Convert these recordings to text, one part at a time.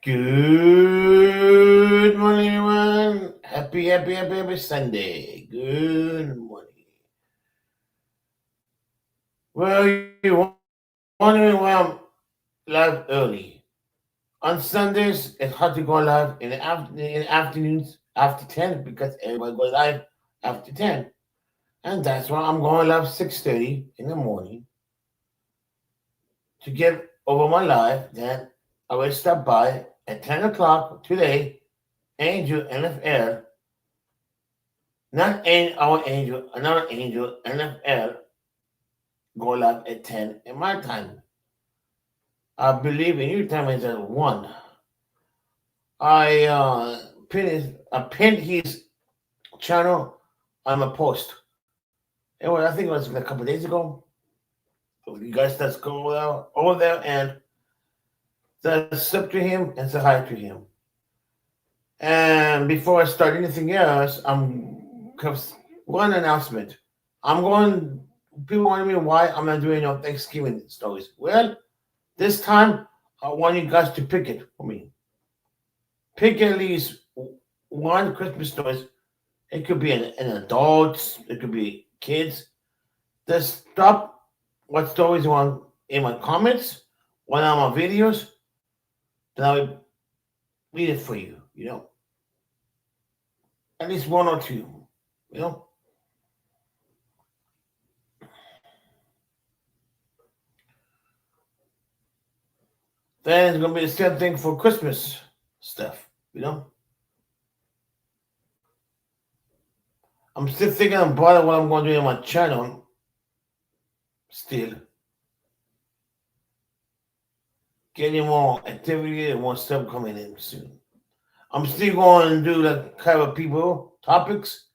Good morning, everyone. Happy Sunday. Good morning. Well, you're wondering why I'm live early. On Sundays, it's hard to go live in the afternoons after 10 because everybody goes live after 10. And that's why I'm going live 6:30 in the morning to get over my live. Then I will stop by at 10 o'clock today, Angel NFL. Not our angel, another angel, NFL, go live at 10 in my time. I believe in your time is at 1. I pinned his channel on my post. Anyway, I think it was a couple of days ago. You guys let's go over there and sub to him and say hi to him. And before I start anything else, one announcement. I'm going. People wondering me why I'm not doing no Thanksgiving stories. Well, this time I want you guys to pick it for me. Pick at least one Christmas story. It could be an adults. It could be kids. Just stop what stories you want in my comments, one of my videos. Then I will read it for you. At least one or two. You know. Then it's gonna be the same thing for Christmas stuff. You know. I'm still thinking about what I'm going to do on my channel. Still. Getting more activity and more stuff coming in soon. I'm still going to do the cover people topics.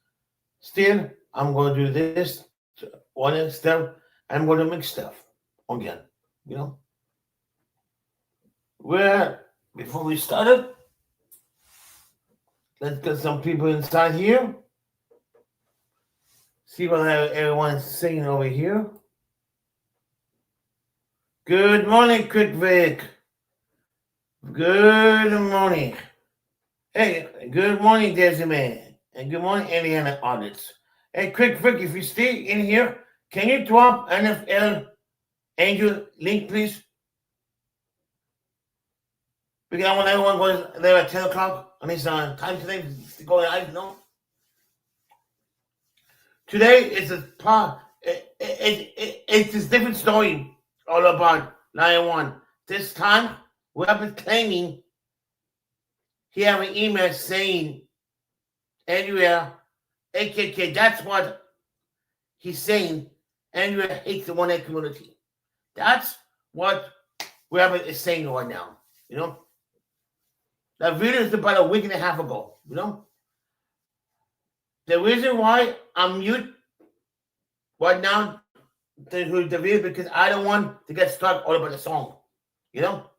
Still, I'm going to do this, one stuff. I'm going to mix stuff again. You know. Well, before we started, let's get some people inside here. See what everyone's saying over here. Good morning, Quick Vic. Good morning. Hey, good morning, Desiree. And good morning, Eliana Audits. Hey, Quick Vic, if you stay in here, can you drop NFL Angel link, please? Because I want everyone goes there at 10 o'clock on his time today to go live, no? Today is it's this different story all about Lion One. This time, we have been claiming he have an email saying, anywhere, AKK, that's what he's saying, anywhere hates the one A community. That's what whoever is saying right now, you know? That video is about a week and a half ago, you know? The reason why I'm mute right now the video because I don't want to get stuck all about the song, you know?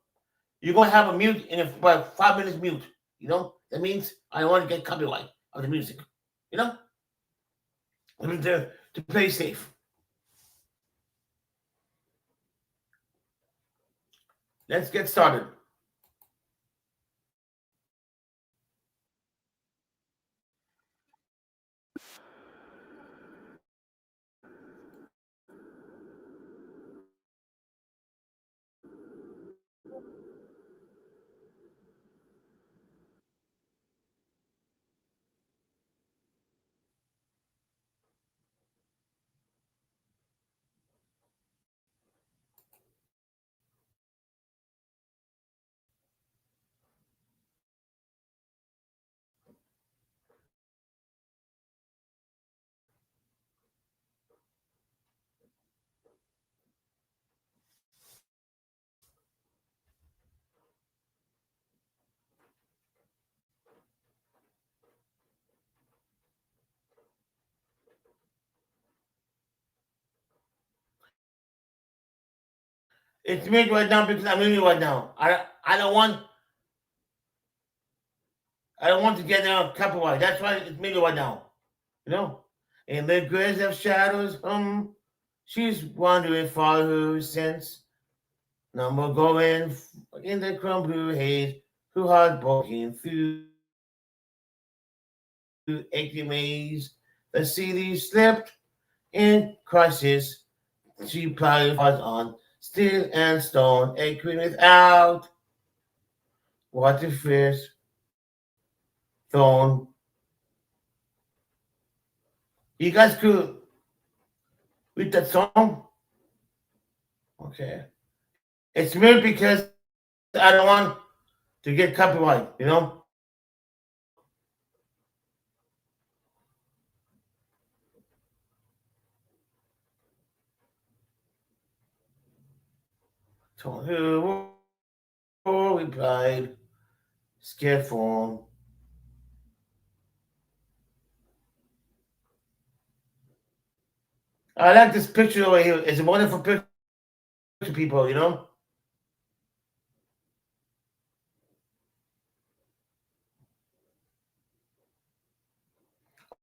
You're going to have a mute in about 5 minutes mute, you know? That means I don't want to get copyright of the music, you know? I mean, to play safe. Let's get started. It's mute right now because I'm muted right now. I don't want to get copyright. That's why it's muted right now. You know? In the grace of shadows, she's wandering for her sense. Number going in the crumbled haze, who hard walking through achy maze. The city slipped in crisis. She plowed on steel and stone, a queen without water fish thorn. You guys could read that song? Okay. It's weird because I don't want to get copyright, So who replied, scared form. I like this picture over here. It's a wonderful picture, people.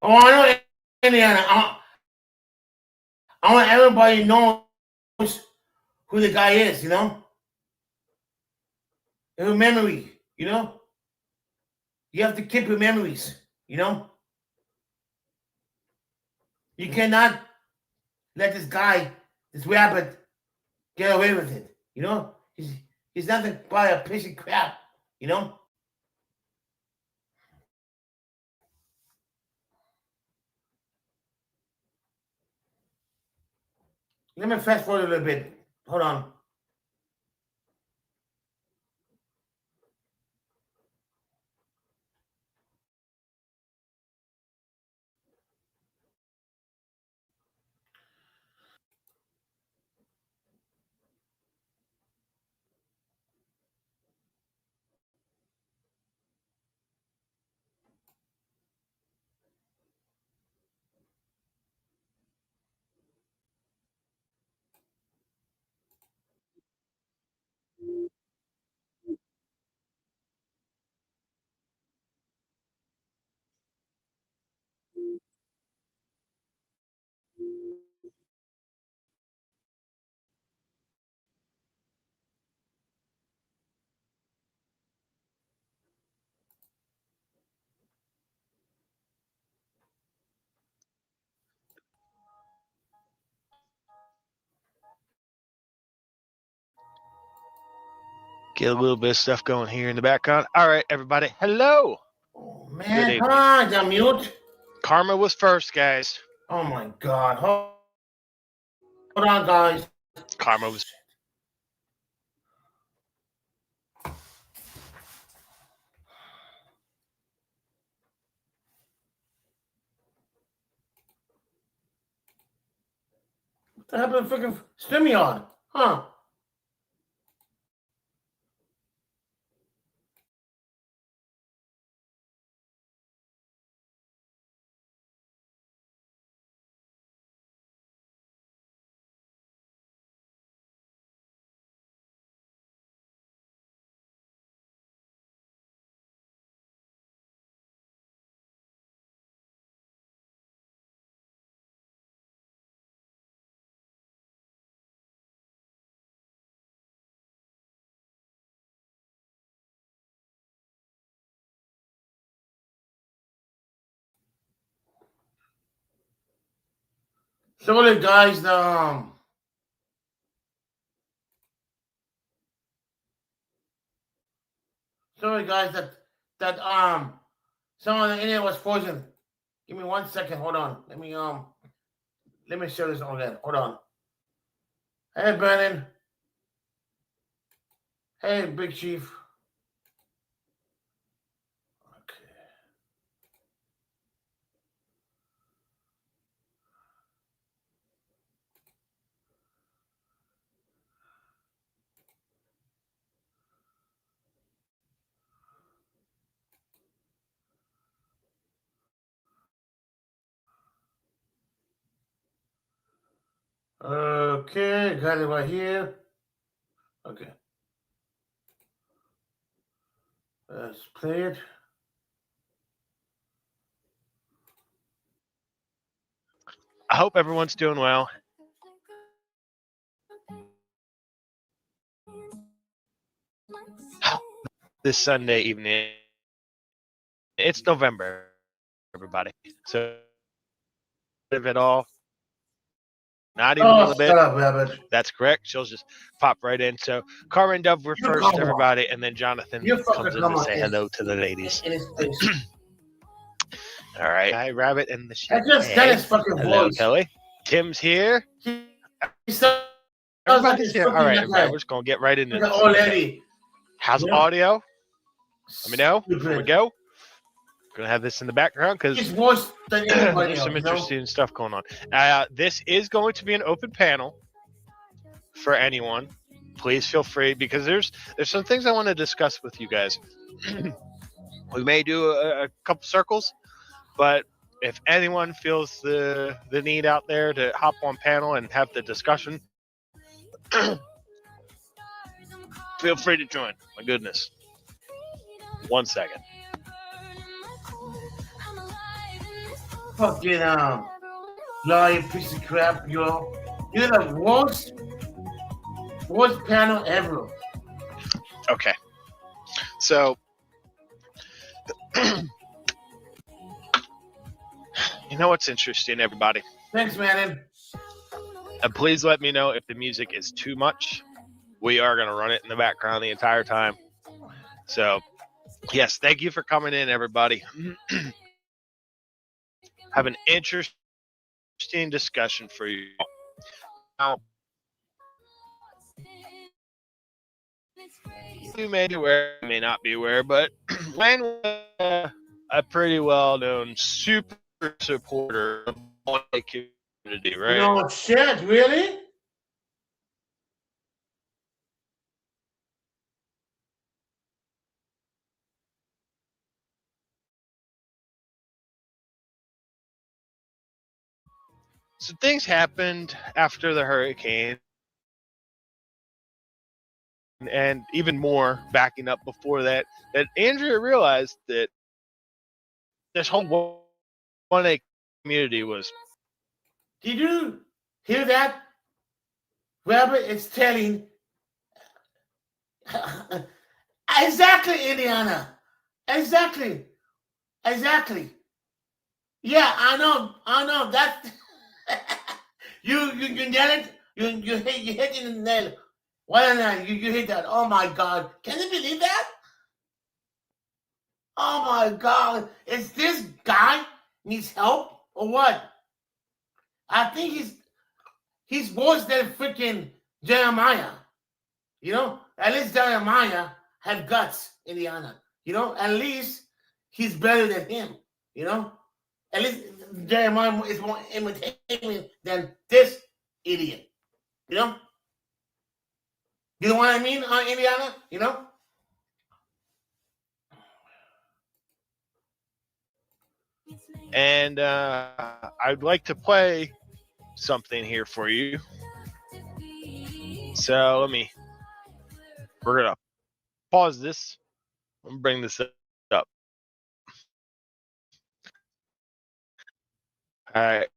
Oh, I know Indiana. I want everybody knows who the guy is. Your memory. You have to keep your memories. You cannot let this guy, this rabbit, get away with it. He's nothing but a piece of crap. You know. Let me fast forward a little bit. Hold on. Get a little bit of stuff going here in the background. All right, everybody. Hello. Oh man, come on, you're mute. Karma was first, guys. Oh my god. Hold on, guys. Karma was. What the hell to freaking StreamYard? Huh? Sorry, guys. Sorry, guys. That some of the internet was frozen. Give me 1 second. Hold on. Let me show this on again. Hold on. Hey, Brennan. Hey, Big Chief. Okay, got it right here. Okay. Let's play it. I hope everyone's doing well. this Sunday evening. It's November, everybody. So of it all. Not even a little bit. Shut up, Rabbit. That's correct. She'll just pop right in. So Carmen Dove, we're You first, come on. everybody, and then Jonathan You fucking comes in come to on say in- hello to the ladies. In his face. All right. Hi, Rabbit and the I just Hey. got his fucking Hello, voice. Kelly. Tim's here. He sounds like Everybody's he's here. All fucking right, like everybody. a- We're just going to get right into like an this. old Okay. lady. How's Yeah. audio? Let me know. Here we Stupid. go. Going to have this in the background because He's worse than anybody there's else, some you know? interesting stuff going on. This is going to be an open panel for anyone. Please feel free because there's some things I want to discuss with you guys. We may do a couple circles, but if anyone feels the need out there to hop on panel and have the discussion, feel free to join. My goodness. 1 second. Fucking lying piece of crap, yo. You're the worst panel ever. Okay. So, you know what's interesting, everybody? Thanks, man. And please let me know if the music is too much. We are going to run it in the background the entire time. So, yes, thank you for coming in, everybody. Have an interesting discussion for you. Now, you may be aware, may not be aware, but Wayne was a pretty well-known super supporter of the community, right? No shit, really? So things happened after the hurricane, and even more backing up before that Andrea realized that this whole 1A community was. Did you hear that? Rabbit is telling. Exactly, Indiana. Exactly. Yeah, I know. That's you nail it. You hit it in the nail. Why not? You hit that. Oh my God! Can you believe that? Oh my God! Is this guy needs help or what? I think he's worse than freaking Jeremiah. You know, at least Jeremiah had guts, Indiana. You know, at least he's better than him. You know, at least Jeremiah is more imitating than this idiot. You know. You know what I mean, Indiana? You know? And I'd like to play something here for you. So we're going to pause this and bring this up. All right.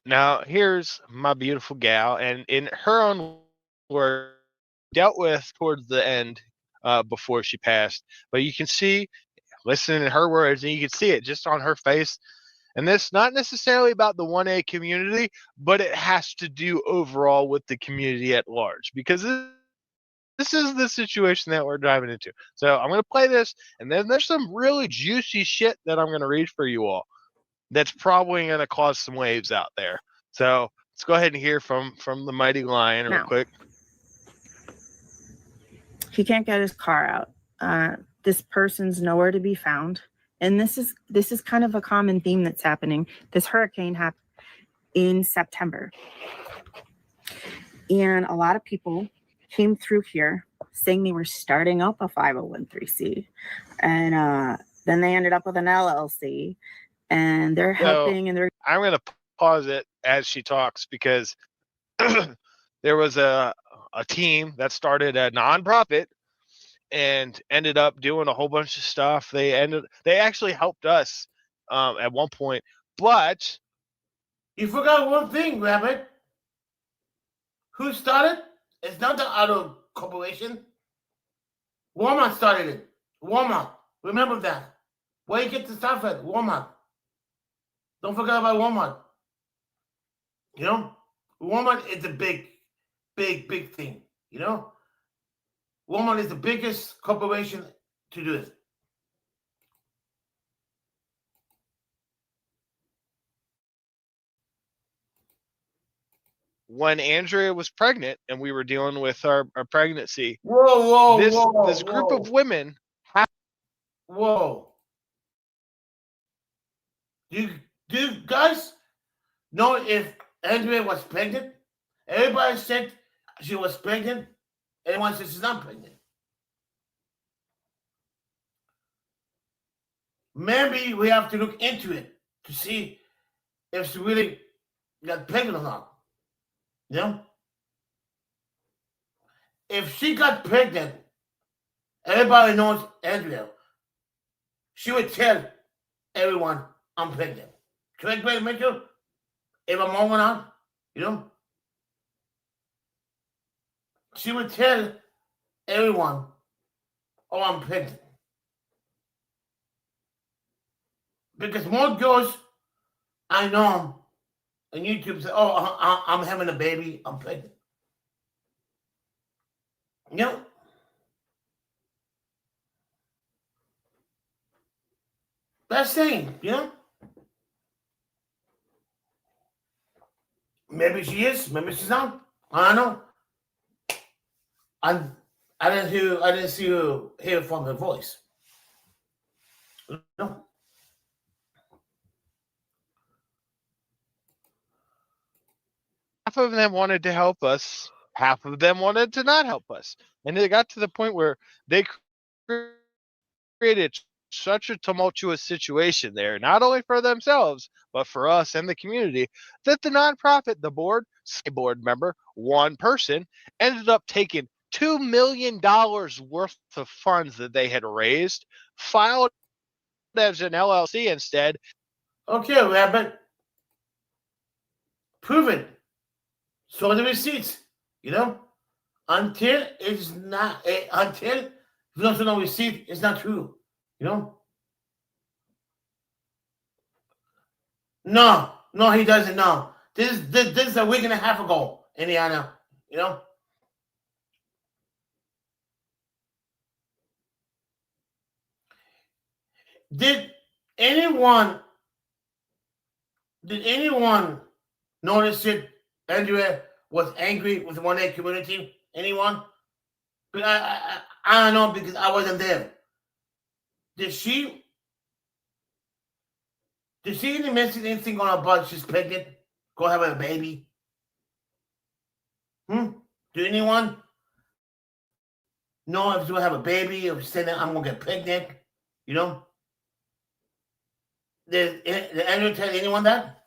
Now, here's my beautiful gal, and in her own words, dealt with towards the end before she passed. But you can see, listening to her words, and you can see it just on her face. And this not necessarily about the 1A community, but it has to do overall with the community at large, because this is the situation that we're driving into. So I'm going to play this, and then there's some really juicy shit that I'm going to read for you all that's probably going to cause some waves out there. So let's go ahead and hear from the Mighty Lion real quick. He can't get his car out. This person's nowhere to be found. And this is kind of a common theme that's happening. This hurricane happened in September. And a lot of people came through here saying they were starting up a 501c. And then they ended up with an LLC. And they're helping, and they're. I'm going to pause it as she talks, because there was a team that started a nonprofit and ended up doing a whole bunch of stuff. They actually helped us at one point, but you forgot one thing, Rabbit. Who started? It's not the Auto Corporation. Walmart started it. Walmart. Remember that. Where you get the stuff at? Walmart. Don't forget about Walmart. You know, Walmart is a big thing. You know, Walmart is the biggest corporation to do it. When Andrea was pregnant and we were dealing with our pregnancy, Whoa, this group of women. Whoa. Do you guys know if Andrea was pregnant? Everybody said she was pregnant. Everyone said she's not pregnant. Maybe we have to look into it to see if she really got pregnant or not. You know? If she got pregnant, everybody knows Andrea. She would tell everyone I'm pregnant. Correct, Mitchell? If I'm wrong or not, you know? She would tell everyone, oh, I'm pregnant. Because more girls I know on YouTube say, oh, I'm having a baby, I'm pregnant. You know? That's saying, you know? Maybe she is, maybe she's not. I don't know. I didn't see her hear from her voice. No. Half of them wanted to help us. Half of them wanted to not help us. And it got to the point where they created such a tumultuous situation there, not only for themselves, but for us and the community, that the nonprofit, the board member, one person, ended up taking $2 million worth of funds that they had raised, filed as an LLC instead. Okay, Rabbit. Prove it. Show the receipts. You know? Until it's not, until you don't show no receipt, it's not true. You know? No, he doesn't know. This is a week and a half ago, Indiana. You know? Did anyone notice it? Andrea was angry with the 1A community? Anyone? But I don't know because I wasn't there. Did she even mention anything on her butt? She's pregnant. Go have a baby. Do anyone know if she's gonna have a baby or say that I'm gonna get pregnant? You know? Did Andrea tell anyone that?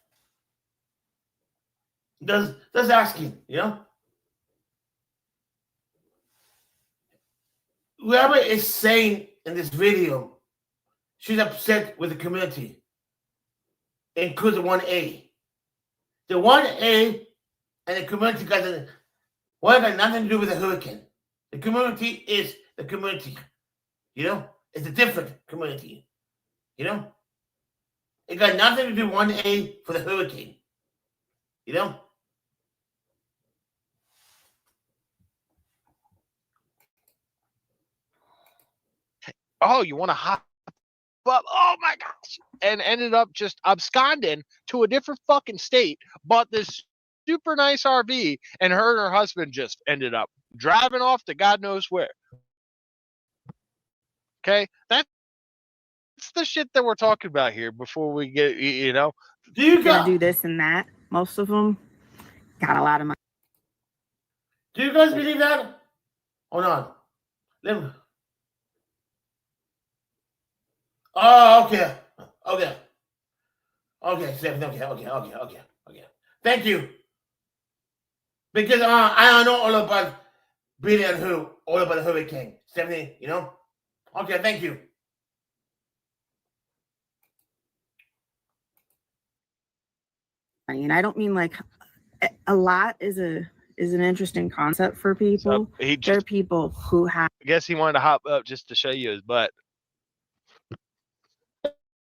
Just asking, you know? Whoever is saying in this video she's upset with the community, including 1A. The 1A and the community got nothing to do with the hurricane. The community is the community. You know? It's a different community. You know? It got nothing to do with 1A for the hurricane. You know? Oh, you want to hop up? Oh my gosh. And ended up just absconding to a different fucking state, bought this super nice RV, and her and her husband just ended up driving off to God knows where. Okay? That's the shit that we're talking about here before we get, you know. Gonna do this and that. Most of them got a lot of money. Do you guys believe that? Hold on. Oh, okay. Thank you. Because I don't know all about Billy and who, all about the hurricane. Stephanie, you know? Okay, thank you. And I don't mean like a lot is an interesting concept for people. So there are people who have. I guess he wanted to hop up just to show you his butt.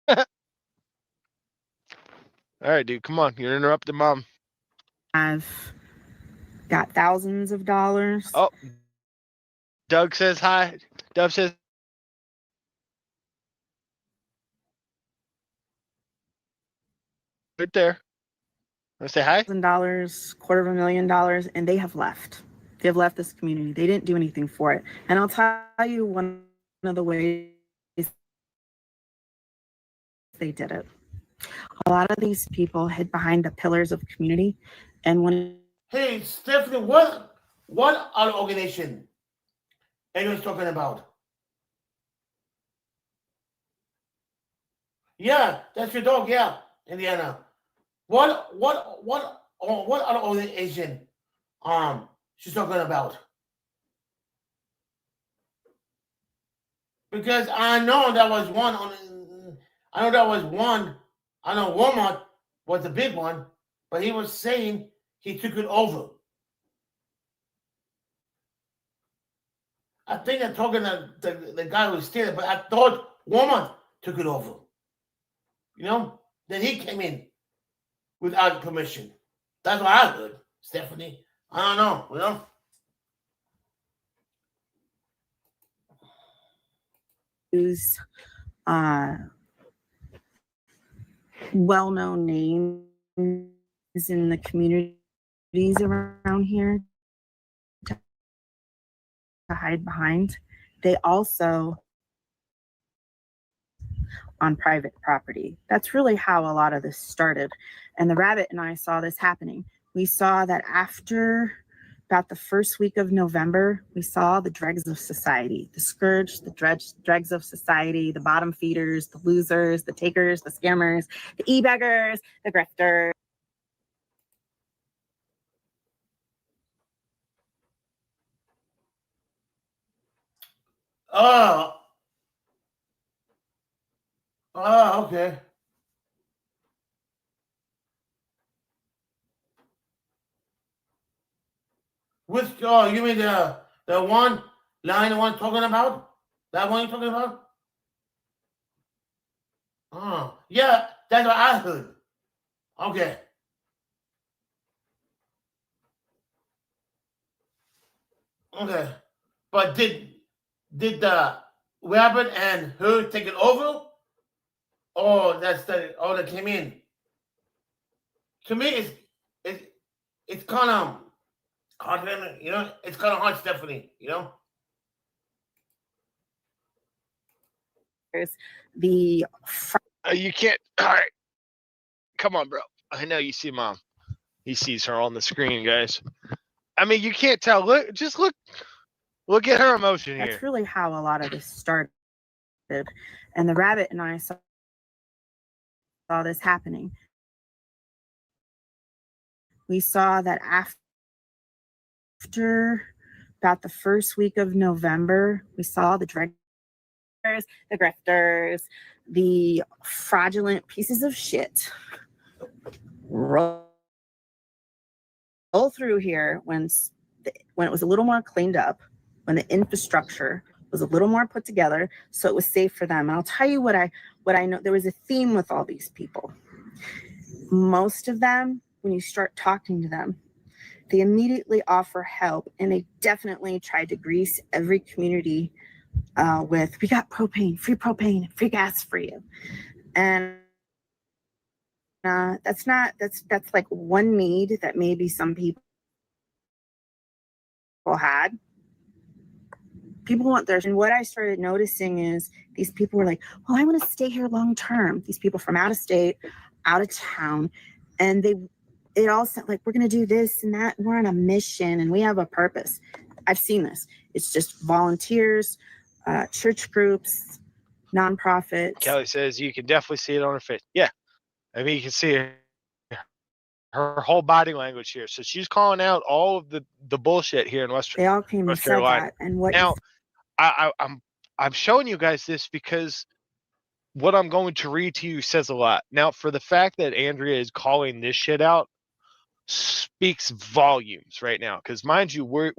All right, dude, come on. You're interrupting mom. I've got thousands of dollars. Oh, Doug says hi. Doug says right there. Want to say hi? $1,000, $250,000, and they have left. They have left this community. They didn't do anything for it. And I'll tell you one of the ways they did it. A lot of these people hid behind the pillars of community, and when Hey, Stephanie, what other organization anyone's talking about? Yeah, that's your dog. Yeah, Indiana. What other organization she's talking about? Because I know that was one on. I know that was one. I know Walmart was the big one, but he was saying he took it over. I think they're talking to the guy who was stealing, but I thought Walmart took it over. You know? Then he came in without permission. That's what I heard, Stephanie. I don't know, you know? use well-known names in the communities around here to hide behind, they also on private property. That's really how a lot of this started. And the Rabbit and I saw this happening. We saw that after about the first week of November, we saw the dregs of society, the scourge, the dregs of society, the bottom feeders, the losers, the takers, the scammers, the e-beggars, the grifters. Okay. Which you mean the one line the one talking about? That one you're talking about? Oh, yeah, that's what I heard. Okay. Okay. But did the Rabbit and her take it over? Or that came in? To me, it's kind of hard, you know. It's kind of hard, Stephanie. You know. There's the You can't. All right. Come on, bro. I know you see mom. He sees her on the screen, guys. I mean, you can't tell. Look at her emotion here. That's really how a lot of this started. And the Rabbit and I saw this happening. We saw that after about the first week of November, we saw the dreggers, the grifters, the fraudulent pieces of shit roll through here when it was a little more cleaned up, when the infrastructure was a little more put together, so it was safe for them. And I'll tell you what I know. There was a theme with all these people. Most of them, when you start talking to them, they immediately offer help, and they definitely tried to grease every community with, we got propane, free gas for you. And that's like one need that maybe some people had. People want theirs. And what I started noticing is these people were like, well, I want to stay here long term. These people from out of state, out of town, and it all sounded like, we're going to do this and that. We're on a mission and we have a purpose. I've seen this. It's just volunteers, church groups, nonprofits. Kelly says you can definitely see it on her face. Yeah. I mean, you can see her whole body language here. So she's calling out all of the bullshit here in They all came North and said Carolina. that. And what Now, I'm showing you guys this because what I'm going to read to you says a lot. Now, for the fact that Andrea is calling this shit out speaks volumes right now. Because mind you, we're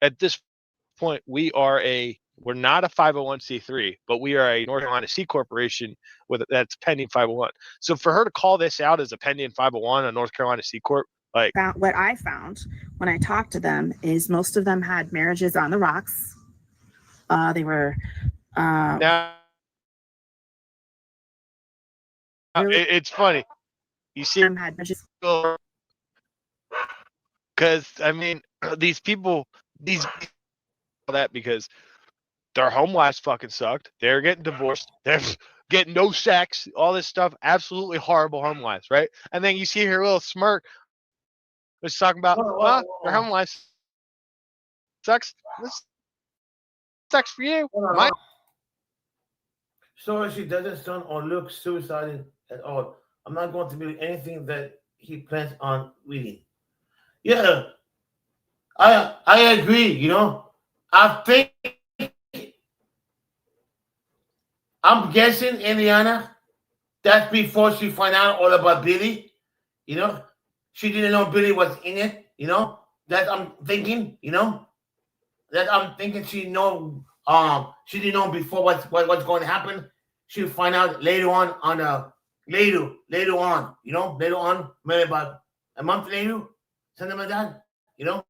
at this point, we are a We're not a 501c3, but we are a North Carolina C corporation that's pending 501. So for her to call this out as a pending 501, a North Carolina C corp, like What I found when I talked to them is most of them had marriages on the rocks. They were now really, it's funny. You see, had marriages. because I mean, these people, that because their home lives fucking sucked. They're getting divorced. They're getting no sex. All this stuff. Absolutely horrible home lives, right? And then you see her little smirk. Was talking about, their home life sucks. This sucks for you. Mine. So she doesn't sound or look suicidal at all. I'm not going to do anything that he plans on reading. Yeah, I agree. You know, I think I'm guessing Indiana. That's before she find out all about Billy. You know, she didn't know Billy was in it. You know, that I'm thinking. You know, that I'm thinking she she didn't know before what's going to happen. She'll find out later on later on. You know, later on, maybe about a month later, something like that. You know,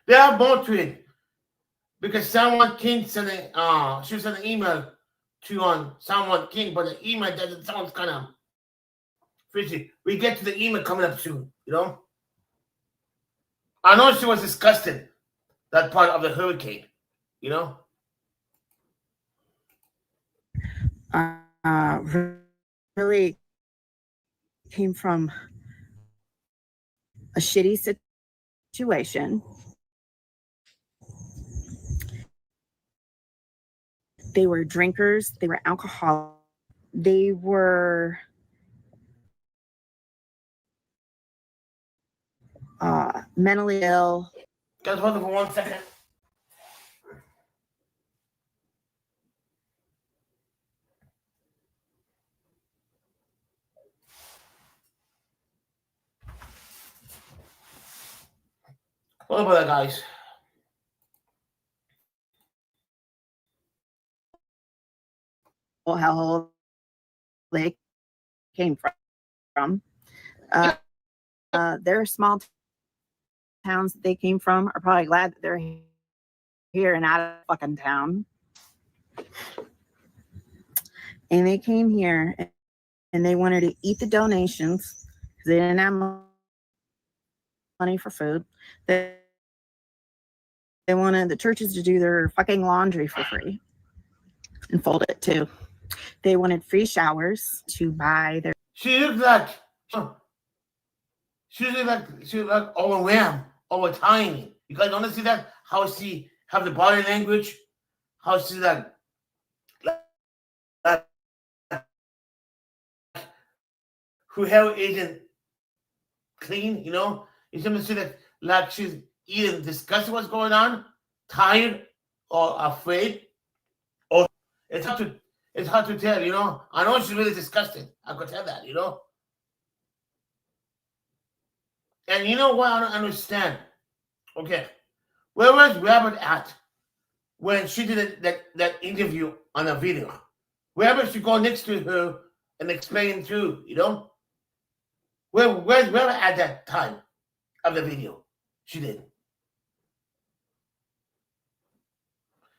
there are more to it because someone King sent she sent an email to someone King, but the email doesn't sound kind of fishy. We get to the email coming up soon. You know, I know she was disgusted that part of the hurricane. You know. Really came from a shitty situation. They were drinkers. They were alcoholics. They were mentally ill. Guys, hold on for 1 second. What about that, guys? How they came from. Their small towns that they came from are probably glad that they're here and out of fucking town. And they came here and they wanted to eat the donations because they didn't have money for food. They wanted the churches to do their fucking laundry for free and fold it too. They wanted free showers to buy their. She looked like overwhelmed, over tiny. You guys don't see that? How she have the body language? How she like her hair isn't clean, you know? You see that like she's either discussing what's going on, tired, or afraid, or it's hard to tell, you know. I know she's really disgusted. I could tell that, you know. And you know what? I don't understand. Okay, where was Robert at when she did that interview on a video? Robert should go next to her and explain too, you know. Where's Robert at that time of the video? She did.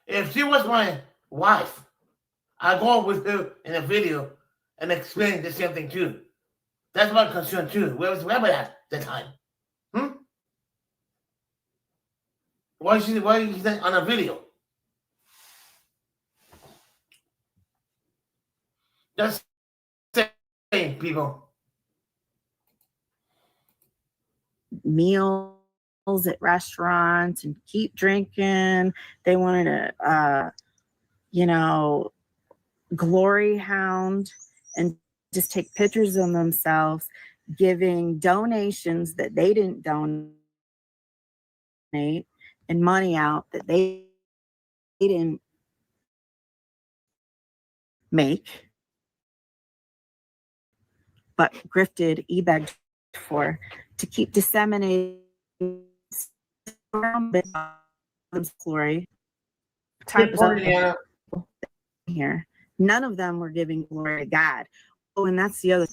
If she was my wife, I'd go with her in a video and explain the same thing too. That's my concern too. Where was Robert at the time? Why is he on a video? Just saying, people. Meals at restaurants and keep drinking. They wanted to, glory hound and just take pictures of themselves giving donations that they didn't donate and money out that they didn't make, but grifted, e-begged for, to keep disseminating glory. Time Good point, Deanna. here. None of them were giving glory to God. Oh, and that's the other,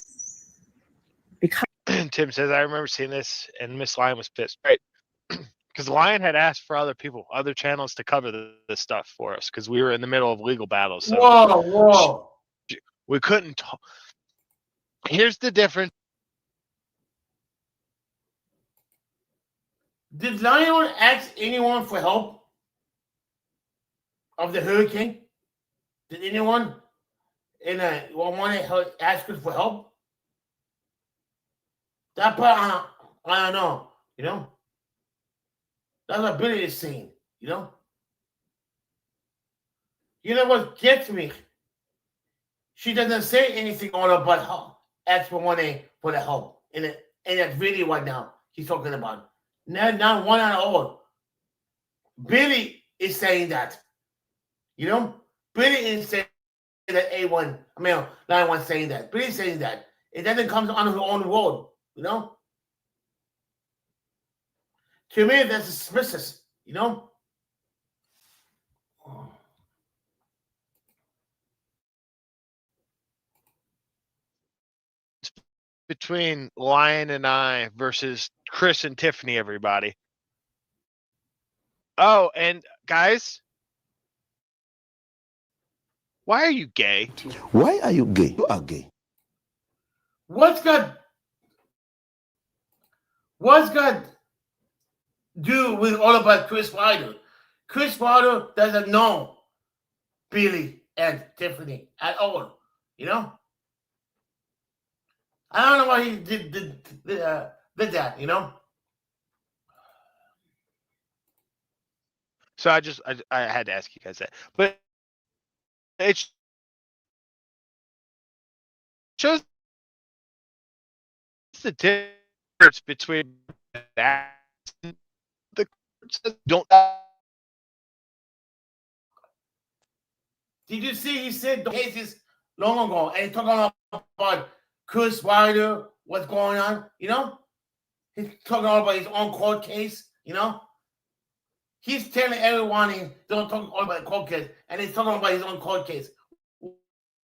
because Tim says, I remember seeing this, and Miss Lion was pissed. Right. Because Lion had asked for other people, other channels to cover this stuff for us because we were in the middle of legal battles. So Whoa. we couldn't talk. Here's the difference. Did Lion ask anyone for help of the hurricane? Did anyone want to ask us for help? That part, I don't know. You know, that's what Billy is saying. You know. You know what gets me? She doesn't say anything all about help. Ask for money for the help in that video right now. He's talking about not one at all. Billy is saying that. You know, Billy is saying that A1. I mean, Line 1 saying that. Billy's saying that. It doesn't come on her own road. You know. To me, that's suspicious. You know. Between Lion and I versus Chris and Tiffany, everybody. Oh, and guys, why are you gay? Why are you gay? You are gay. What's God do with all about Chris Wilder? Chris Wilder doesn't know Billy and Tiffany at all. You know? I don't know why he did that, you know? So I had to ask you guys that. But it shows the difference between that and the don't. Did you see he said the cases long ago and he talking about Chris Wilder, what's going on, you know? He's talking about his own court case, you know? He's telling everyone he don't talk all about court case, and he's talking about his own court case.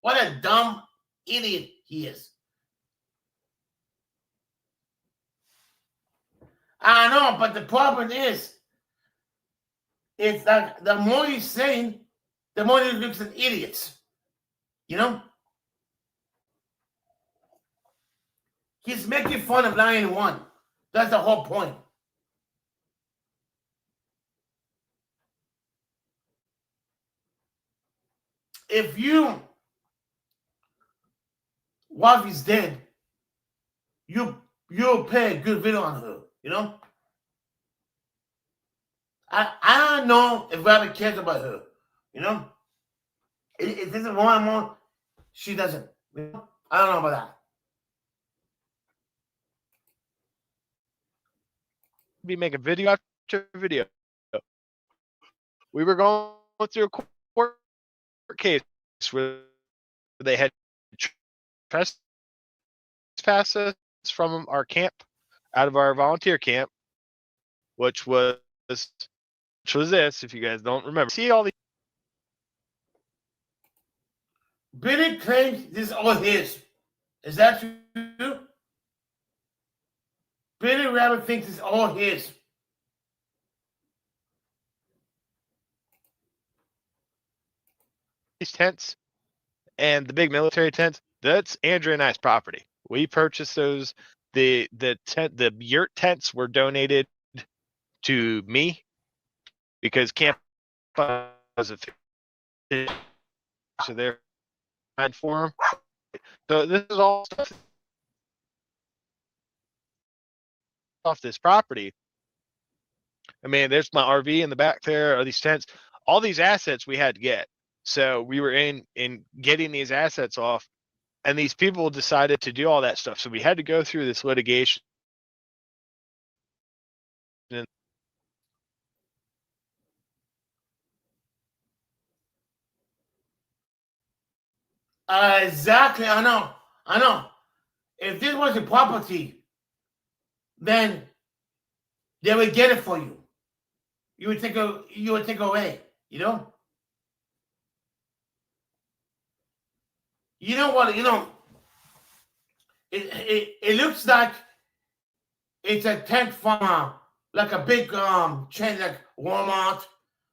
What a dumb idiot he is. I know, but the problem is, it's like the more he's saying, the more he looks at idiots. You know? He's making fun of Lion 1. That's the whole point. If you wife is dead, you'll pay a good video on her, you know? I don't know if Rabbit cares about her, you know? It doesn't want more, she doesn't. You know? I don't know about that. Be making video after video. We were going through a court case where they had trespassed us from our camp, out of our volunteer camp, which was this. If you guys don't remember, see all the. Billy claims this is all his. Is that true? Billy Rabbit thinks it's all his. These tents and the big military tents, that's Andrea and I's property. We purchased those. The yurt tents were donated to me because camp was a so they're fine for them. So this is all stuff off this property. I mean, there's my RV in the back there, are these tents, all these assets we had to get. So we were in getting these assets off, and these people decided to do all that stuff. So we had to go through this litigation. Exactly, I know. If this was a property, then they would get it for you. You would take away, you know? You know what? You know, it looks like it's a tent from like a big chain like Walmart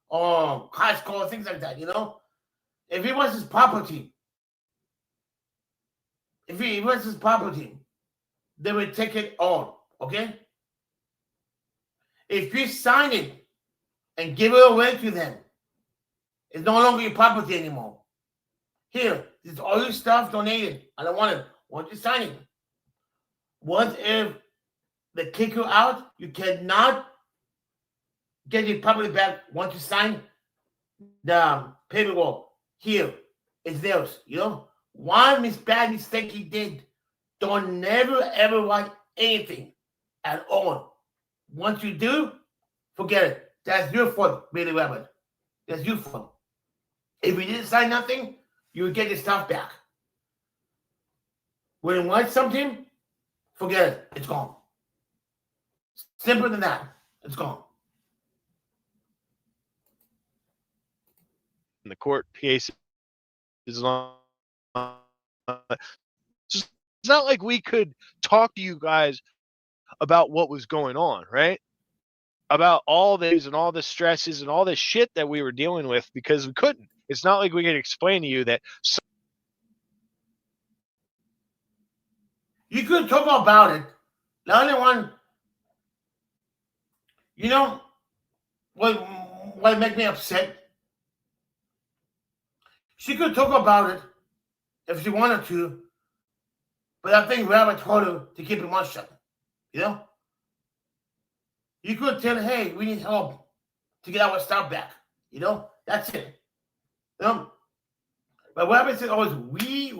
or Costco, things like that. You know, if it was his property, if it was his property, they would take it all. Okay. If you sign it and give it away to them, it's no longer your property anymore. Here, this is all your stuff donated. I don't want it. Won't you sign it? What if they kick you out? You cannot get your property back once you sign the paperwork. Here, it's theirs. You know, one bad mistake he did. Don't never ever write anything at all. Once you do, forget it. That's your fault, Billy Rabbit. That's your fault. If you didn't sign nothing, you would get your stuff back. When you want something, forget it. It's gone. Simpler than that. It's gone. In the court case is long. It's not like we could talk to you guys about what was going on, right? About all these and all the stresses and all this shit that we were dealing with because we couldn't. It's not like we could explain to you that. You could talk about it. The only one, you know, what make me upset? She could talk about it if she wanted to, but I think Rabbit told her to keep her mouth shut. You know? You could tell her, hey, we need help to get our stuff back. You know? That's it. You know? But Rabbit said always, we.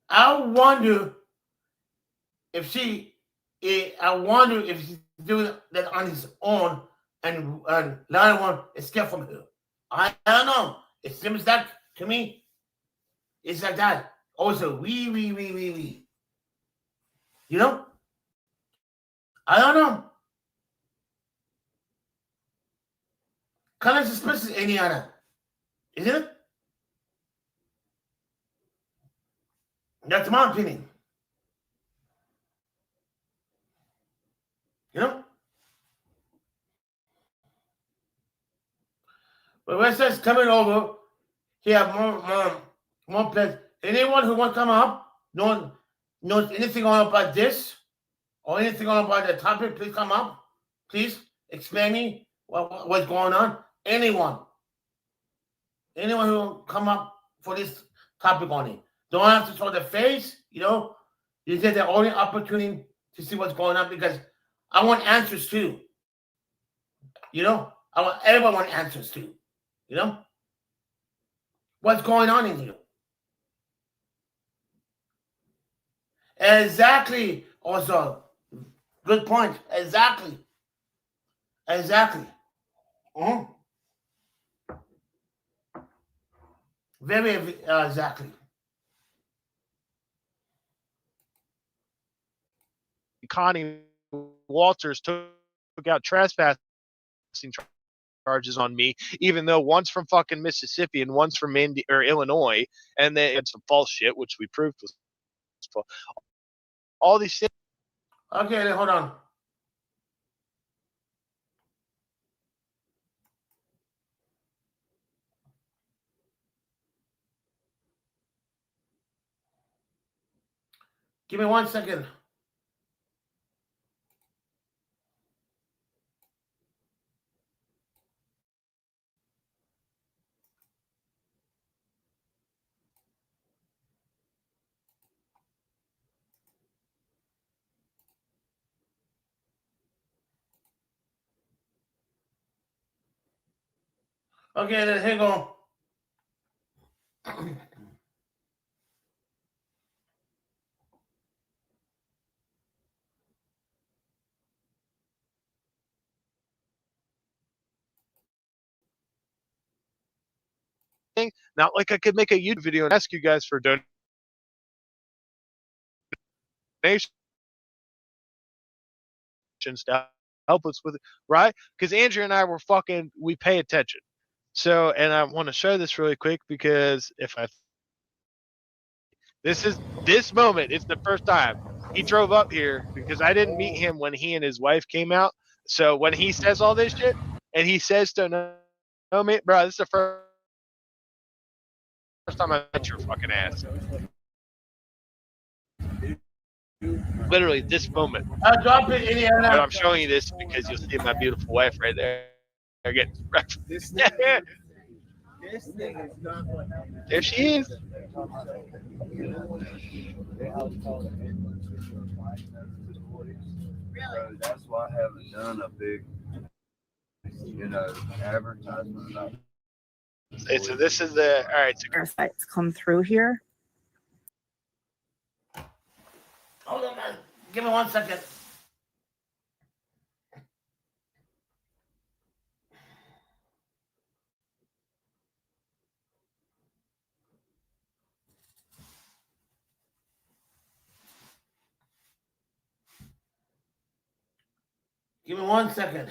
I wonder if she's doing that on his own and Lion One is scared from her. I don't know. It seems like to me, it's like that. Also, we. You know? I don't know. Kind of suspicious, Indiana. Isn't it? That's my opinion. You know? But when says coming over, he have more place. Anyone who wants to come up, knows anything on about this or anything on about the topic, please come up. Please explain me what's going on. Anyone who come up for this topic on it. Don't have to show the face, you know. You get the only opportunity to see what's going on because I want answers too. You know, everyone wants answers too. You know, what's going on in here? Exactly. Also, good point. Exactly. Mm-hmm. Very exactly. Connie Walters took out trespassing charges on me, even though one's from fucking Mississippi and one's from Illinois, and they had some false shit, which we proved was false. All these things. Okay, then hold on. Give me 1 second. Okay, then here you go. Not like I could make a YouTube video and ask you guys for donations to help us with it, right? Because Andrea and I we pay attention. So, and I want to show this really quick because this moment, it's the first time he drove up here because I didn't meet him when he and his wife came out. So when he says all this shit and he says to no me, bro, this is the first time I met your fucking ass. Literally this moment. I'll drop it, And Indiana. I'm showing you this because you'll see my beautiful wife right there. Again, there she is. So that's why I haven't done a big, advertisement about Okay, so this is the all right. So Parasites come through here. Hold on, man. Give me 1 second. Give me 1 second.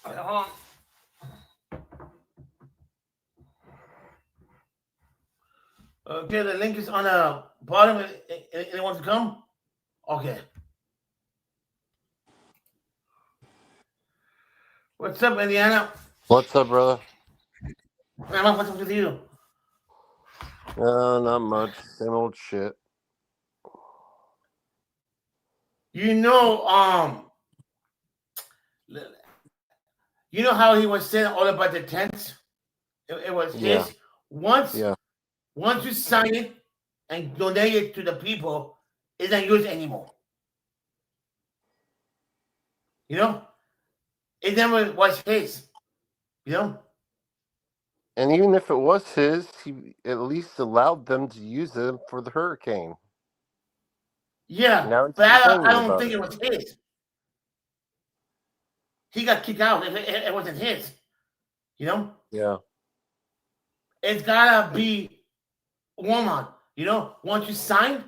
Hold on. Okay, the link is on the bottom. Anyone to come? Okay. What's up, Indiana? What's up, brother? Man, what's up with you? Not much. Same old shit. You know, you know how he was saying all about the tents? It was Yeah. his. Once Yeah. you sign it and donate it to the people, it's not yours anymore. You know? It never was his. You know? And even if it was his, he at least allowed them to use them for the hurricane. Yeah, Now he's but I complaining don't about think it was his. He got kicked out. It wasn't his. You know? Yeah. It's gotta be Walmart. You know, once you sign,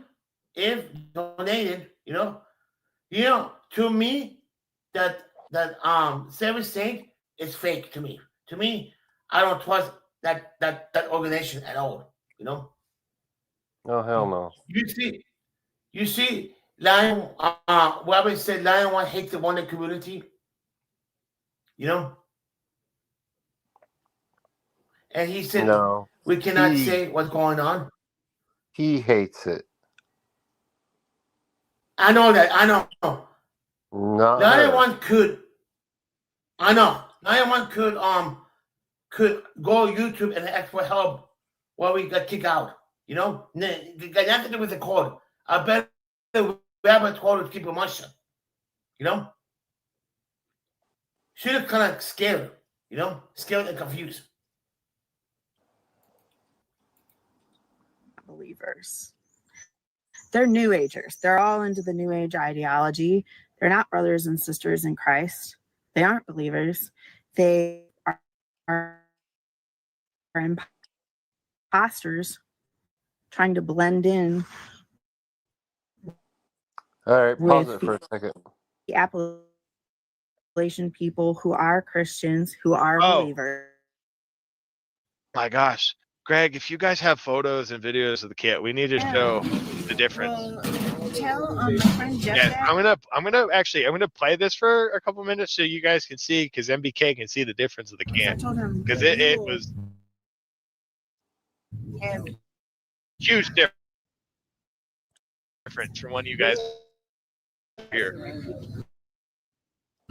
if donated, to me, that service saint is fake to me. To me, I don't trust that organization at all. You know. Oh, hell no. You see, Lion. Robert said Lion One hates the Wonder community. You know, and he said No. we cannot say what's going on. He hates it. I know that. I know. Not Lion her. One could. I know. Lion One could go YouTube and ask for help while we got kicked out. You know, it got nothing to do with the code. I bet the rabbit code would keep a much. You know, she looked kind of scared. You know, scared and confused. Believers. They're New Agers. They're all into the New Age ideology. They're not brothers and sisters in Christ. They aren't believers. They are imposters trying to blend in All right, pause with it for a second. the Appalachian people who are Christians, who are Oh. believers. My gosh, Greg, if you guys have photos and videos of the cat, we need to show the difference. Well, tell my friend Jeff Yeah, that. I'm gonna play this for a couple minutes so you guys can see, because MBK can see the difference of the I can, told him because it was huge difference from when you guys here.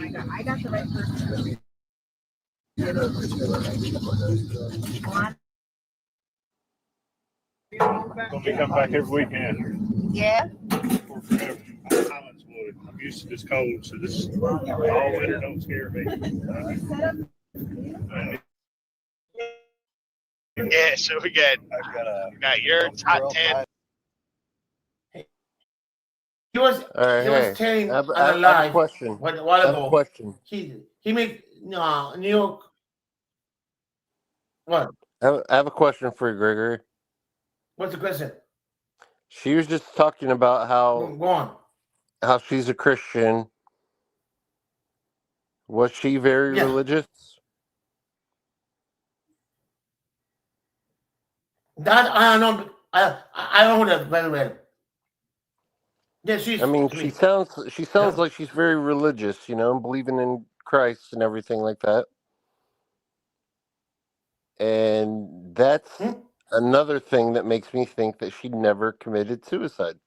I got the right person. Gonna be coming back every weekend. Yeah. For forever. Highlandswood. I'm used to this cold, so this all winter don't scare me. Yeah, so we got your top 10. He was All right, he was hey, telling I have, on I a have a live question. what a while I have a ago. question. He made New York. What? I have a question for you, Gregory. What's the question? She was just talking about Go on. how she's a Christian. Was she very Yeah. religious? That I don't know. I don't know that very well. Yeah, she's. I mean, to she me. sounds Yeah. like she's very religious, you know, believing in Christ and everything like that. And that's Hmm? another thing that makes me think that she never committed suicide.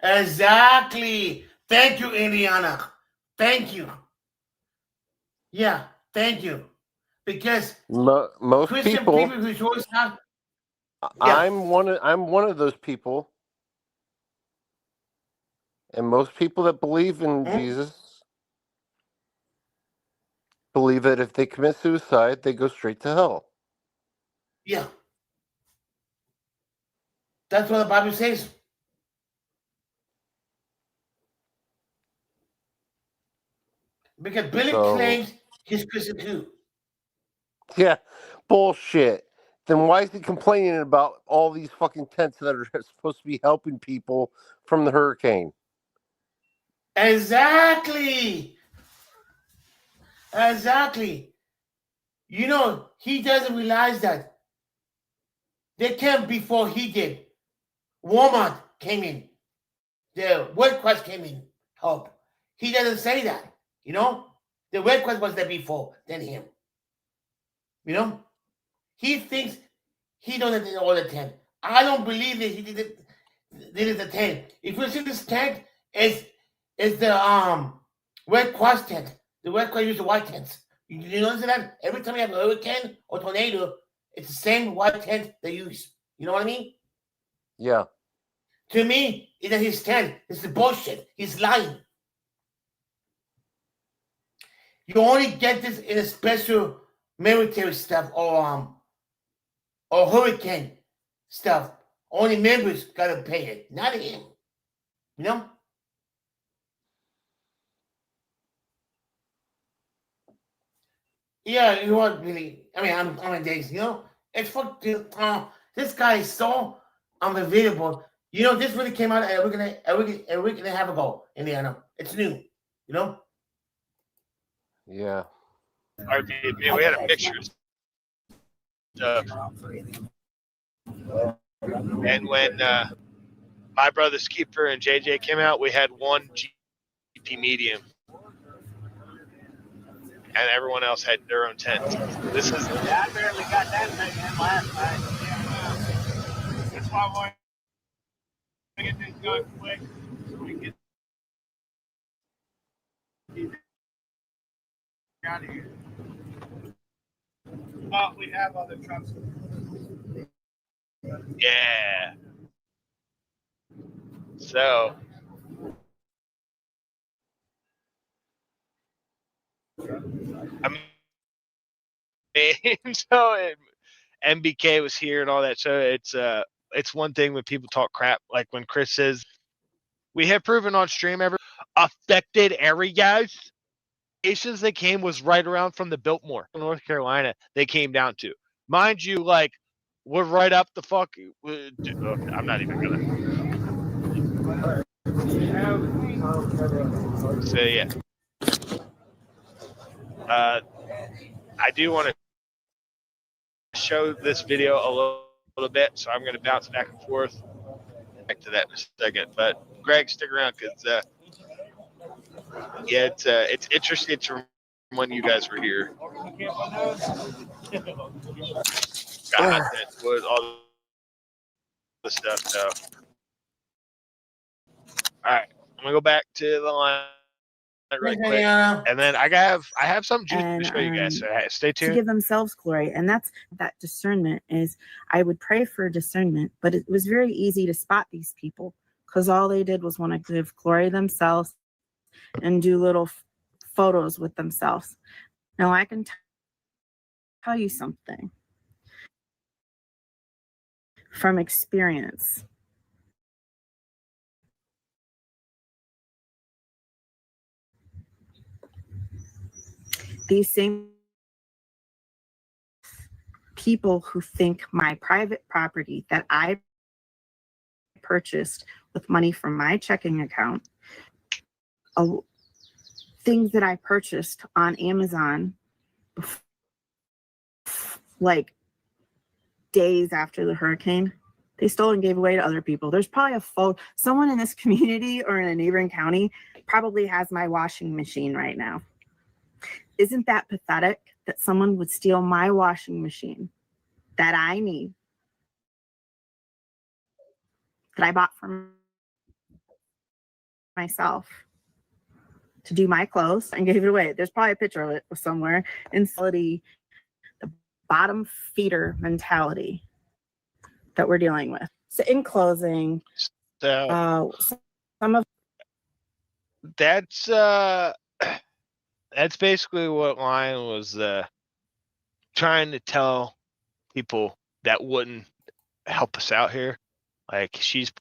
Exactly. Thank you, Indiana. Thank you. Yeah, thank you. Because Most Christian people, people who always have. Yeah. I'm one of those people, and most people that believe in Hmm? Jesus believe that if they commit suicide, they go straight to hell. Yeah. That's what the Bible says. Because Billy So, claims he's Christian too. yeah, bullshit. Then why is he complaining about all these fucking tents that are supposed to be helping people from the hurricane? Exactly. Exactly. You know, he doesn't realize that they came before he did. Walmart came in. The Red Cross came in. Help. He doesn't say that. You know? The Red Cross was there before than him. You know? He thinks he doesn't do all the 10. I don't believe that he did the 10. If you see this tent, it's the Red Cross tent. The Red Cross use the white tents. You notice that? Every time you have a hurricane or tornado, it's the same white tent they use. You know what I mean? Yeah. To me, it's not his tent. It's the bullshit. He's lying. You only get this in a special military stuff or hurricane stuff. Only members gotta pay it, not him. You know? Yeah, you are really. I mean, I'm a days. You know, it's for this guy is so unbelievable. You know, this really came out a week and a half ago. Indiana, it's new. You know. Yeah. We had a picture. And when My Brother's Keeper and JJ came out, we had one GP medium. And everyone else had their own tent. This is. I barely got that thing in last night. That's why I want to get this done quick so we can get out of here. But we have other trucks. Yeah. So. I mean, so MBK was here and all that. So it's one thing when people talk crap, like when Chris says, "We have proven on stream every affected areas locations they came was right around from the Biltmore, North Carolina. They came down to, mind you, like we're right up the fuck. I'm not even gonna say yeah. I do want to show this video a little bit, so I'm going to bounce back and forth. Back to that in a second, but Greg, stick around because yeah, it's interesting from when you guys were here. Content, wood, all the stuff. So, all right, I'm gonna go back to the line right quick, and then I have some juice to show you guys. So stay tuned. To give themselves glory, and that's that discernment is. I would pray for discernment, but it was very easy to spot these people because all they did was want to give glory themselves and do little photos with themselves. Now I can tell you something from experience. These same people who think my private property that I purchased with money from my checking account, things that I purchased on Amazon like days after the hurricane, they stole and gave away to other people. There's probably someone in this community or in a neighboring county probably has my washing machine right now. Isn't that pathetic that someone would steal my washing machine that I need, that I bought for myself to do my clothes and gave it away? There's probably a picture of it somewhere. In the bottom feeder mentality that we're dealing with. So in closing, some of that's basically what Lion was trying to tell people that wouldn't help us out here. Like she's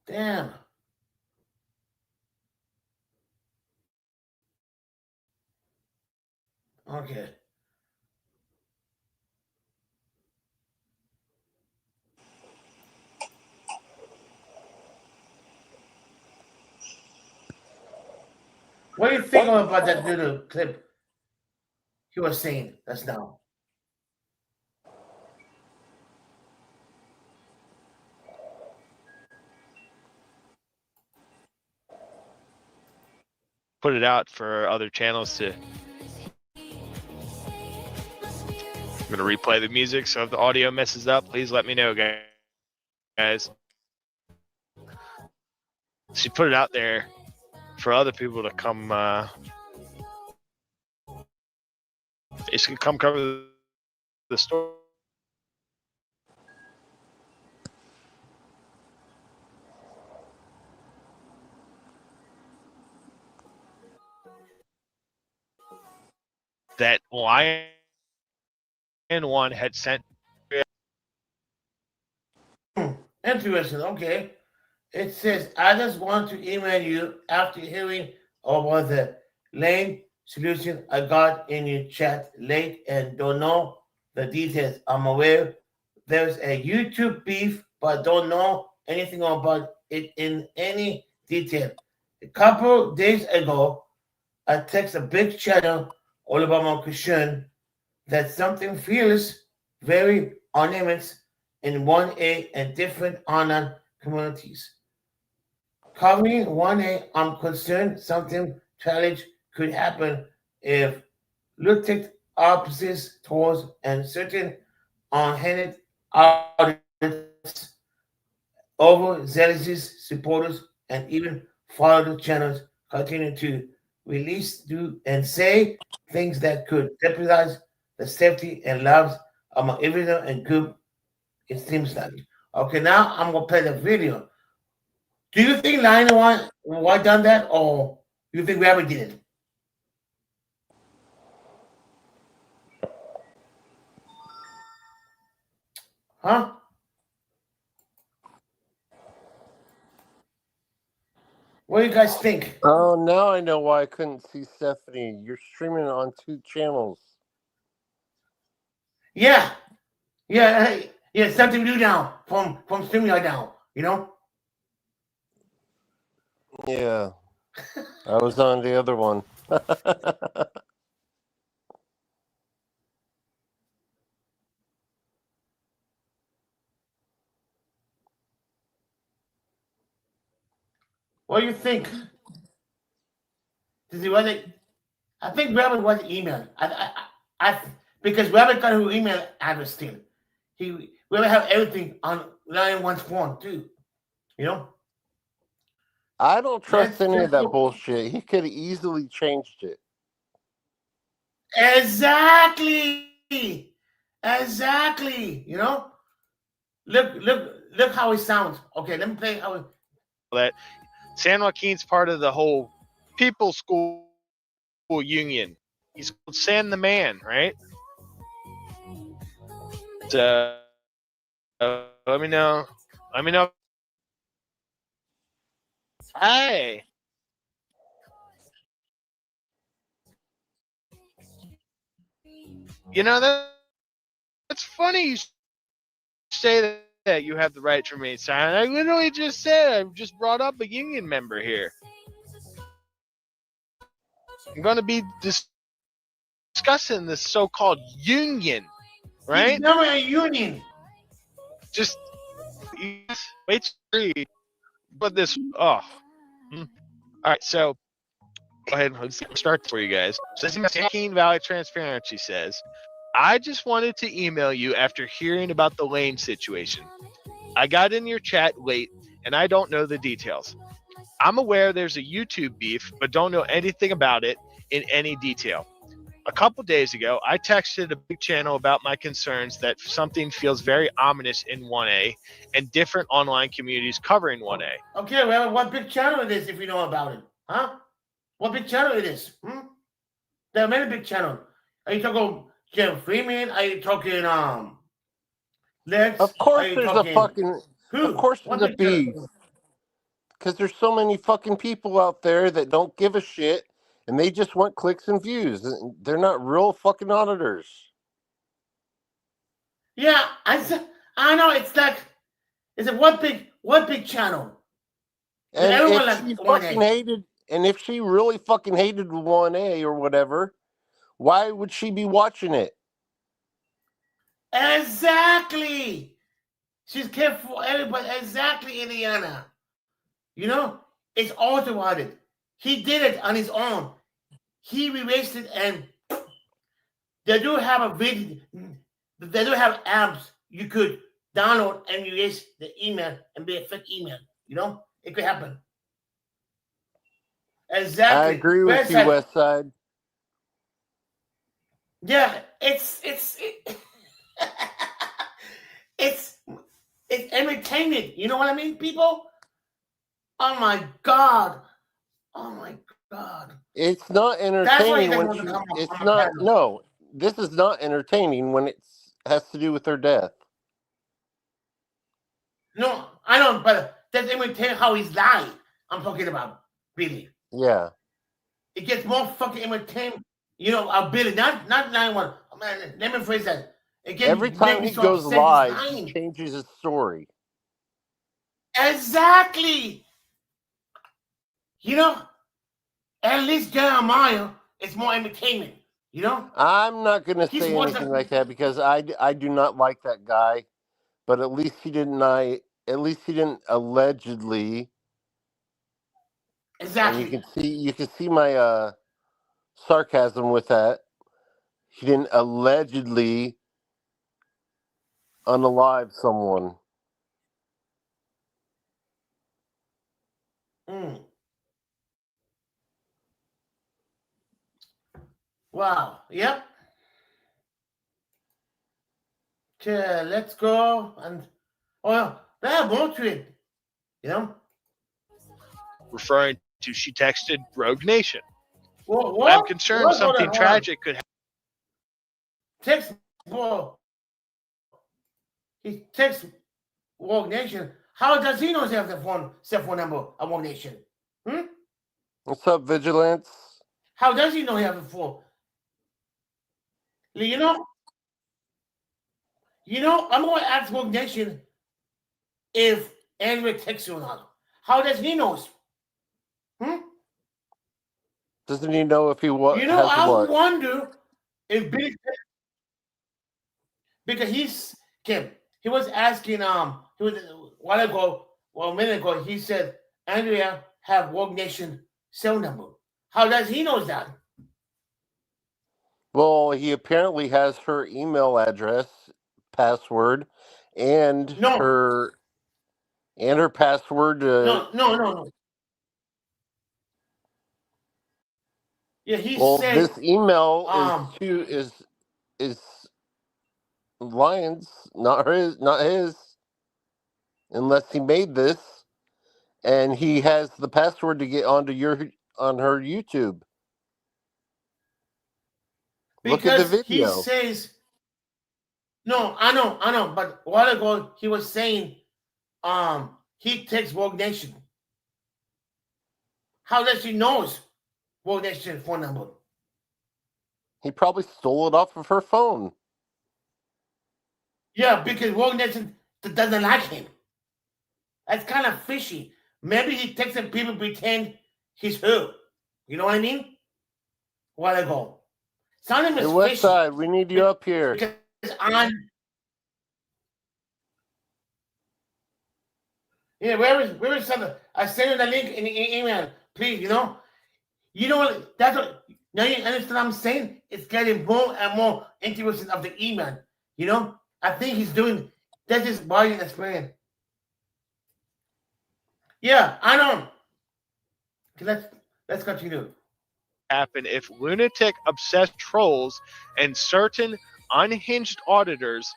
damn. Okay. What do you think about that little clip he was saying just now? put it out for other channels to. I'm gonna replay the music, so if the audio messes up, please let me know, guys. She put it out there for other people to come. Basically, come cover the story. That Lion One had sent. Interesting. Okay. It says, I just want to email you after hearing about the lane solution I got in your chat late and don't know the details. I'm aware there's a YouTube beef, but don't know anything about it in any detail. A couple days ago, I text a big channel all about my concern that something feels very uneven in 1A and different online communities. Covering 1A, I'm concerned something tragic could happen if looked opposites towards and certain unhanded outlets overzealous supporters and even follow channels continue to release, do, and say things that could jeopardize the safety and lives of my individual and group. It seems like. Okay, now I'm gonna play the video. Do you think Lion One done that, or you think we ever did it? Huh? What do you guys think? Oh, now I know why I couldn't see Stephanie. You're streaming on 2 channels. Yeah. Yeah, yeah, something new now from StreamYard now, you know? Yeah. I was on the other one. What do you think? Does he wasn't? I think Rabbit was emailed. Because Rabbit got her email address still. We will have everything on Lion One's phone too. You know? I don't trust That's any of that cool. bullshit. He could have easily changed it. Exactly. Exactly. You know? Look how it sounds. Okay, let me play how it. That San Joaquin's part of the whole People's School Union. He's called San the Man, right? So let me know. Let me know. Hi. You know that's funny. You say that you have the right to remain silent. I literally just said I just brought up a union member here. I'm going to be discussing this so-called union, right? He's never a union. Just wait. But this. Oh. All right. So go ahead. Let's start for you guys. So this is San Valley Transparency says, I just wanted to email you after hearing about the Lane situation. I got in your chat late and I don't know the details. I'm aware there's a YouTube beef, but don't know anything about it in any detail. A couple days ago, I texted a big channel about my concerns that something feels very ominous in 1A and different online communities covering 1A. Okay, well, what big channel it is if you know about it? Huh? What big channel it is? There are many big channels. Are you talking Jim Freeman? Are you talking Lex? Of course Are you there's talking a fucking... who? Of course What there's a big channel? beef. Because there's so many fucking people out there that don't give a shit and they just want clicks and views. They're not real fucking auditors. Yeah, I know it's like it's a what big channel? And Everyone if like she 1A. fucking hated, and if she really fucking hated 1A or whatever, why would she be watching it? Exactly. She's careful for everybody. Exactly, Indiana. You know, it's all about it. He did it on his own. He erased it, and they do have a video. They do have apps you could download and erase the email and be a fake email. You know, it could happen. Exactly. I agree with you, Website. Westside. Yeah, it's it's entertainment. You know what I mean, people? Oh my god! Oh my god! It's not That's why you entertaining guys when want to she. come It's on my not. panel. No, this is not entertaining when it has to do with her death. No, I don't. But that's entertaining how he's lying. I'm talking about Billy. Yeah. It gets more fucking entertainment. You know, Billy, not 9-1. Man, let me phrase that. It gets Every time he so goes upset he's live, lying. he changes his story. Exactly. You know, at least Jeremiah is more entertainment. You know, I'm not going to he's say more anything like that because I do not like that guy. But at least he didn't. At least he didn't allegedly. exactly. And you can see my sarcasm with that. He didn't allegedly unalive someone. Wow. Yep. Okay, let's go and they have more to it. You know. Referring to she texted Rogue Nation. What? I'm concerned something tragic could happen. Text, bro. he texts Woke Nation. How does he know he has the cell phone number of Woke Nation? What's up, Vigilance? How does he know he has a phone? You know, I'm going to ask Woke Nation if Andrew texts you or not. How does he know? Doesn't he know if he has I what? wonder if Billy, because he was asking he was a minute ago he said Andrea have Woke Nation cell number. How does he know that? Well, he apparently has her email address, password, and her password. No. Yeah, he said. This email is Lions, not his, unless he made this, and he has the password to get on her YouTube. Because look at the video. He says, no, I know, but a while ago he was saying, he takes Woke Nation. How does he knows Woke Nation phone number? He probably stole it off of her phone. Yeah, because Woke Nation doesn't like him. That's kind of fishy. Maybe he takes some people pretend he's her. You know what I mean? A while ago. Sounding is West fishy. Side, we need you up here. Because where is something? I sent you the link in the email. Please, that's what. Now you understand what I'm saying? It's getting more and more interesting of the email. I think he's doing. That's just body experience. Yeah, I know. Let's continue. Happen if lunatic obsessed trolls and certain unhinged auditors,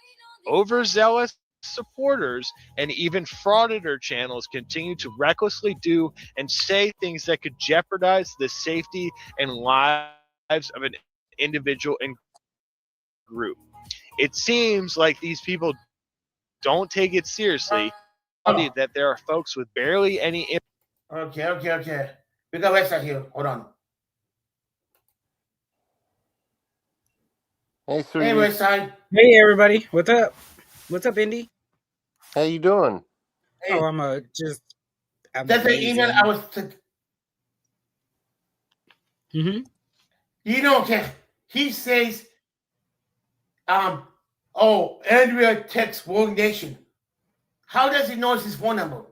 overzealous supporters, and even frauditor channels continue to recklessly do and say things that could jeopardize the safety and lives of an individual and group. It seems like these people don't take it seriously. That there are folks with barely any. Okay. We got Westside here. Hold on. Hey, sweetie. Hey, Westside. Hey, everybody. What's up? What's up, Indy? How you doing? Hey. Oh, I'm just. That's the email I was. Okay. He says, Andrea texts Woke Nation. How does he know it's his phone number?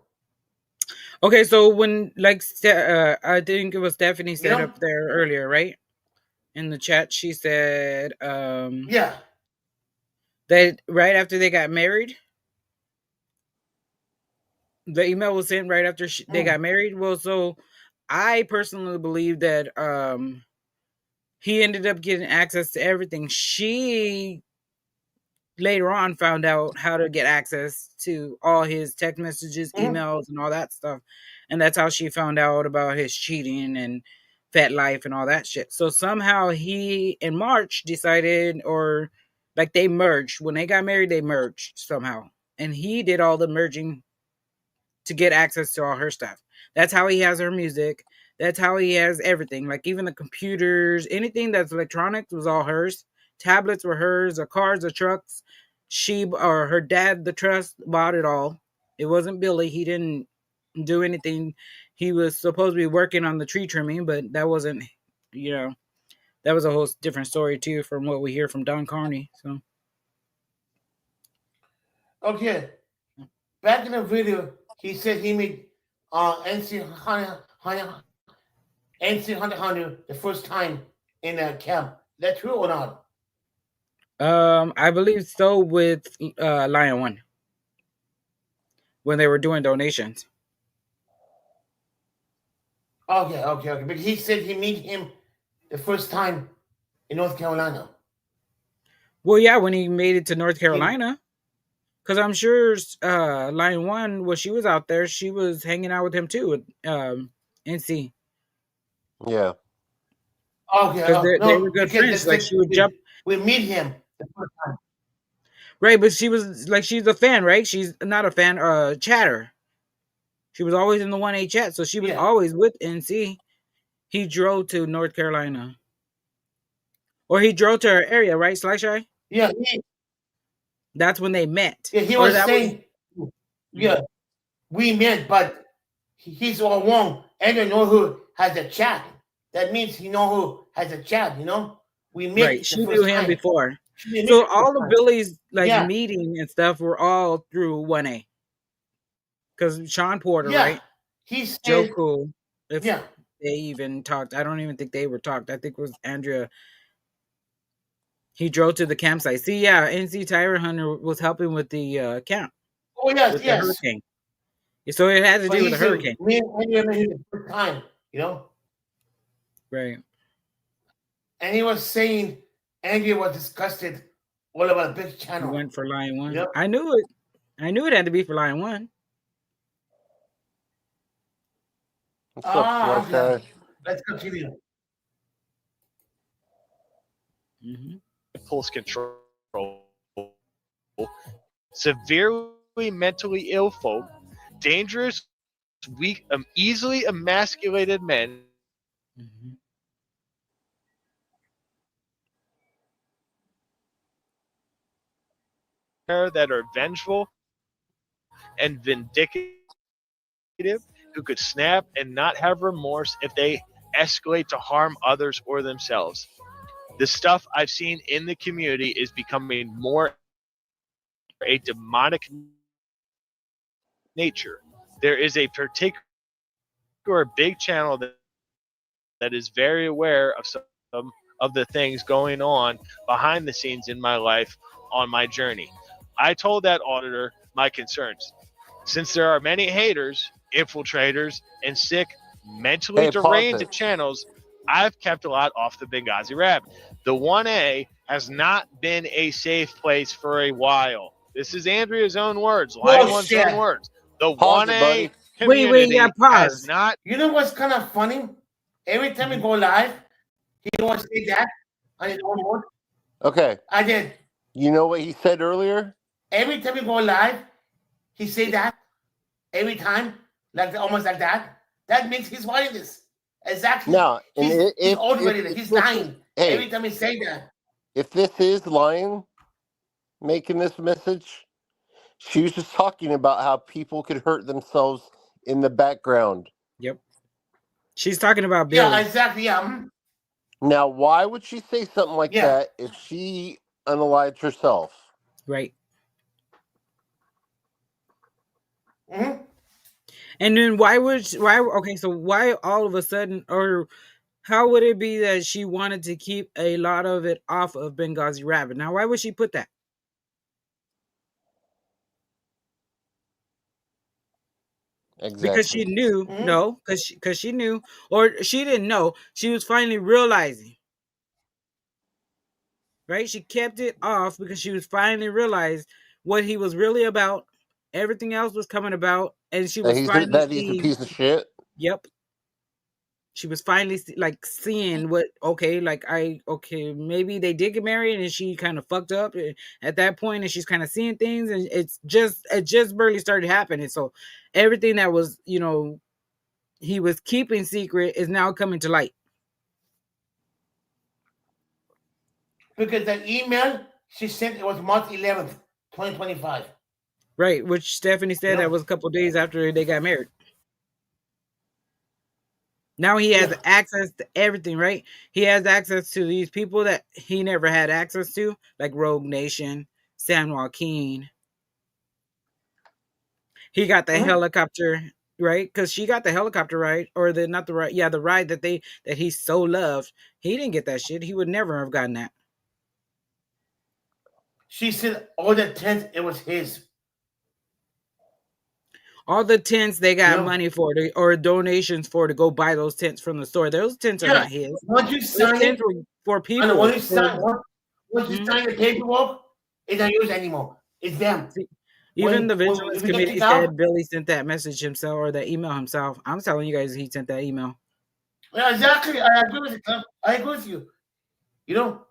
Okay, so when, I think it was Stephanie said up there earlier, right? In the chat, she said, that right after they got married, the email was sent right after they got married. Well, so I personally believe that he ended up getting access to everything. She later on found out how to get access to all his text messages, emails, and all that stuff. And that's how she found out about his cheating and fat life and all that shit. So somehow he, in March, decided, or like they merged. When they got married, they merged somehow. And he did all the merging to get access to all her stuff. That's how he has her music. That's how he has everything. Like even the computers, anything that's electronics was all hers. Tablets were hers, the cars, the trucks. She or her dad, the trust, bought it all. It wasn't Billy. He didn't do anything. He was supposed to be working on the tree trimming, but that wasn't, that was a whole different story too from what we hear from Don Carney. So, okay, back in the video, he said he made NC Hunter the first time in a camp. That's true or not? I believe so with Lion One when they were doing donations. Okay. But he said he met him the first time in North Carolina. Well, yeah, when he made it to North Carolina, because I'm sure Lion One, when she was out there, she was hanging out with him too with NC. Yeah. Okay. They were good friends. Like she would jump. We meet him the first time. Right, but she was like, she's a fan, right? She's not a fan, chatter. She was always in the 1A chat, so she was Yeah. always with NC. He drove to North Carolina. Or he drove to her area, right, Sly? Yeah, That's when they met. he Or was that saying, yeah, we met, but he's all wrong. Andrew know who has a chat. That means he know who has a chat, you know? We met right. the She first knew him time. before. She didn't So meet the all first of time. Billy's like Yeah. meeting and stuff were all through 1A. Because Sean Porter, Yeah. right? He Joe said, Cool. If yeah. they even talked. I don't even think they were talked. I think it was Andrea. He drove to the campsite. See, yeah, NC Tyra Hunter was helping with the camp. Oh, yes, With the yes. hurricane. So it had to But do he with the said, hurricane. me and Andrew met him the first time, you know? Right. And he was saying Andrea was disgusted all about Big He Channel. went for Lion One. Yep. I knew it. I knew it had to be for Lion One. What's up, Sly Okay. Guy? Let's continue. Impulse control. Severely mentally ill folk, dangerous, weak, easily emasculated men. That are vengeful and vindictive, who could snap and not have remorse if they escalate to harm others or themselves. The stuff I've seen in the community is becoming more a demonic nature. There is a particular big channel that is very aware of some of the things going on behind the scenes in my life on my journey. I told that auditor my concerns. Since there are many haters, infiltrators, and sick, mentally deranged channels, I've kept a lot off the Benghazi Rabbit. The 1A has not been a safe place for a while. This is Andrea's own words, Lion One's own words. The 1A community has not. You know what's kind of funny? Every time we go live, he wants to say that on his own word. Okay. I did. You know what he said earlier? Every time we go live, he say that. Every time, like almost like that. That means he's wanting this. Exactly. No, he's he's lying. Hey, every time he say that. If this is Lion making this message, she was just talking about how people could hurt themselves in the background. Yep. She's talking about Billy. Yeah, exactly. Yeah. Now, why would she say something like that if she unalived herself? Right. Mm-hmm. And then why all of a sudden, or how would it be that she wanted to keep a lot of it off of Benghazi Rabbit? Now, why would she put that? Exactly. Because she knew, because she knew, or she didn't know. She was finally realizing, right? She kept it off because she was finally realized what he was really about. Everything else was coming about, and she was finally he's a piece of shit. Yep. She was finally seeing what maybe they did get married, and she kind of fucked up at that point, and she's kind of seeing things, and it just barely started happening. So everything that was he was keeping secret is now coming to light. Because the email she sent, it was March 11th, 2025. Right, which Stephanie said that was a couple of days after they got married. Now he has access to everything, right? He has access to these people that he never had access to, like Rogue Nation, San Joaquin. He got the helicopter, right? Because she got the helicopter ride, or the ride that he so loved. He didn't get that shit. He would never have gotten that. She said all the tents, it was his. All the tents they got money for, or donations for, to go buy those tents from the store. Those tents are not his. Once you sign it for people. Once you sign the paperwork, it's not yours anymore. It's them. Even the Vigilance Committee said Billy sent that message himself, or that email himself. I'm telling you guys, he sent that email. Yeah, exactly. I agree with you. I agree with you. You know.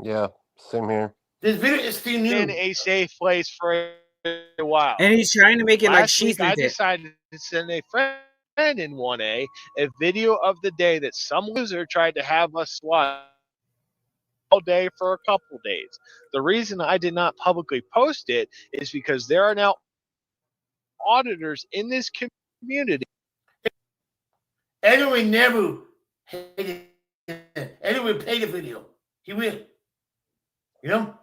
Yeah, same here. This video is still in new. a safe place for a while. And he's trying to make it like Last she week, I sent it. decided to send a friend in 1A a video of the day that some loser tried to have us watch all day for a couple days. The reason I did not publicly post it is because there are now auditors in this community. Edwin will never hated it. Edwin will play the video. He will. You know?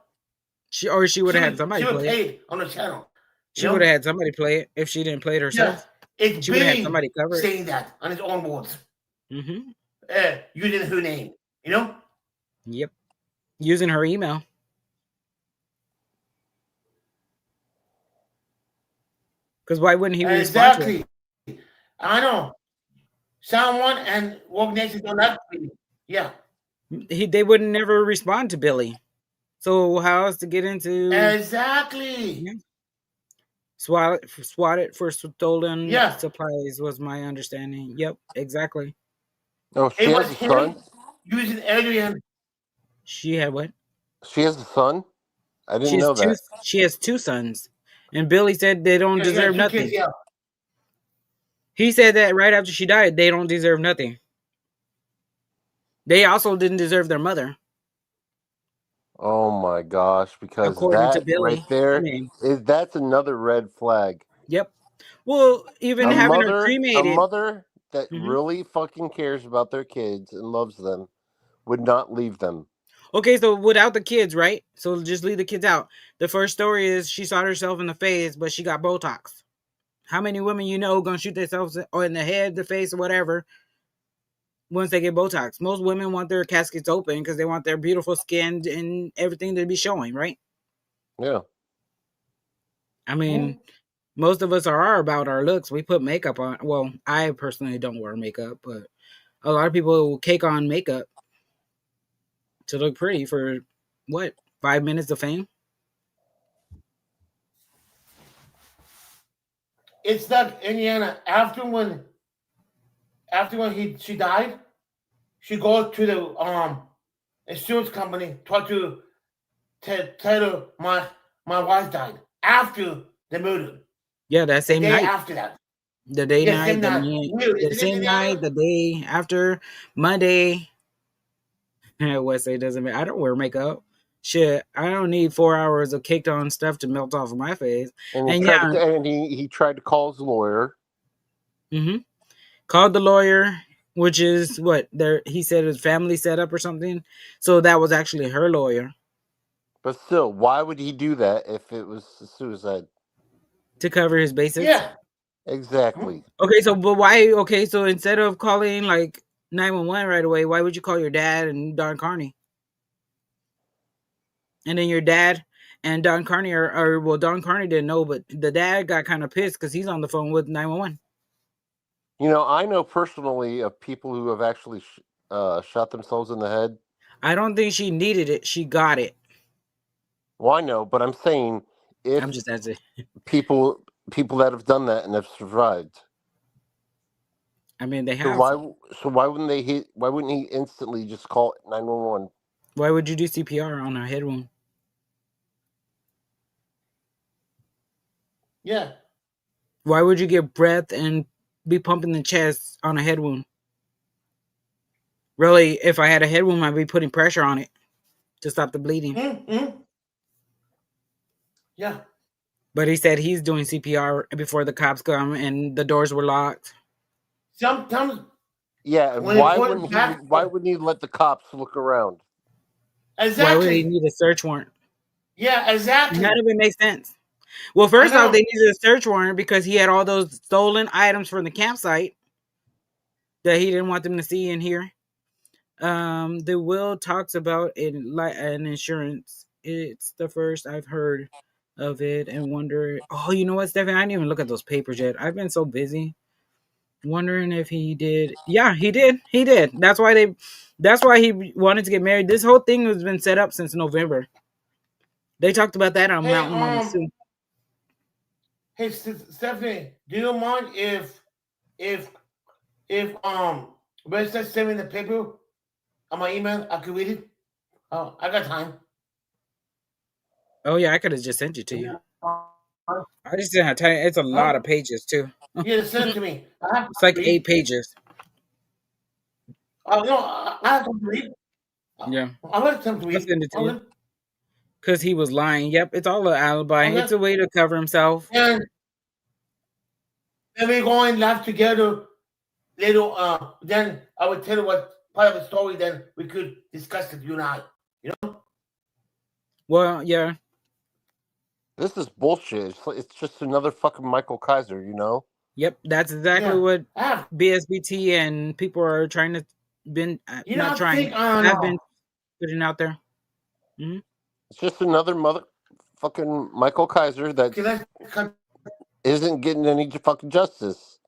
She would have had somebody She would play it. play it on the channel. She would have had somebody play it if she didn't play it herself. Yeah. It's She would have had Billy somebody cover it. saying that on his own words. Mm-hmm. Using her name. You know? Yep. Using her email. Because why wouldn't he respond to it? Exactly. I know. Someone and Woke Nation don't like me. Yeah. They would never respond to Billy. So how else to get into Exactly. swatted for stolen Yeah. supplies was my understanding. Yep, exactly. Oh, she It has was a him son. using Adrian. She had what? She has a son. I didn't know that. She has two sons. And Billy said they don't deserve two nothing. kids, yeah. He said that right after she died, they don't deserve nothing. They also didn't deserve their mother. Oh my gosh! Because According to that Billy. right there I mean, that's another red flag. yep. Well, even having her cremated. A mother that Mhm. really fucking cares about their kids and loves them would not leave them. Okay, so without the kids, right? So just leave the kids out. The first story is she shot herself in the face, but she got Botox. How many women you know gonna shoot themselves or in the head, the face, or whatever once they get Botox? Most women want their caskets open because they want their beautiful skin and everything to be showing, right? Yeah. I mean, most of us are about our looks. We put makeup on. Well, I personally don't wear makeup, but a lot of people will cake on makeup to look pretty for what? 5 minutes of fame? It's like Indiana. After when she died, she go to the insurance company, talk to tell her my wife died after the murder. Yeah, that same the day night. after that. The day Yeah, night, same night. the same night, the day after Monday. Wesley doesn't matter. I don't wear makeup. Shit, I don't need 4 hours of caked on stuff to melt off of my face. And he tried to call his lawyer. Mm-hmm. Called the lawyer, which is what he said his family set up or something. So that was actually her lawyer. But still, why would he do that if it was suicide? To cover his bases? Yeah. Exactly. Okay, so but why? Okay, so instead of calling like 911 right away, why would you call your dad and Don Carney? And then your dad and Don Carney well, Don Carney didn't know, but the dad got kind of pissed because he's on the phone with 911. You know, I know personally of people who have actually shot themselves in the head. I don't think she needed it. She got it. Well, I know, but I'm saying if I'm just asking. people that have done that and have survived. I mean, they have. So why wouldn't why wouldn't he instantly just call 911? Why would you do CPR on a head wound? Yeah. Why would you get breath and be pumping the chest on a head wound? Really, if I had a head wound, I'd be putting pressure on it to stop the bleeding. Mm-hmm. Yeah. But he said he's doing CPR before the cops come and the doors were locked. Sometimes. Yeah, and why wouldn't he let the cops look around? Exactly. Why would he need a search warrant? Yeah, exactly. None of it makes sense. Well, first off, they needed a search warrant because he had all those stolen items from the campsite that he didn't want them to see and hear. The will talks about an insurance. It's the first I've heard of it and wonder. Oh, you know what, Stephen? I didn't even look at those papers yet. I've been so busy wondering if he did. Yeah, he did. He did. That's why he wanted to get married. This whole thing has been set up since November. They talked about that on Mountain Mama too. Hey, Stephanie, do you mind if West send me the paper on my email? I can read it. Oh, I got time. Oh yeah, I could have just sent it to you. Huh? I just didn't have time. It's a lot of pages too. You sent it to me. I have It's to like read. 8 pages. Oh no, I have to read. Yeah, I want them to I'll read. send it to you. Okay. Because he was lying. Yep, it's all an alibi. Okay. It's a way to cover himself. And then we're going live together. Little. Then I would tell you what part of the story. Then we could discuss it. You and I. You know. Well, yeah. This is bullshit. It's just another fucking Michael Kaiser, you know? Yep, that's exactly Yeah. what I have. BSBT and people are trying to been You not don't trying think I have know? been putting out there. Mhm. It's just another fucking Michael Kaiser that Okay, let's cut. isn't getting any fucking justice.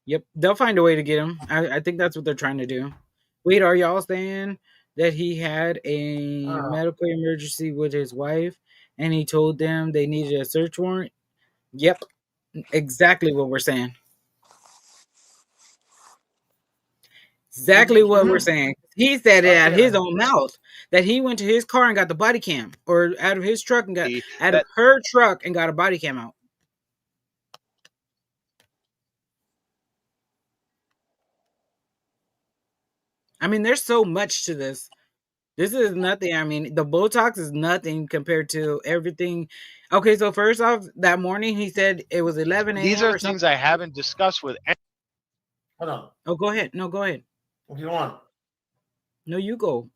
Yep, they'll find a way to get him. I think that's what they're trying to do. Wait, are y'all saying that he had a medical emergency with his wife and he told them they needed a search warrant? Yep, exactly what we're saying. Exactly what we're saying. He said it out of his own mouth that he went to his car and got the body cam, or out of his truck and got out of her truck and got a body cam out. I mean, there's so much to this. This is nothing. I mean, the Botox is nothing compared to everything. Okay, so first off, that morning he said it was 11 a.m. These are things I haven't discussed with. Hold on. Oh, go ahead. No, go ahead. If you want. No, you go.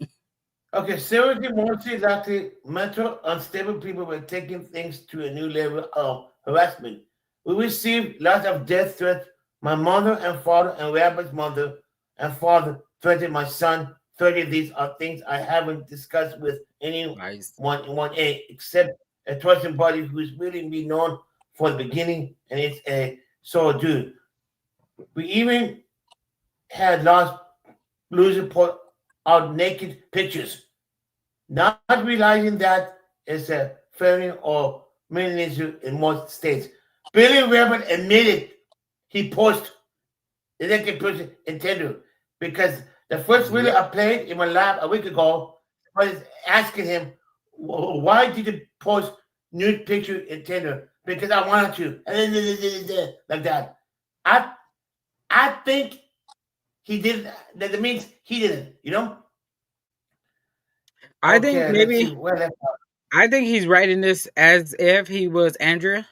Okay, seriously, mostly likely mental unstable people were taking things to a new level of harassment. We received lots of death threats. My mother and father and Rabbi's mother and father threatened my son. 30 of these are things I haven't discussed with anyone in 1A except a trusted buddy who's really been known for the beginning, and it's a dude. We even had lost losing put out naked pictures, not realizing that it's a felony or misdemeanor in most states. Billy Rabbit admitted he posted the naked picture in Tinder because the first video I played in my lab a week ago was asking him, why did you post nude picture in Tinder? Because I wanted to, like that. I think he did that means he didn't, you know? I think maybe I think he's writing this as if he was Andrea.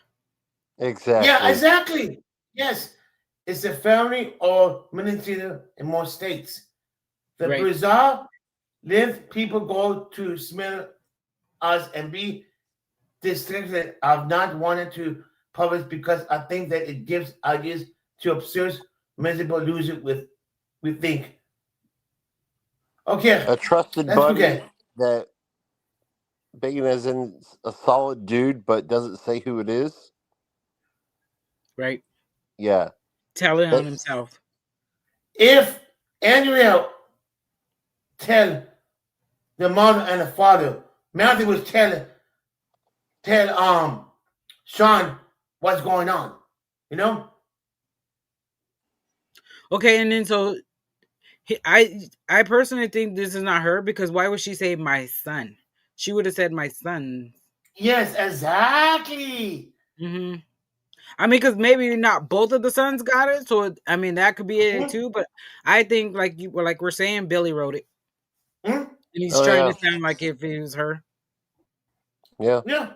Exactly. Yeah, exactly. Yes. It's a felony or misdemeanor in most states. The bizarre live people go to smell us and be distracted of not wanting to publish because I think that it gives ideas to absurd, miserable loser with we think. Okay. A trusted buddy that being as in a solid dude but doesn't say who it is. Right. Yeah. Telling on himself. If Andrea tell the mother and the father, Matthew was tell Sean what's going on, you know? Okay, and then so I personally think this is not her because why would she say my son? She would have said my son. Yes, exactly. Mm-hmm. I mean, because maybe not both of the sons got it, so I mean that could be it too. But I think like we're saying, Billy wrote it, and he's trying to sound like if it was her. Yeah. Yeah.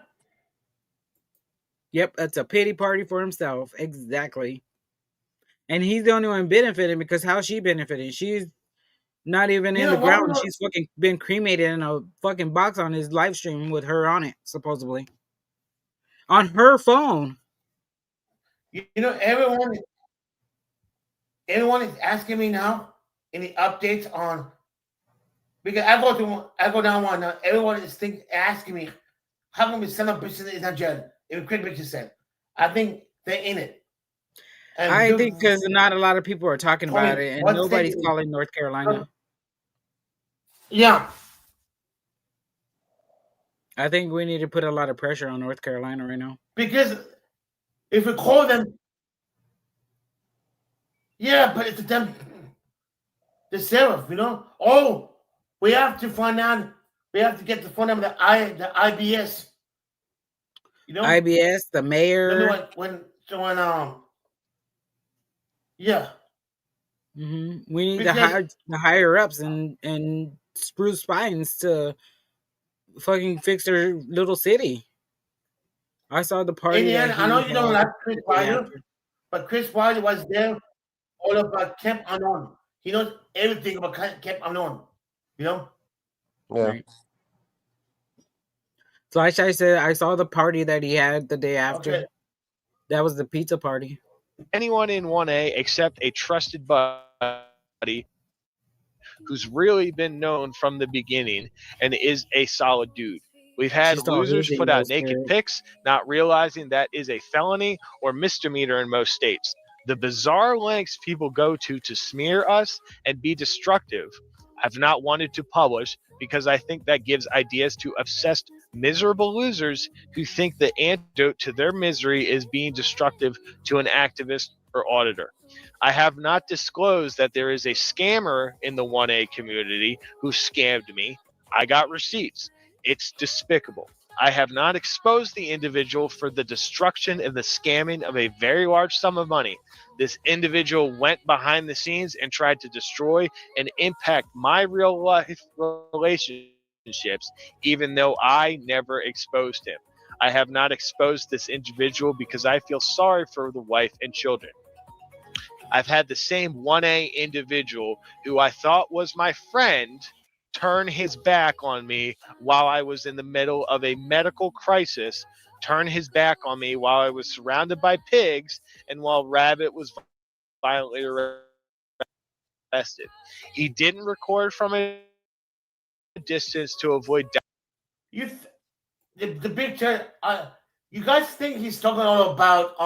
Yep, that's a pity party for himself. Exactly. And he's the only one benefiting because how she benefiting? She's not even in the ground. She's fucking been cremated in a fucking box on his live stream with her on it, supposedly. On her phone. You know, everyone is asking me now any updates on because I go down one now. Everyone is asking me how come we send up bitches is not jail? If quick bitches said, I think they're in it. And I think because not a lot of people are talking about it, and nobody's calling North Carolina. Yeah. I think we need to put a lot of pressure on North Carolina right now. Because if we call them, yeah, but it's them, the sheriff, you know. Oh, we have to find out. we have to get the phone number, the IBS. You know, IBS, the mayor. remember yeah. We need Because- the higher ups and Spruce Pines to fucking fix their little city. I saw the party. Indiana, that I know he you don't had like Chris the day Wilder, after. but Chris Wilder was there all about Camp Unknown. He knows everything about Camp Unknown. You know? Yeah. Right. So I said I saw the party that he had the day after. Okay. That was the pizza party. Anyone in 1A except a trusted buddy who's really been known from the beginning and is a solid dude. We've had She's all losers his put out emails, naked Garrett. pics, not realizing that is a felony or misdemeanor in most states. The bizarre lengths people go to smear us and be destructive, I've not wanted to publish because I think that gives ideas to obsessed, miserable losers who think the antidote to their misery is being destructive to an activist or auditor. I have not disclosed that there is a scammer in the 1A community who scammed me. I got receipts. It's despicable. I have not exposed the individual for the destruction and the scamming of a very large sum of money. This individual went behind the scenes and tried to destroy and impact my real life relationships, even though I never exposed him. I have not exposed this individual because I feel sorry for the wife and children. I've had the same 1A individual who I thought was my friend turn his back on me while I was in the middle of a medical crisis, turn his back on me while I was surrounded by pigs and while Rabbit was violently arrested. He didn't record from a distance to avoid You, the big chat. You guys think he's talking all about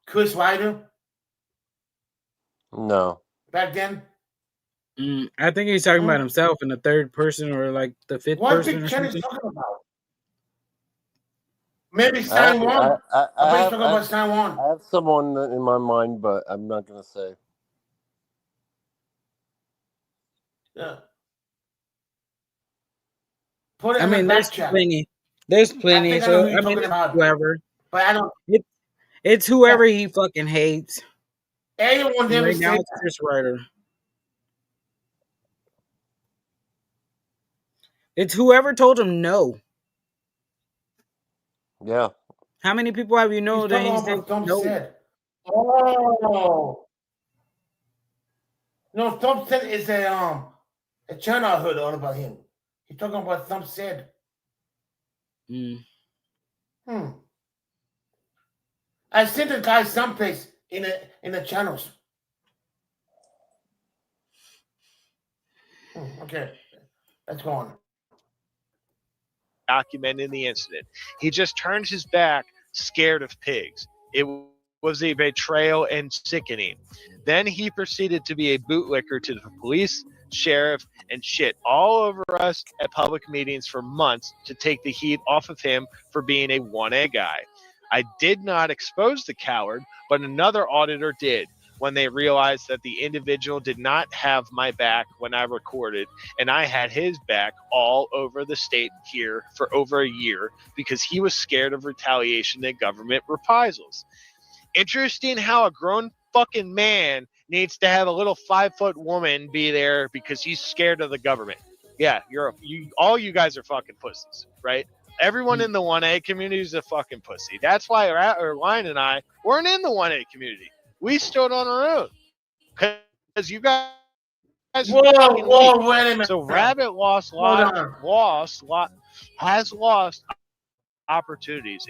Chris Wilder No. back then? I think he's talking about himself in the third person or like the fifth What person big or chat is something. talking about? Maybe San Juan. I bet he's talking about San Juan. I have someone in my mind, but I'm not going to say. Yeah. Put it I in mean, the there's back chat. plenty. There's plenty. think I So know who you're I mean, talking about. whoever. But I don't. It's whoever he fucking hates. Anyone never Right now, said it's that. Chris Ryder. It's whoever told him no. Yeah. How many people have you know He's that talking he about said what Trump no? said. Oh. No, Trump said is a channel I heard all about him. He's talking about what Trump said. I sent the guy someplace in the channels. Okay, let's go on. documenting the incident. He just turned his back, scared of pigs. It was a betrayal and sickening. Then he proceeded to be a bootlicker to the police, sheriff, and shit all over us at public meetings for months to take the heat off of him for being a 1A guy. I did not expose the coward, but another auditor did when they realized that the individual did not have my back when I recorded, and I had his back all over the state here for over a year because he was scared of retaliation and government reprisals. Interesting how a grown fucking man needs to have a little 5-foot woman be there because he's scared of the government. Yeah, all you guys are fucking pussies, right? Everyone in the 1A community is a fucking pussy. That's why Ryan and I weren't in the 1A community. We stood on our own because you guys. Whoa, wait a minute. So Rabbit has lost opportunities,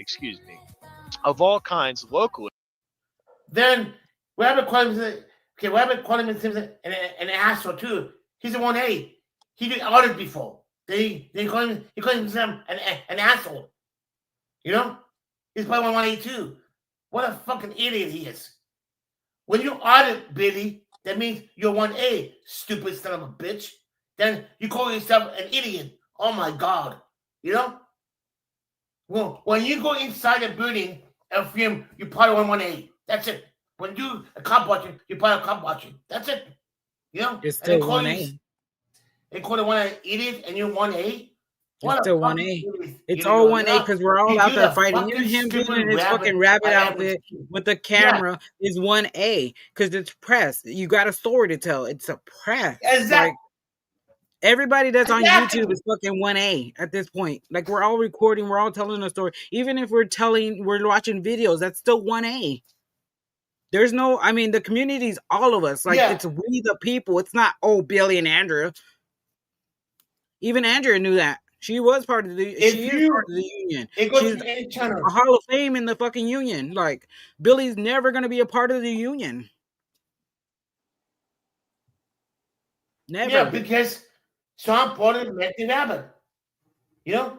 of all kinds locally. Then Rabbit called him. Okay, Rabbit called him an asshole too. He's a 1A. He did audit before. They call him. He called himself an asshole. You know, he's probably 1A too. What a fucking idiot he is. When you audit, Billy, that means you're 1A, stupid son of a bitch. Then you call yourself an idiot. Oh my God. You know? Well, when you go inside a building and film, you're part of 1A. That's it. When you do a cop watching, you're part of cop watching. That's it. You know? It's still they call 1A. They call it 1A idiot, and you're 1A. It's still 1A. It's all 1A because we're all You out do there the fighting. fucking Even him being stupid in his rabbit fucking rabbit I outfit ever- with the camera is 1A because it's press. You got a story to tell. It's a press. Exactly. Like, everybody that's on Exactly. YouTube is fucking 1A at this point. Like, we're all recording, we're all telling a story. Even if we're watching videos, that's still 1A. There's no, I mean, the community's all of us. Like, it's we the people. It's not, Billy and Andrea. Even Andrea knew that. She was part of the, she is part of the union. It goes She's to any channel. a Hall of Fame in the fucking union. Like, Billy's never going to be a part of the union. Never. Yeah, because Sean Paul is Matthew Rabbit. You know?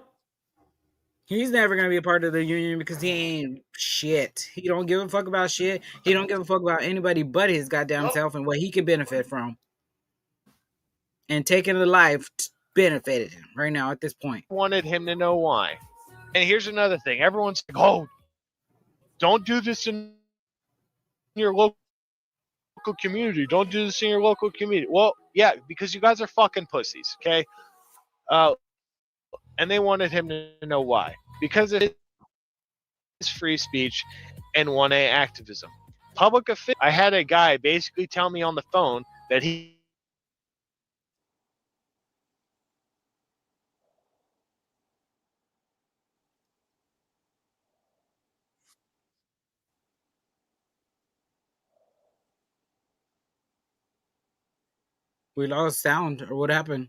He's never gonna be a part of the union because he ain't shit. He don't give a fuck about shit. He don't give a fuck about anybody but his goddamn self and what he can benefit from. And taking the life benefited him right now at this point. Wanted him to know why. And here's another thing. Everyone's like, oh, don't do this in your local community. Don't do this in your local community. Well, yeah, because you guys are fucking pussies, okay? And they wanted him to know why. Because it is free speech and 1A activism. Public official. I had a guy basically tell me on the phone that he We lost sound, or what happened?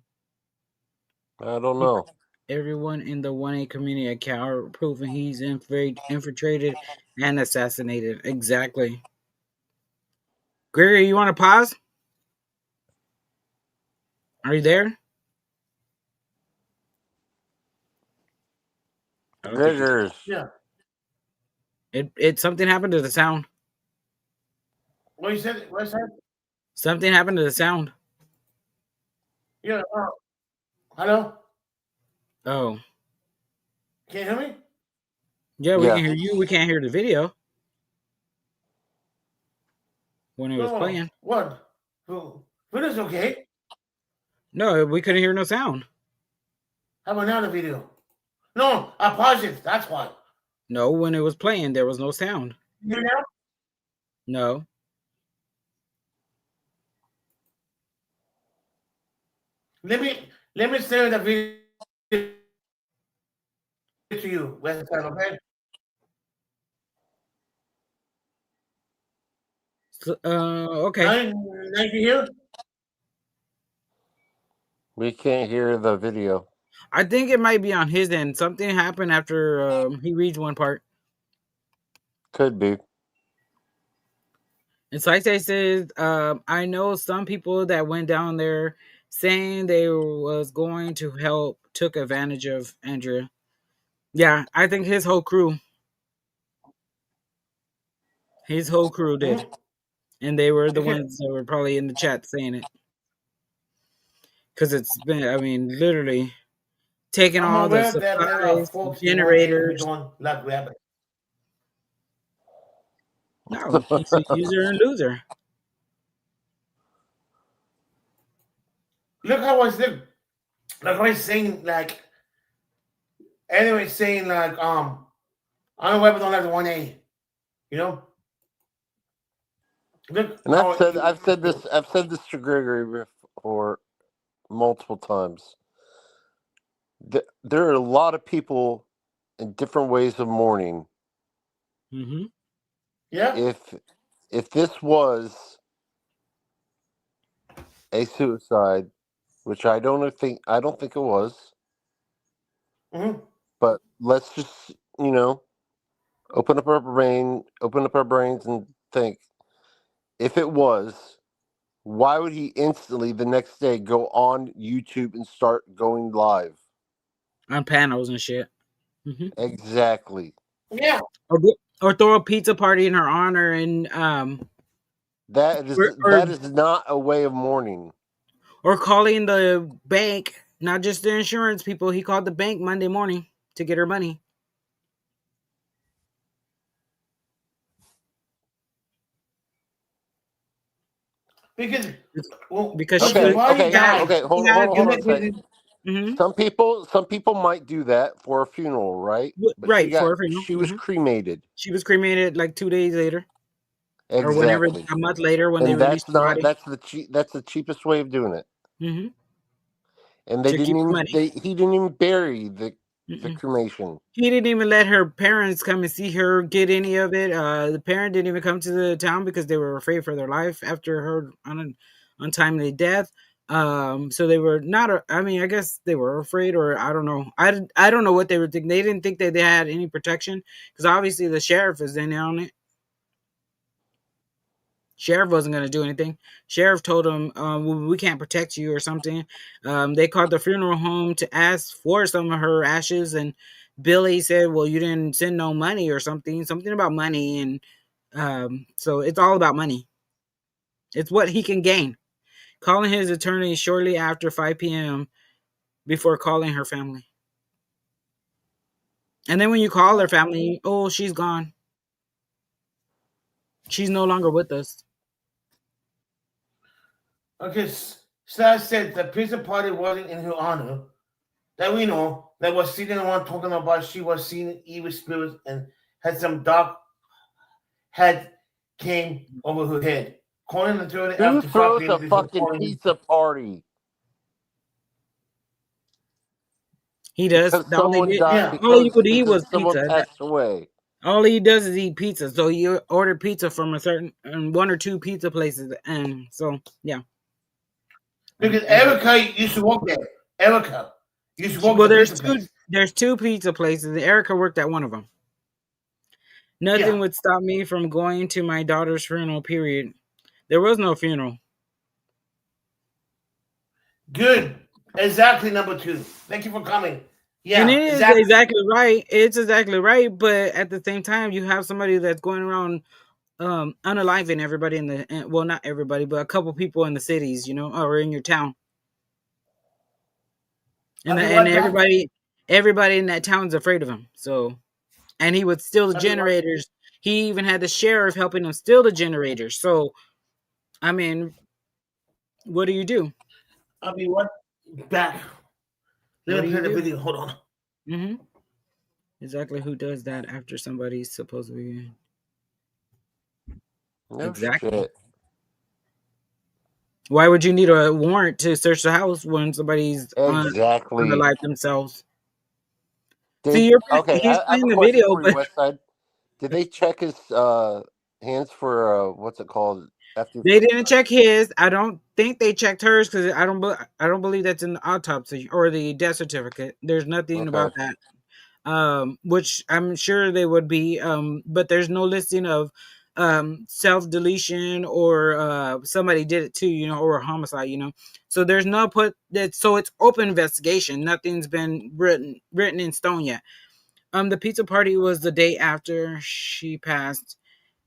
I don't know. Everyone in the 1A community account are proving he's infiltrated and assassinated. Exactly. Gregory, you want to pause? Are you there? Gregors. Yeah. It something happened to the sound. What you said? What's that? Something happened to the sound. Yeah. Hello? Oh. Can you hear me? Yeah, we can hear you. We can't hear the video. When it was playing. What? Video's okay. No, we couldn't hear no sound. How about now the video? No, I paused it. That's why. No, when it was playing, there was no sound. You hear now? No. Let me send the video to you. Okay? Okay. Now you hear? We can't hear the video. I think it might be on his end. Something happened after he reads one part. Could be. And Saite says, I know some people that went down there saying they was going to help, took advantage of Andrea. Yeah, I think his whole crew. His whole crew did. And they were the ones that were probably in the chat saying it. Because it's been, I mean, literally taking all the supplies, generators. No, he's a user and loser. Look how I was saying, like, anyway, saying, like, I don't know why we don't have the 1A, you know? Look, and I've said this to Gregory before multiple times. There are a lot of people in different ways of mourning. Mm-hmm. Yeah. If this was a suicide, which I don't think it was, but let's just open up our brains and think. If it was, why would he instantly the next day go on YouTube and start going live on panels and shit? Mm-hmm. Exactly. Yeah. Or throw a pizza party in her honor, and that is not a way of mourning. Or calling the bank, not just the insurance people. He called the bank Monday morning to get her money. Because Because when she Okay, somebody okay, dies, okay. Hold had on a committed. second. Mhm. Some people might do that for a funeral, right? But Right, for her funeral. she was Mhm. cremated. She was cremated like 2 days later or whenever, Exactly. a month later when they And released the body. that's the cheapest way of doing it. Mhm. And they To didn't keep the even money. he didn't even bury the Mm-mm. cremation. He didn't even let her parents come and see her get any of it. The parent didn't even come to the town because they were afraid for their life after her untimely death. So they were not. I mean, I guess they were afraid, or I don't know. I don't know what they were thinking. They didn't think that they had any protection because obviously the sheriff is in on it. Sheriff wasn't going to do anything. Sheriff told him, we can't protect you or something. They called the funeral home to ask for some of her ashes, and Billy said, well, you didn't send no money or something about money. And so it's all about money. It's what he can gain. Calling his attorney shortly after 5 p.m. before calling her family. And then when you call her family, oh, she's gone. She's no longer with us. okay, Star said the pizza party wasn't in her honor. That we know. That was sitting the one talking about she was seeing evil spirits and had some dark head came over her head. Calling the authority Who after 5 throws p.m. a before fucking calling. pizza party? He does. Because All he someone did, died. all he would eat was Someone pizza. passed away. All he does is eat pizza. So he ordered pizza from a certain one or two pizza places, and so yeah. Because Erica used to work there. Erica used to work Well, the there's pizza two. place. There's two pizza places. And Erica worked at one of them. Nothing Yeah. would stop me from going to my daughter's funeral. Period. There was no funeral. Good. Exactly, number 2. Thank you for coming. Yeah, And it is exactly. exactly right. It's exactly right. But at the same time, you have somebody that's going around unaliving everybody in the well, not everybody, but a couple people in the cities, or in your town. And I'll be and right back. everybody in that town's afraid of him. So, and he would steal the I'll be right- generators. He even had the sheriff helping him steal the generators. So, I mean, what do you do? I'll be right back. What Let do me play you the do? video. Hold on. Mm-hmm. Exactly. Who does that after somebody's supposedly? No Exactly. shit. Why would you need a warrant to search the house when somebody's Exactly. unalive themselves? Okay, He's I have playing a the question video, for you, but Westside. Did they check his hands for what's it called? After they didn't check his. I don't think they checked hers because I don't believe that's in the autopsy or the death certificate. There's nothing about Okay. that. Which I'm sure they would be. But there's no listing of self deletion or somebody did it too, or a homicide, So there's no so it's open investigation. Nothing's been written in stone yet. The pizza party was the day after she passed.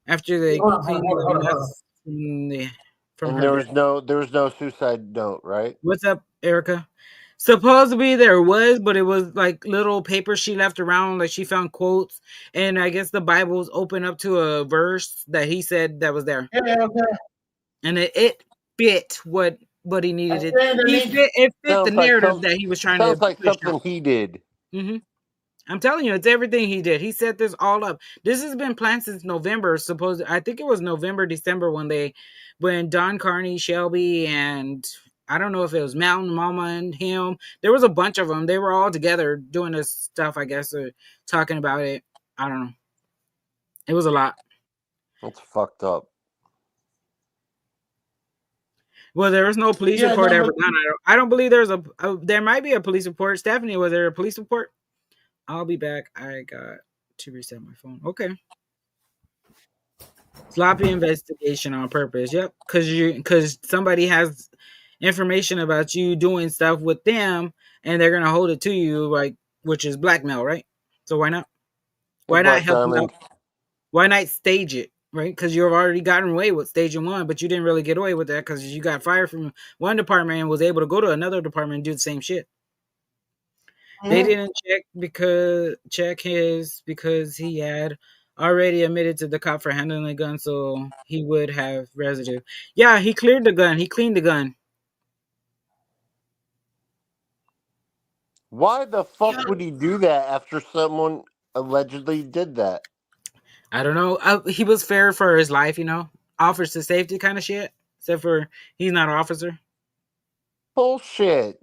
After they Hold on, cleaned hold on, hold on, the hold on. mess from And her there death. was no suicide note, right? What's up, Erica? Supposedly there was, but it was like little papers she left around, like she found quotes, and I guess the Bible's open up to a verse that he said that was there, Yeah, okay. and it fit what he needed it. It fit the Sounds like narrative that he was trying to sounds like push something out. he did. Mm-hmm. I'm telling you, it's everything he did. He set this all up. This has been planned since November. I think it was November, December when Don Carney, Shelby, and I don't know if it was Mountain Mama and him. There was a bunch of them. They were all together doing this stuff, I guess, or talking about it. I don't know. It was a lot. That's fucked up. Well, there was no police report ever done. I don't believe there's there might be a police report. Stephanie, was there a police report? I'll be back. I got to reset my phone. Okay. Sloppy investigation on purpose. Yep. Because somebody has information about you doing stuff with them and they're gonna hold it to you, like, which is blackmail, right? So why not? Why not Black help them Diamond. out? Why not stage it, right? Because you've already gotten away with staging one, but you didn't really get away with that because you got fired from one department and was able to go to another department and do the same shit. They didn't check because he had already admitted to the cop for handling the gun, so he would have residue. Yeah, he cleared the gun. He cleaned the gun. Why the fuck Yeah. would he do that after someone allegedly did that? I don't know. He was fair for his life, you know, offers to safety kind of shit. Except for he's not an officer. Bullshit.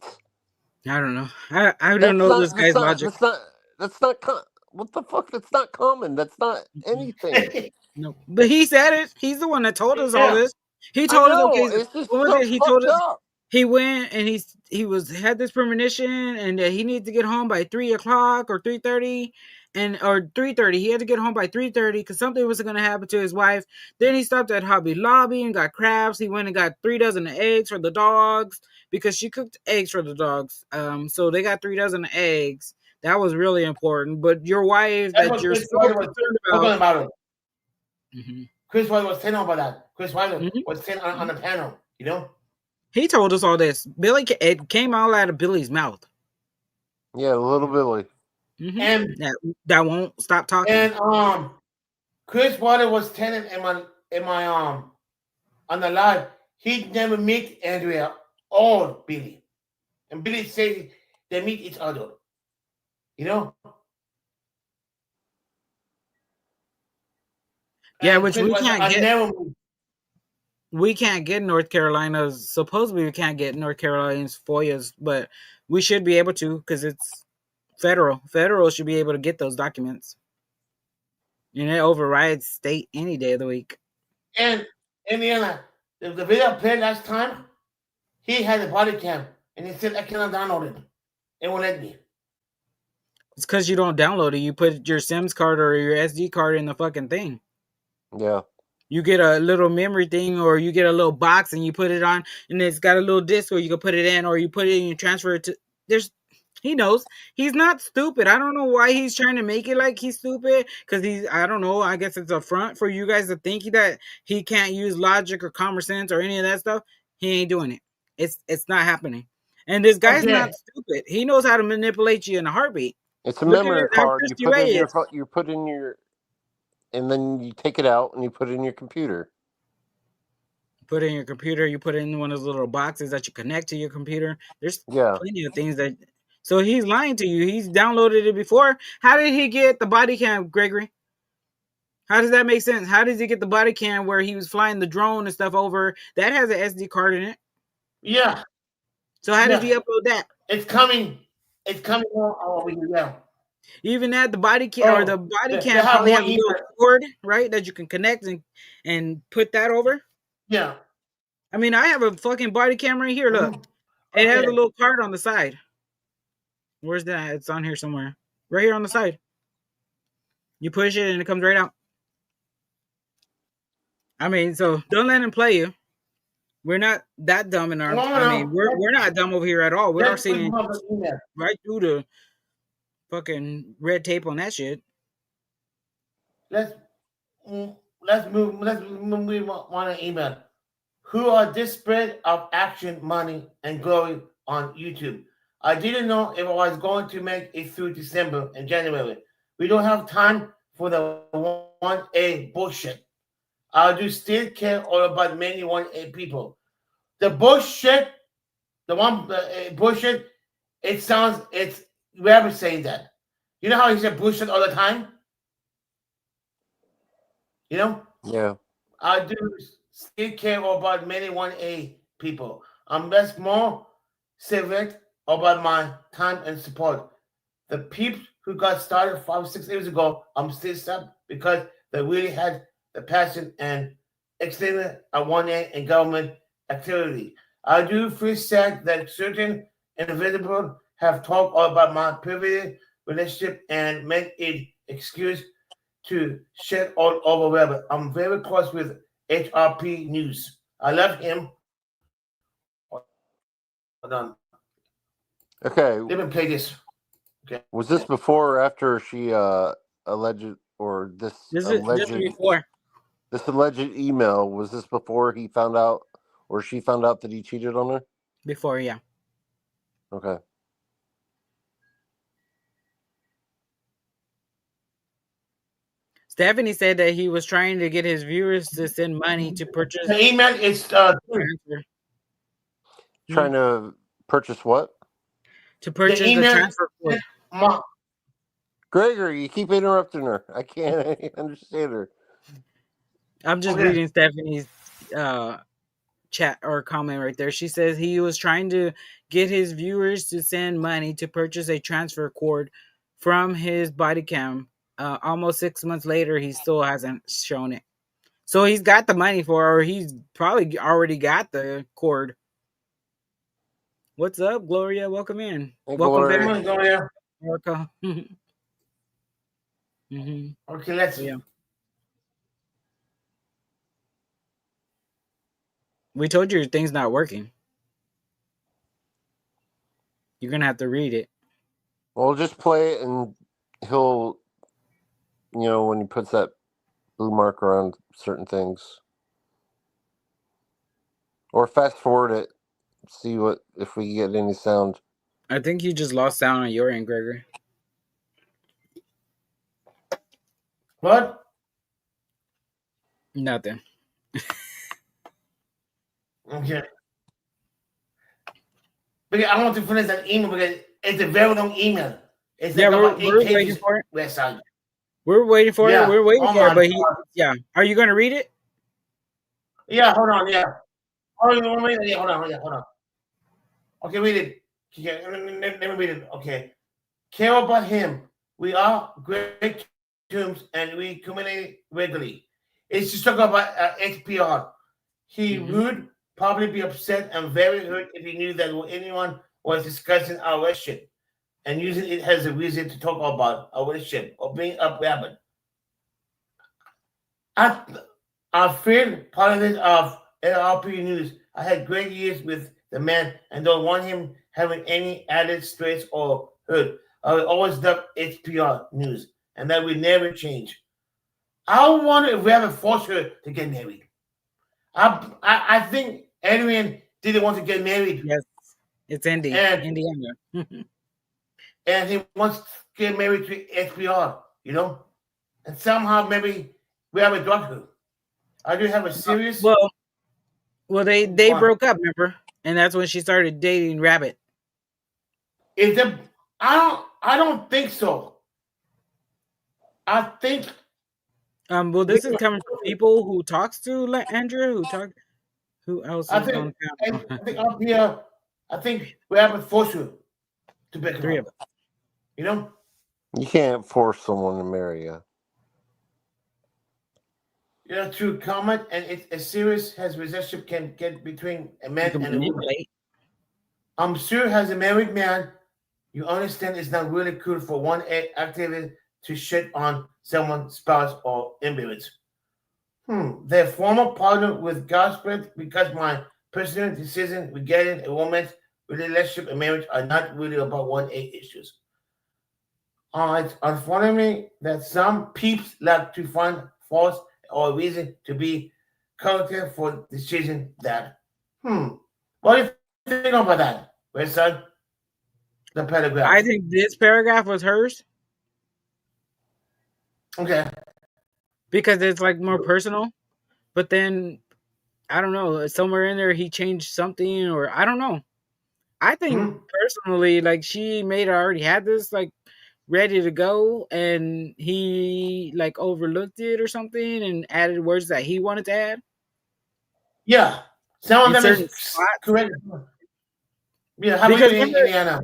I don't know. I don't know this guy's logic. What the fuck? That's not common. That's not anything. No, but he said it. He's the one that told us all Yeah. this. He I told us, know. okay, It's just what was so it? He told fucked us up. he went and had this premonition and that he needed to get home by 3:00 or 3:30 or 3:30. He had to get home by 3:30 because something was going to happen to his wife. Then he stopped at Hobby Lobby and got crabs. He went and got 3 dozen of eggs for the dogs because she cooked eggs for the dogs. So they got 3 dozen of eggs. That was really important. But your wife That's that what you're Chris so Wilder was concerned talking about. about it. Mhm. Chris Wilder was saying about that. Chris Wilder Mhm. was saying on the panel, you know? He told us all this. It came all out of Billy's mouth. Yeah, little Billy. Mhm. And That won't stop talking. and Chris Wilder was telling in my on the live, he'd never meet Andrea or Billy. And Billy said they meet each other. You know? Yeah, And which Chris we Wilder, can't I get. never moved. We can't get North Carolina's. Supposedly, we can't get North Carolina's FOIAs, but we should be able to because it's federal. Federal should be able to get those documents, and it overrides state any day of the week. And Indiana, the video I played last time, he had a body cam, and he said I cannot download it. It won't let me. It's because you don't download it. You put your Sims card or your SD card in the fucking thing. Yeah. You get a little memory thing, or you get a little box and you put it on, and it's got a little disc where you can put it in, or you put it in and you transfer it to. He knows. He's not stupid. I don't know why he's trying to make it like he's stupid. Because I don't know. I guess it's a front for you guys to think that he can't use logic or common sense or any of that stuff. He ain't doing it. It's not happening. And this guy's not stupid. He knows how to manipulate you in a heartbeat. It's a Look memory at how card. You Christy put Ray in is. you put in your, and then you take it out and you put it in your computer. Put it in your computer. You put it in one of those little boxes that you connect to your computer. There's plenty of things that. So he's lying to you. He's downloaded it before. How did he get the body cam, Gregory? How does that make sense? How does he get the body cam where he was flying the drone and stuff over? That has an SD card in it. Yeah. So how did he upload that? It's coming. It's coming over here now. Even that, the body cam or the body cam probably has a little cord, right? That you can connect and put that over. Yeah. I mean, I have a fucking body cam right here. Look, it has a little card on the side. Where's that? It's on here somewhere. Right here on the side. You push it and it comes right out. I mean, so don't let him play you. We're not that dumb in our. I mean, we're not dumb over here at all. We're seeing right through the fucking red tape on that shit. Let's move. Let's move on an email. Who are desperate of action, money, and glory on YouTube? I didn't know if I was going to make it through December and January. We don't have time for the 1A bullshit. I do still care all about many 1A people. The bullshit, bullshit, it's whoever saying that. You know how he said bullshit all the time? You know? Yeah. I do still care about many 1A people. I'm less more civic about my time and support. The peeps who got started 5-6 years ago, I'm still stuck because they really had the passion and extended a 1A in government activity. I do feel sad that certain individuals have talked all about my previous relationship and made it excuse to shit all over web. I'm very close with HRP News. I love him. Hold on. Okay. Let me play this. Okay. Was this before or after she alleged or this alleged before? This alleged email, was this before he found out or she found out that he cheated on her? Before, yeah. Okay. Stephanie said that he was trying to get his viewers to send money to purchase The email is transfer, Trying to purchase what? to purchase the email transfer cord. Ma- Gregory, you keep interrupting her. I can't understand her. I'm just Okay. reading Stephanie's chat or comment right there. She says he was trying to get his viewers to send money to purchase a transfer cord from his body cam. Almost 6 months later, he still hasn't shown it. So he's got the money for it, or he's probably already got the cord. What's up, Gloria? Welcome in. Hey, Welcome Gloria. Come back, on, go there. Erica. hmm Okay, let's. Yeah. We told you your thing's not working. You're gonna have to read it. Well, just play it, and he'll, when he puts that blue mark around certain things, or fast forward it, see if we get any sound. I think you just lost sound on your end, Gregory. What? Nothing. Okay. Because I want to finish that email because it's a very long email. It's Yeah, like we're about 8 waiting pages for it. website. We're waiting for Yeah. it. We're waiting Oh for it. my But God. are you gonna read it? Yeah, hold on. Yeah. Hold on. Okay, read it. Okay, let me read it. Okay. Care about him. We are great terms and we communicate regularly. It's just talking about HPR. He would probably be upset and very hurt if he knew that anyone was discussing our relationship and using it as a reason to talk about our relationship or bring up rabbit. I feel part of this of LRP News. I had great years with the man and don't want him having any added stress or hurt. I will always love HPR News, and that will never change. I wonder if we ever forced her to get married. I think Adrian didn't want to get married. Yes, it's Indiana. And he wants to get married to HPR, and somehow maybe we have a daughter. I do have a serious. Well, they broke up, remember? And that's when she started dating Rabbit. I don't think so. I think. Well, this is coming from people who talks to Andrew, who else I is think, on I think up here, I think we have a force her to back three up. of us. You can't force someone to marry you. Through comment, and it's as serious as relationship can get between a man and a woman. I'm sure as a married man, you understand it's not really cool for one activist to shit on someone's spouse or immigrants. Their former partner with gospel because my personal decision regarding a woman's relationship and marriage are not really about 1A issues. It's unfortunately that some peeps like to find faults or reason to be corrected for decision that. What do you think about that, Red Son? The paragraph. I think this paragraph was hers. Okay. Because it's like more personal. But then I don't know, somewhere in there he changed something, or I don't know. I think personally, like she may have already had this like ready to go, and he like overlooked it or something and added words that he wanted to add. Yeah, some of them is correct. Yeah, how about you, Indiana?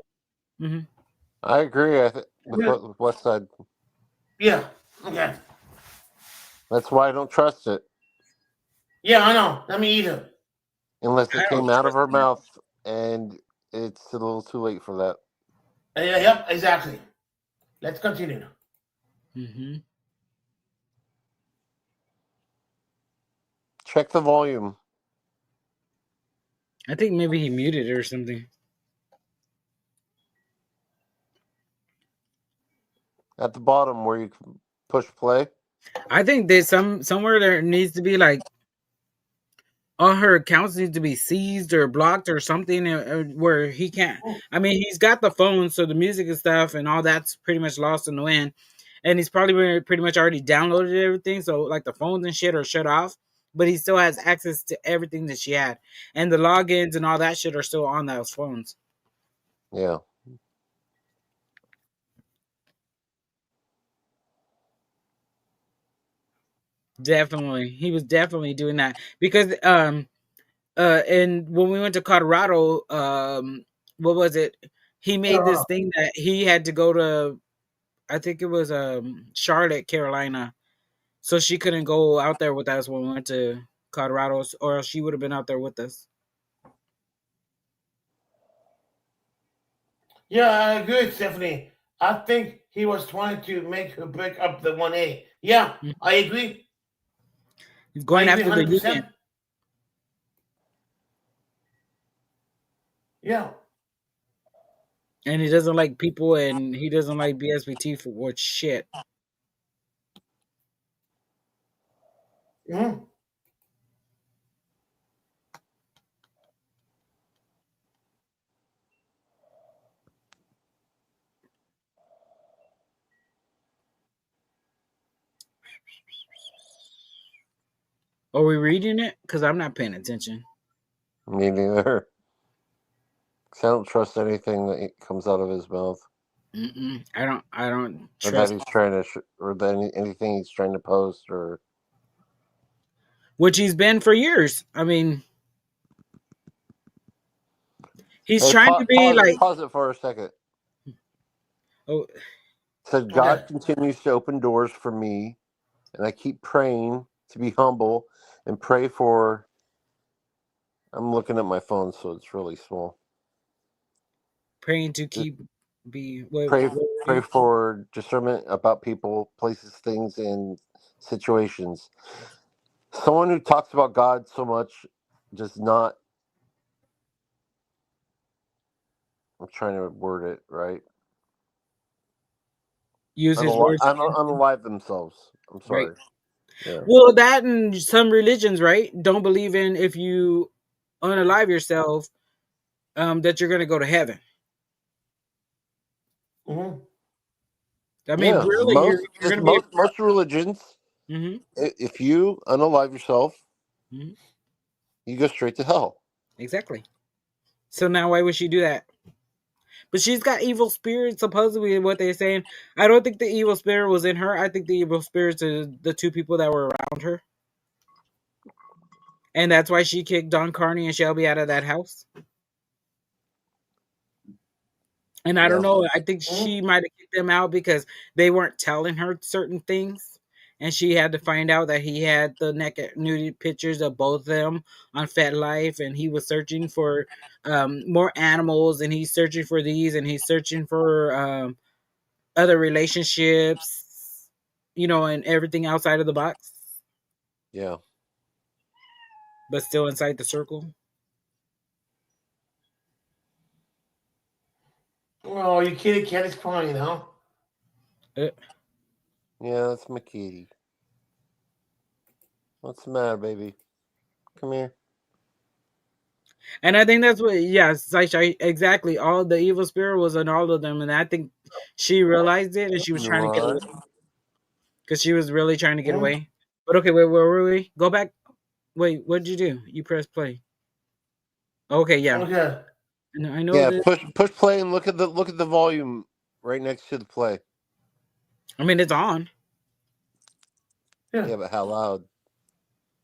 I agree. With West Side. Yeah. Okay. That's why I don't trust it. Yeah, I know. Not me either. Unless it came out of her mouth, and it's a little too late for that. Yep, exactly. Let's continue. Check the volume. I think maybe he muted it or something. At the bottom where you can push play. I think there's somewhere there needs to be like all her accounts need to be seized or blocked or something where he can't. I mean, he's got the phone, so the music and stuff and all that's pretty much lost in the wind. and he's probably pretty much already downloaded everything. So like the phones and shit are shut off, but he still has access to everything that she had, and the logins and all that shit are still on those phones. Yeah. Definitely, he was definitely doing that because and when we went to Colorado, what was it? He made this thing that he had to go to. I think it was Charlotte, Carolina, so she couldn't go out there with us when we went to Colorado, or else she would have been out there with us. Yeah, I agree, Stephanie. I think he was trying to make her break up the 1A. Yeah, I agree. He's going I agree after the 100%. union. Yeah. And he doesn't like people, and he doesn't like BSBT for what shit. Mm-hmm. Are we reading it? Because I'm not paying attention. Me neither. 'Cause I don't trust anything that comes out of his mouth. I don't Or that trust. he's trying to, or that anything he's trying to post, or Which he's been for years. I mean, he's Hey, trying to be like. pause it for a second. Oh, Said God continues to open doors for me, and I keep praying to be humble and pray for. I'm looking at my phone, so it's really small. praying to keep be. Pray for discernment about people, places, things, and situations. Someone who talks about God so much does not. I'm trying to word it right. Use his words. Unalive themselves. I'm sorry. Right. Yeah. Well, that and some religions, right, don't believe in if you unalive yourself, that you're gonna go to heaven. Mm-hmm. I mean, Yeah, really, you're gonna be. most religions. Mm-hmm. If you unalive yourself, Mm-hmm. you go straight to hell. Exactly. So now, why would she do that? But she's got evil spirits, supposedly, what they're saying. I don't think the evil spirit was in her. I think the evil spirits are the two people that were around her. And that's why she kicked Don Carney and Shelby out of that house. And I don't know. I think she might have kicked them out because they weren't telling her certain things. And she had to find out that he had the naked nudity pictures of both of them on FetLife. And he was searching for more animals. And he's searching for these. And he's searching for other relationships, and everything outside of the box. Yeah. But still inside the circle. Oh, your kitty cat is crying, huh? Yeah, that's my kitty. What's the matter, baby? Come here. And I think that's what, exactly. All the evil spirit was in all of them. And I think she realized it and she was trying to get away. Because she was really trying to get away. But okay, wait, where were we? Go back. Wait, what did you do? You press play. Okay, yeah. Okay. I know. Yeah, push play and look at the volume right next to the play. I mean, it's on. Yeah, but how loud?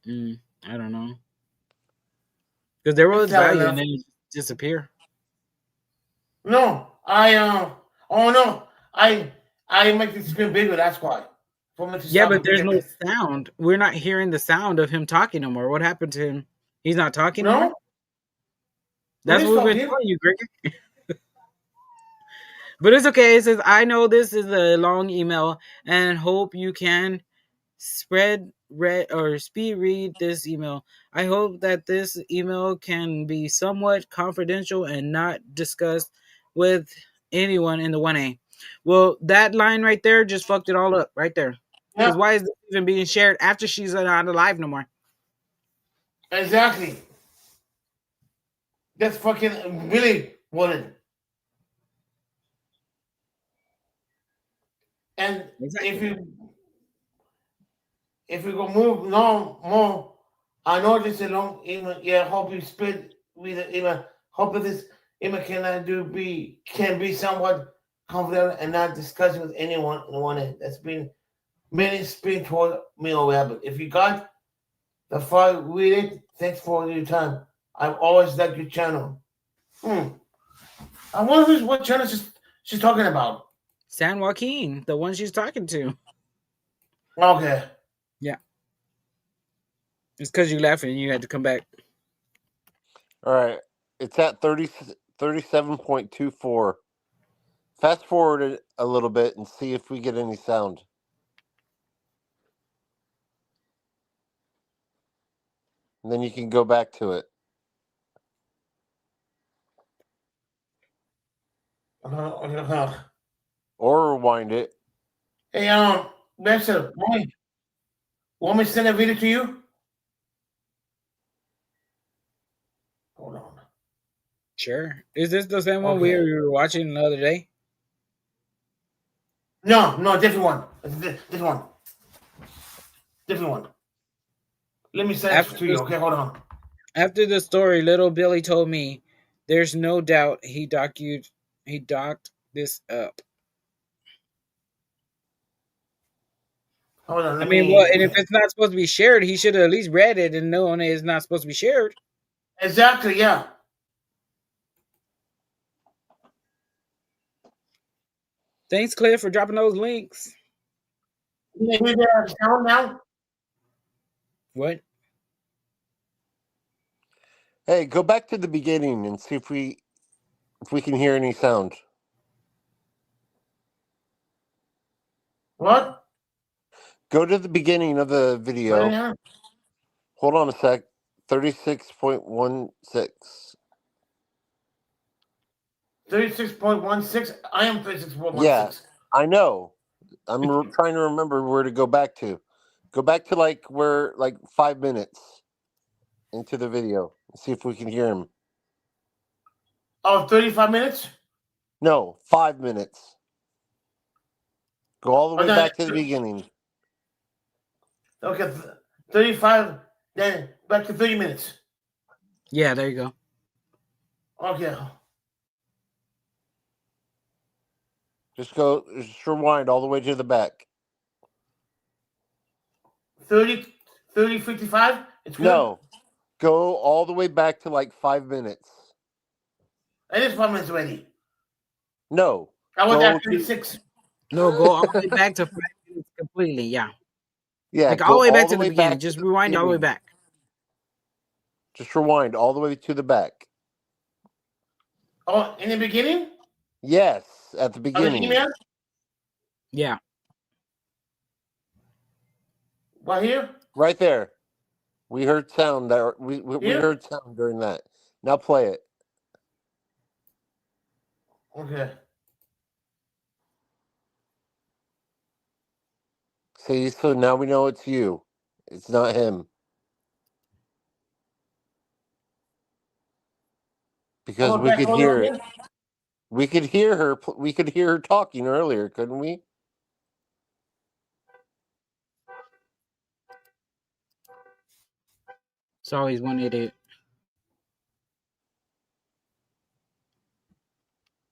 I don't know. Because there was value and then it disappear. No, oh no, I make the screen bigger. That's why. Yeah, but there's no sound. We're not hearing the sound of him talking no more. What happened to him? He's not talking no more? That's what we've been telling you, Greg. But it's okay. It says, I know this is a long email and hope you can speed read this email. I hope that this email can be somewhat confidential and not discussed with anyone in the 1A. Well, that line right there just fucked it all up right there. Because why is this even being shared after she's not alive no more? Exactly. That's fucking really what it. And Exactly. if you go move no more, I know this is long email. Yeah, hope you split with the email. Hope that this email can be somewhat confidential and not discussing with anyone in one end. That's been many spin toward me over. But if you got the file, read it. Thanks for your time. I've always liked your channel. I wonder what channel she's talking about. San Joaquin, the one she's talking to. Okay. Yeah. It's because you laughing and you had to come back. All right. It's at 37.24. Fast forward it a little bit and see if we get any sound. And then you can go back to it. Or rewind it. Hey, Lester, want me to send a video to you? Hold on. Sure. Is this the same one we Okay. were watching the other day? No, different one. Different one. Different one. Let me send it to you. Okay, hold on. After the story, little Billy told me there's no doubt he docked this up. Hold on. I mean, well, and if it's not supposed to be shared, he should have at least read it and known it's not supposed to be shared. Exactly, yeah. Thanks, Cliff, for dropping those links. You hear that sound now? What? Hey, go back to the beginning and see if we can hear any sound. What? Go to the beginning of the video. Right now? Hold on a sec. 36.16. 36.16. I am 36.16. Yeah, I know. I'm trying to remember where to go back to. Go back to like 5 minutes into the video and see if we can hear him. Oh, 35 minutes? No, 5 minutes. Go all the way no, back to the beginning. Okay, 35, then back to 30 minutes. Yeah, there you go. Okay. Just rewind all the way to the back. 30, 55? It's good? No, go all the way back to like 5 minutes. It is 5 minutes already. No. I was go at to- 36. No, go all the way back to 5 minutes completely. Yeah. Yeah, Like go all the way back to the way beginning. back Just to the rewind all the way beginning. back. Just rewind all the way to the back. Oh, in the beginning? Yes, at the Of the beginning. email? Yeah. Right here? Right there. We heard sound that we Here? heard sound during that. Now play it. Okay. See, so now we know it's you. It's not him. Because Oh, we back could on hear again? it. We could hear her. We could hear her talking earlier, couldn't we? It's always one idiot.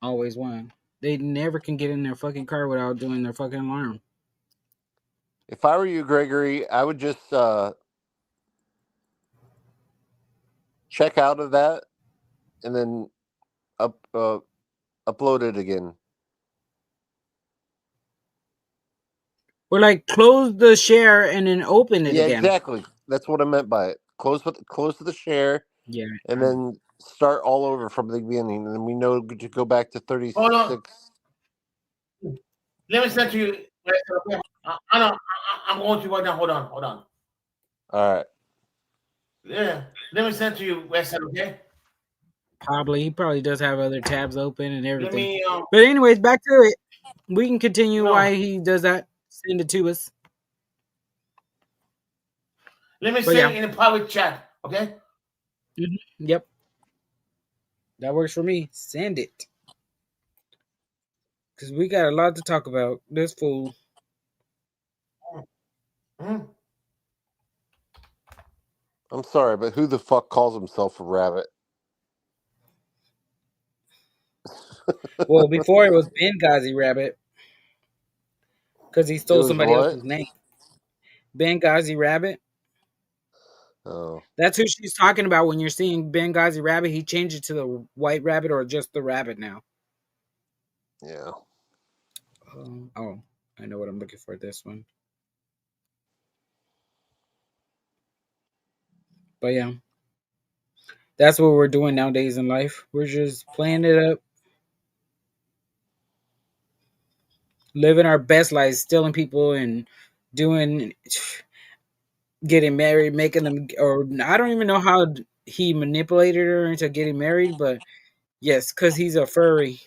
Always one. They never can get in their fucking car without doing their fucking alarm. If I were you, Gregory, I would just check out of that and then upload it again. Or like close the share and then open it Yeah, again. exactly. That's what I meant by it. Close to the share. Yeah. And then start all over from the beginning, and then we know to go back to 36. Hold on. Let me send to you. Okay. I know. I'm going to right now. Hold on. All right. Yeah. Let me send to you, Weston, okay? Probably. He probably does have other tabs open and Let everything. me But anyways, back to it. We can continue No. why he does that. Send it to us. But send yeah. it in a private chat, okay? Yep. That works for me. Send it. Because we got a lot to talk about. This fool. Mm. I'm sorry, but who the fuck calls himself a rabbit? Well, before it was Benghazi Rabbit. Because he It stole was somebody what? else's name. Benghazi Rabbit. Oh, That's who she's talking about when you're seeing Benghazi Rabbit. He changed it to the White Rabbit or just the Rabbit now. yeah. Oh, I know what I'm looking for. This one. But yeah, that's what we're doing nowadays in life. We're just playing it up, living our best lives, stealing people and getting married, making them, or I don't even know how he manipulated her into getting married, but yes, because he's a furry.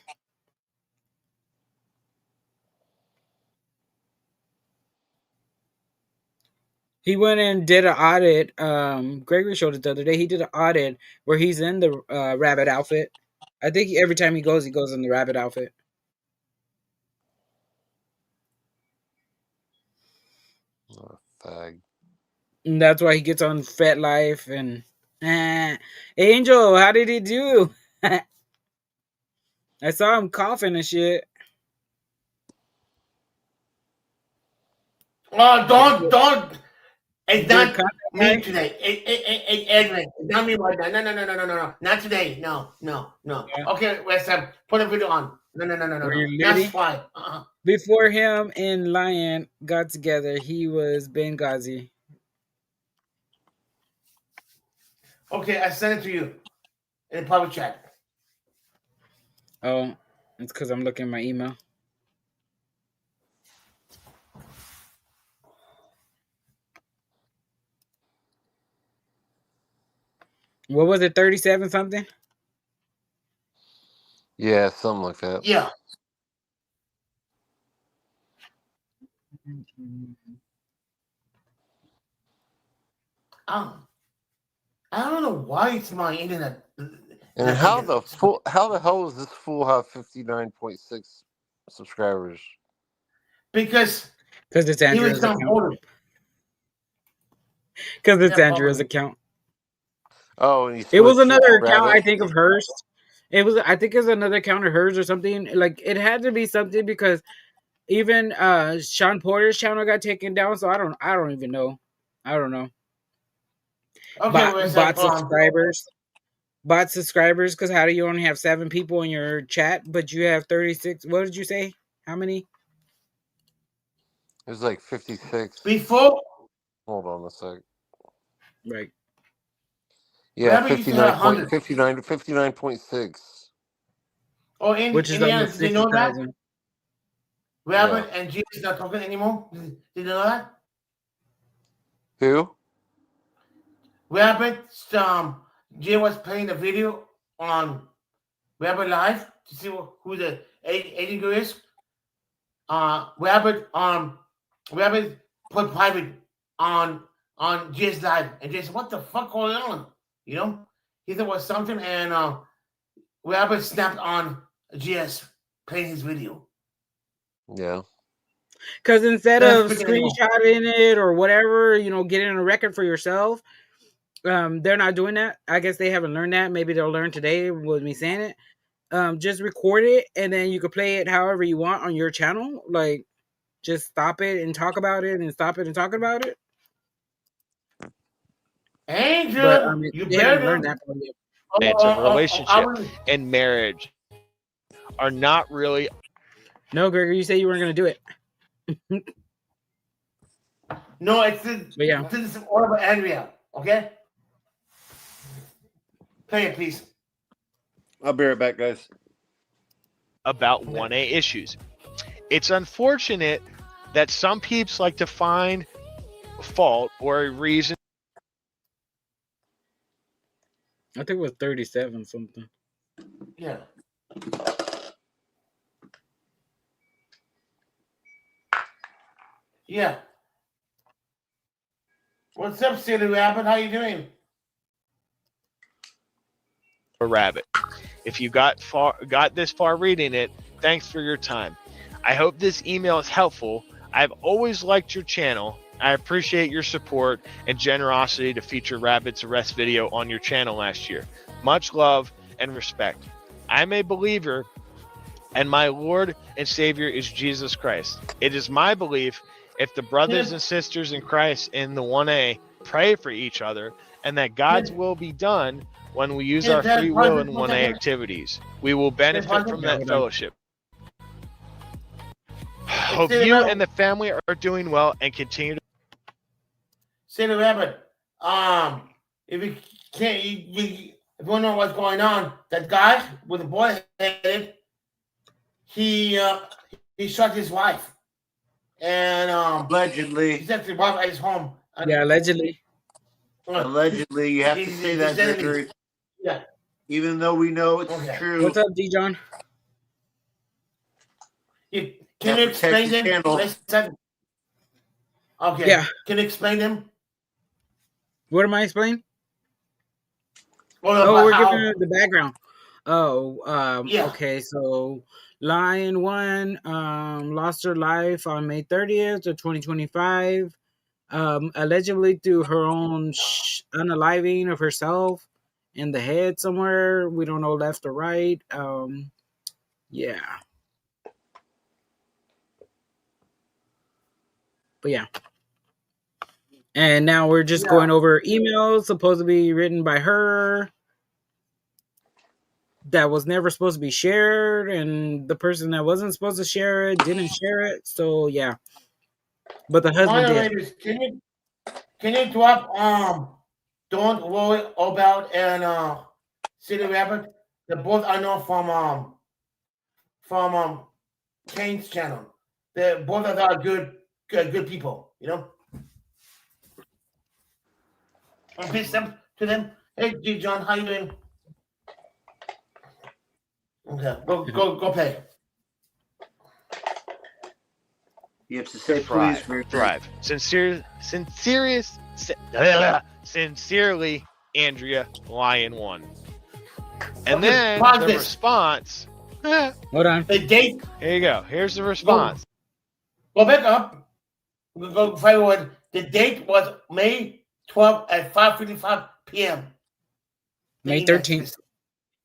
He went and did an audit. Gregory showed it the other day. He did an audit where he's in the rabbit outfit. I think every time he goes in the rabbit outfit. Oh, fag. And that's why he gets on FetLife and Angel, how did he do? I saw him coughing and shit. Oh, don't. It's Good not content, me right? today. Edwin, it's not me right now. No. Not today. No. Yeah. Okay, West Ham, put a video on. No. Were you That's looting? fine. Before him and Lion got together, he was Benghazi. Okay, I sent it to you in the public chat. Oh, it's because I'm looking at my email. What was it, 37 something? Yeah, something like that. Yeah. I don't know why it's my internet. And how the hell does this fool have 59.6 subscribers? Because it's he Andrew's was on account. hold. Because it's Yeah, Andrew's probably. account. Oh, and It was switched to another account, rabbit? I think, of hers. I think it was another account of hers or something. Like, it had to be something because even Sean Porter's channel got taken down, so I don't even know. I don't know. Okay, where's that from? Bot subscribers, because how do you only have 7 people in your chat, but you have 36? What did you say? How many? It was like 56. Before? Hold on a sec. Right. Yeah, Rabbit used to have 59.6. Oh, Which is Indiana, almost did you know that? 60,000. Rabbit and G is not talking anymore? Did you know that? Who? Rabbit, Jay was playing a video on Rabbit Live to see who the agent is. Rabbit put private on Jay's live, and Jay said, "What the fuck going on?" You know, he thought it was something, and Rabbit snapped on GS playing his video. Yeah. Because instead of screenshotting it or whatever, getting a record for yourself, they're not doing that. I guess they haven't learned that. Maybe they'll learn today with me saying it. Just record it, and then you can play it however you want on your channel. Like, just stop it and talk about it, and stop it and talk about it. Angel, but, you they better haven't learned that. Relationship and marriage are not really. No, Gregor, you said you weren't going to do it. No, this is all about Andrea, okay? Play it, please. I'll be right back, guys. About 1A issues. It's unfortunate that some peeps like to find fault or a reason. I think it was 37 something. Yeah. Yeah. What's up, Silly Rabbit? How you doing? A rabbit. If you got this far reading it, thanks for your time. I hope this email is helpful. I've always liked your channel. I appreciate your support and generosity to feature Rabbit's arrest video on your channel last year. Much love and respect. I'm a believer, and my Lord and Savior is Jesus Christ. It is my belief if the brothers and sisters in Christ in the 1A pray for each other, and that God's will be done when we use our free will in 1A activities, we will benefit from that fellowship. Hope you and the family are doing well and continue to. Say the Rabbit, if you can't, if you don't know what's going on, that guy with the boy headed, he shot his wife, and Allegedly. he sent his wife at his home. Yeah, allegedly. Allegedly, you have to say that, Victory. Yeah. Even though we know it's true. What's up, D. John? Can you explain them? Listen. Okay. Yeah. Can you explain them? What am I explaining? Well, we're how- giving the background. Yeah. Okay, so Lion 1 lost her life on May 30th of 2025, allegedly through her own unaliving of herself in the head somewhere. We don't know left or right. Yeah. But yeah. And now we're just going over emails supposed to be written by her that was never supposed to be shared, and the person that wasn't supposed to share it didn't share it. So yeah. But the husband did. Ladies, can you drop Don't Worry About and City Rabbit? They both I know from Kane's channel. They both are good people, you know. And please them to them. Hey, G. John, how you doing? Okay, go play. You have to say please for Thrive. Sincerely, Andrea, Lion 1. And Okay, then pause the this. response. Hold on. The date. Here you go. Here's the response. Go back up. We'll go forward. The date was May 12th at 5:55 p.m. May 13th.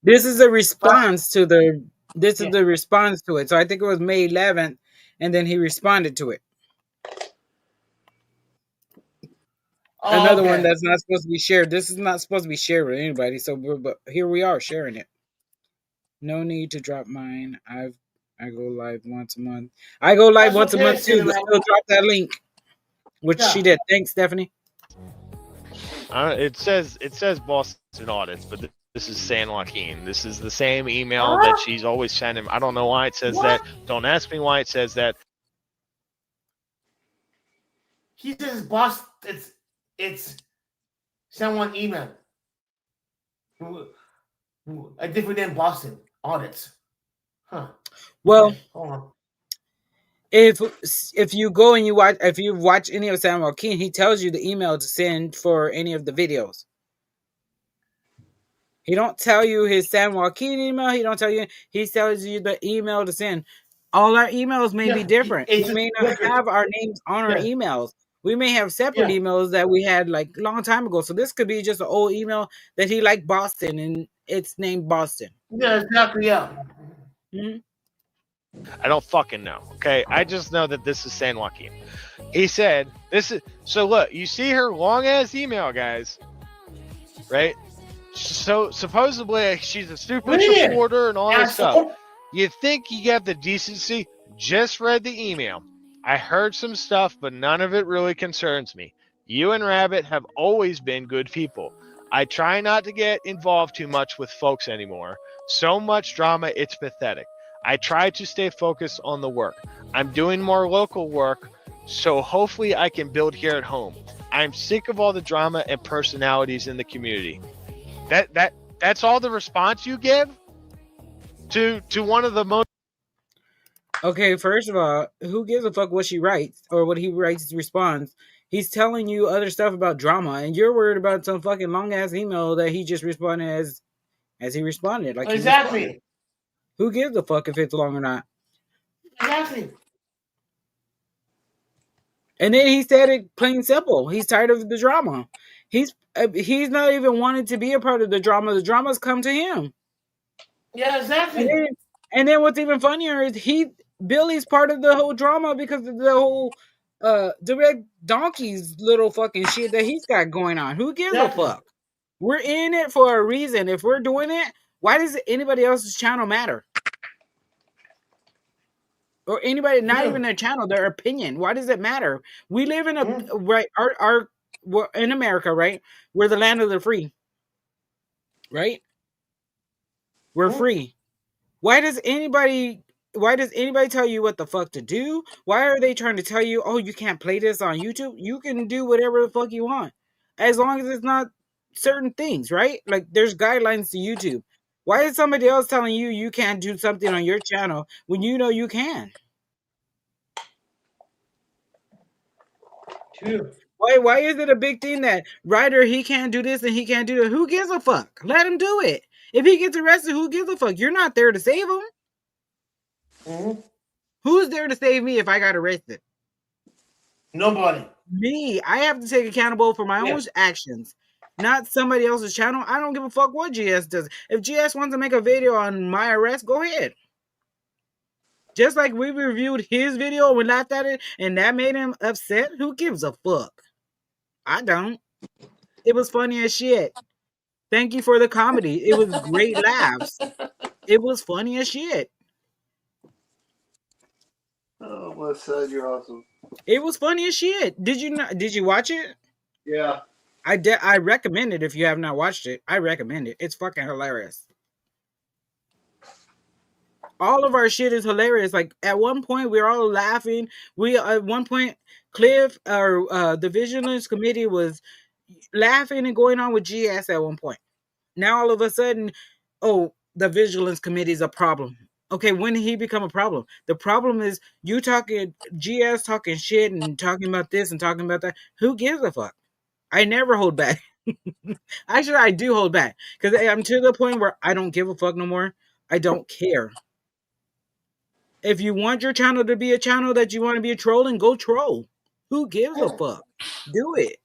This is a response to the. This is the response to it. So I think it was May 11th, and then he responded to it. Another one that's not supposed to be shared. This is not supposed to be shared with anybody. So, but here we are sharing it. No need to drop mine. I go live once a month. I go live once a month too. But still drop that link, which she did. Thanks, Stephanie. It says Boston Audits, but this is San Joaquin. This is the same email that she's always sent him. I don't know why it says that. Don't ask me why it says that. He says boss. It's someone email. A different than Boston Audits. Huh. Well, hold on. If you go and if you watch any of San Joaquin, he tells you the email to send for any of the videos. He don't tell you his San Joaquin email. He don't tell you. He tells you the email to send. All our emails may be different. We may not have our names on our emails. We may have separate emails that we had like a long time ago. So this could be just an old email that he liked Boston and it's named Boston. Yeah, exactly. Yeah. Mm-hmm. I don't fucking know. Okay, I just know that this is San Joaquin. He said this is so. Look, you see her long ass email, guys. Right? So supposedly she's a stupid supporter and all that stuff. You think you got the decency? Just read the email. I heard some stuff, but none of it really concerns me. You and Rabbit have always been good people. I try not to get involved too much with folks anymore. So much drama, it's pathetic. I try to stay focused on the work. I'm doing more local work, so hopefully I can build here at home. I'm sick of all the drama and personalities in the community. That's all the response you give to one of the most. Okay, first of all, who gives a fuck what she writes or what he writes responds? He's telling you other stuff about drama, and you're worried about some fucking long ass email that he just responded as he responded. Like exactly. Who gives a fuck if it's long or not? Exactly. And then he said it plain simple. He's tired of the drama. He's not even wanting to be a part of the drama. The drama's come to him. Yeah, exactly. And then what's even funnier is Billy's part of the whole drama because of the whole direct donkeys little fucking shit that he's got going on. Who gives a fuck? We're in it for a reason. If we're doing it, why does anybody else's channel matter? Or anybody, not even their channel, their opinion. Why does it matter? We live in we're in America, right? We're the land of the free, right? We're free. Why does anybody tell you what the fuck to do? Why are they trying to tell you, oh, you can't play this on YouTube? You can do whatever the fuck you want, as long as it's not certain things, right? Like there's guidelines to YouTube. Why is somebody else telling you you can't do something on your channel when you know you can? True. Why is it a big thing that Ryder, he can't do this and he can't do that? Who gives a fuck? Let him do it. If he gets arrested, who gives a fuck? You're not there to save him. Mm-hmm. Who's there to save me if I got arrested? Nobody. Me. I have to take accountable for my own actions, not somebody else's channel. I don't give a fuck what GS does. If GS wants to make a video on my arrest, go ahead. Just like we reviewed his video and we laughed at it and that made him upset, who gives a fuck? I don't. It was funny as shit. Thank you for the comedy. It was great laughs. It was funny as shit. Oh, my son, you're awesome. It was funny as shit. Did you watch it? Yeah. I recommend it if you have not watched it. I recommend it. It's fucking hilarious. All of our shit is hilarious. Like at one point we're all laughing. At one point Cliff or the Vigilance Committee was laughing and going on with GS at one point. Now all of a sudden, oh, the Vigilance Committee is a problem. Okay, when did he become a problem? The problem is you talking GS talking shit and talking about this and talking about that. Who gives a fuck? I never hold back. Actually, I do hold back because I'm to the point where I don't give a fuck no more. I don't care. If you want your channel to be a channel that you want to be a troll, and go troll. Who gives a fuck? Do it.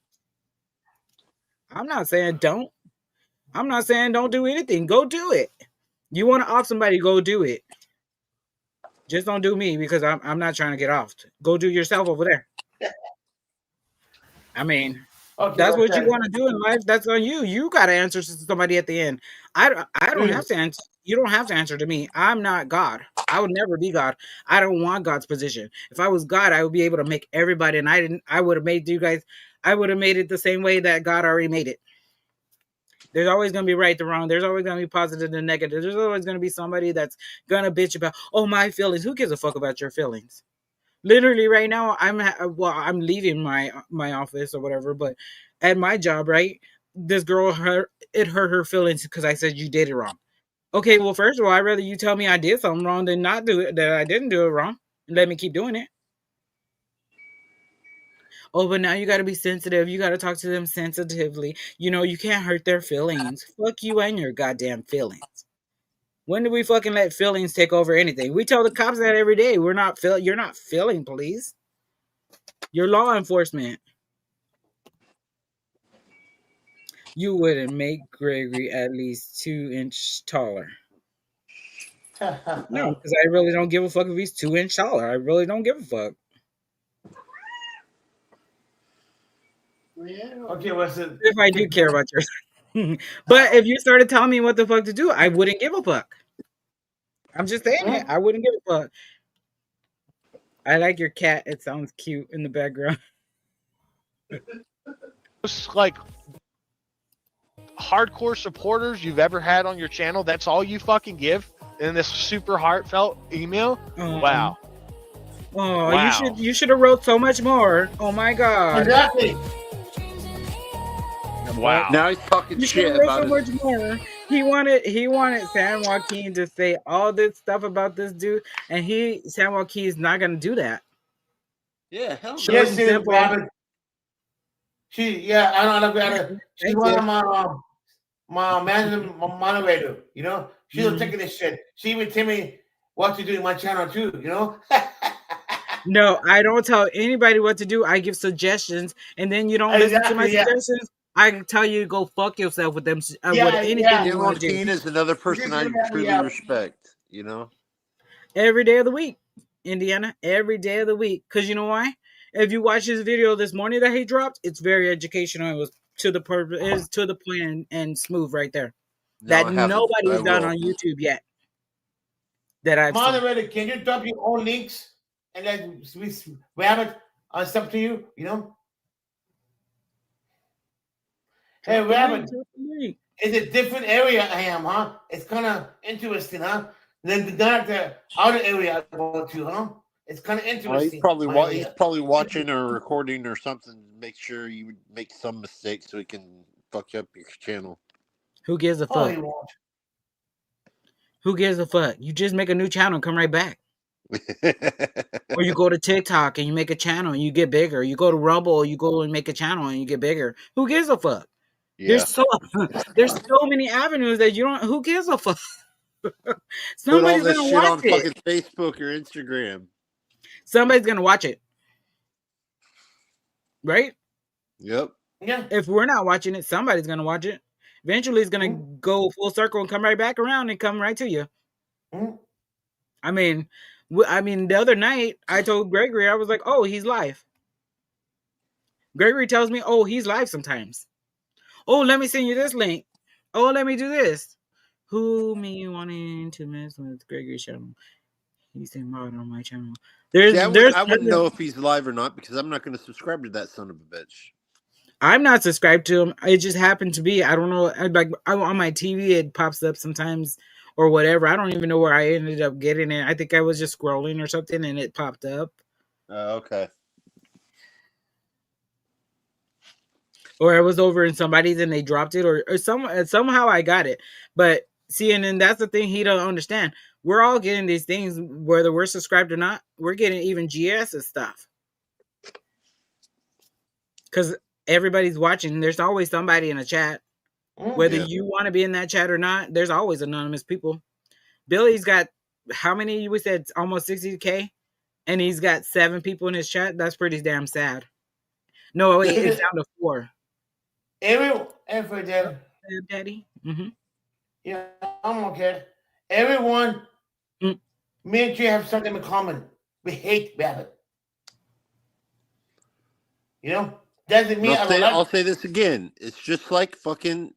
I'm not saying don't. I'm not saying don't do anything. Go do it. You want to off somebody, go do it. Just don't do me because I'm not trying to get off. Go do yourself over there. I mean, that's what you want to do in life. That's on you. You got to answer to somebody at the end. I don't have to answer. You don't have to answer to me. I'm not God. I would never be God. I don't want God's position. If I was God, I would be able to make everybody, and I would have made you guys, I would have made it the same way that God already made it. There's always going to be right to wrong. There's always going to be positive and negative. There's always going to be somebody that's going to bitch about, oh, my feelings. Who gives a fuck about your feelings? Literally right now, I'm leaving my office or whatever, but at my job, right, this girl, it hurt her feelings because I said you did it wrong. Okay, well, first of all, I'd rather you tell me I did something wrong than not do it, that I didn't do it wrong, and let me keep doing it. Oh, but now you got to be sensitive. You got to talk to them sensitively. You know, you can't hurt their feelings. Fuck you and your goddamn feelings. When do we fucking let feelings take over anything? We tell the cops that every day. You're not feeling police. You're law enforcement. You wouldn't make Gregory at least 2 inches taller. No, because I really don't give a fuck if he's 2 inches taller. I really don't give a fuck. Okay, what's it? If I do care about yours. But if you started telling me what the fuck to do, I wouldn't give a fuck. I'm just saying it. I wouldn't give a fuck. I like your cat. It sounds cute in the background. It's like hardcore supporters you've ever had on your channel. That's all you fucking give in this super heartfelt email. Wow. Oh, wow. You should have wrote so much more. Oh my god. Exactly. Wow. Now he's talking shit about so much more. He wanted San Joaquin to say all this stuff about this dude, and San Joaquin is not gonna do that. Yeah, hell no. Yes, she is, Robin. I don't know. She's one of my moderator. You know, she was taking this shit. She even told me what to do in my channel too, you know? No, I don't tell anybody what to do. I give suggestions, and then you don't listen to my Exactly, yeah. suggestions. I can tell you to go fuck yourself with them. With Yeah, anything yeah. you Jim want to do. O'Keen is another person I truly respect. You know, Every day of the week, Indiana. Every day of the week. Because you know why? If you watch his video this morning that he dropped, it's very educational. It was to the purpose, is to the point, and smooth right there. no, That I haven't. But I nobody's done will. on YouTube yet. That I've seen. Moderator, can you drop your own links and then we have it on stuff to you, you know? Hey, Rabbit, it's a different area I am, huh? It's kind of interesting, huh? Than not the other area I go to, huh? It's kind of interesting. He's probably my he's area. probably watching or recording or something. Make sure you make some mistakes so he can fuck up your channel. Who gives a Oh, fuck? he won't. Who gives a fuck? You just make a new channel and come right back. Or you go to TikTok and you make a channel and you get bigger. You go to Rumble, you go and make a channel and you get bigger. Who gives a fuck? Yeah. There's so many avenues that you don't. Who gives a fuck? Put all Somebody's this gonna shit on watch it. fucking Facebook or Instagram. Somebody's gonna watch it, right? Yep. Yeah. If we're not watching it, somebody's gonna watch it. Eventually, it's gonna go full circle and come right back around and come right to you. I mean, the other night I told Gregory, I was like, "Oh, he's live." Gregory tells me, "Oh, he's live sometimes." Oh, let me send you this link. Oh, let me do this. Who me wanting to mess with Gregory's channel? He's saying mod on my channel. I wouldn't know if he's live or not because I'm not going to subscribe to that son of a bitch. I'm not subscribed to him. It just happened to be. I don't know. On my TV, it pops up sometimes or whatever. I don't even know where I ended up getting it. I think I was just scrolling or something and it popped up. Okay. Or I was over in somebody's and they dropped it, or somehow I got it. But see, and then that's the thing he don't understand. We're all getting these things, whether we're subscribed or not. We're getting even GS's stuff. Because everybody's watching. There's always somebody in a chat. Whether you want to be in that chat or not, there's always anonymous people. Billy's got, how many, we said almost 60K? And he's got 7 people in his chat. That's pretty damn sad. No, wait, it's down to 4. Every day. Daddy? Mm-hmm. Yeah, I'm okay. Everyone, me and Jay have something in common. We hate Rabbit. You know? Doesn't mean I'll say this again. It's just like fucking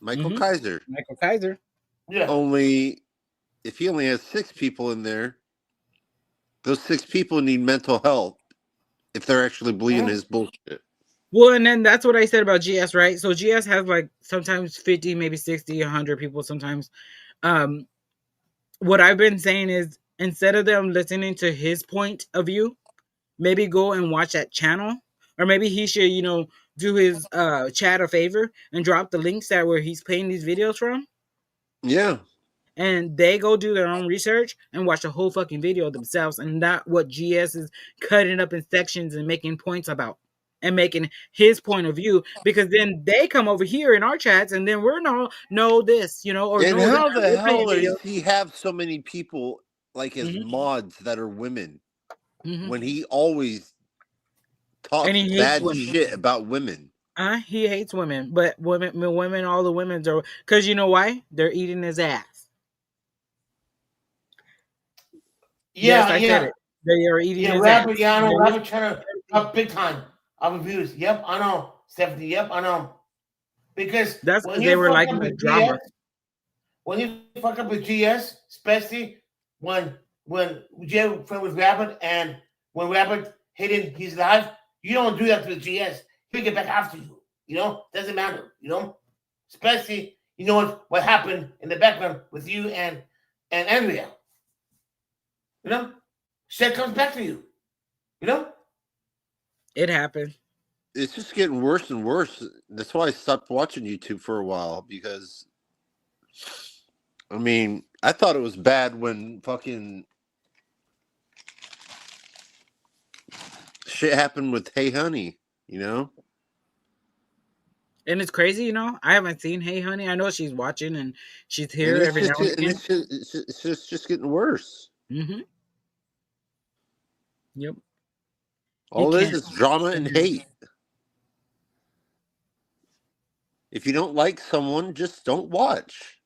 Michael Kaiser. Michael Kaiser. Yeah. Only if he only has 6 people in there, those 6 people need mental help if they're actually believing his bullshit. Well, and then that's what I said about GS, right? So GS has like sometimes 50, maybe 60, 100 people sometimes. What I've been saying is instead of them listening to his point of view, maybe go and watch that channel. Or maybe he should, do his chat a favor and drop the links that where he's playing these videos from. Yeah. And they go do their own research and watch the whole fucking video themselves and not what GS is cutting up in sections and making points about and making his point of view, because then they come over here in our chats and then we're know this, or and know how that the hell does he have so many people like as mods that are women when he always talks bad shit about women? He hates women, but women, all the women are, because you know why? They're eating his ass. Yeah, yes, I said it. They are eating his ass. Yeah, I know. Rabbit trying to up big time. Our views. Yep, I know. Stephanie, yep, I know. Because that's when they were liking the drama. When you fuck up with GS, especially when Jay friend with Rabbit and when Rabbit hitting his live, you don't do that to the GS. He'll get back after you. Doesn't matter. Especially what happened in the background with you and Andrea. Shit comes back to you. It happened. It's just getting worse and worse. That's why I stopped watching YouTube for a while, because I thought it was bad when fucking shit happened with Hey Honey, And it's crazy, I haven't seen Hey Honey. I know she's watching and she's here every now and again. It's just getting worse. Mm-hmm. Yep. All this can't is drama and hate. If you don't like someone, just don't watch.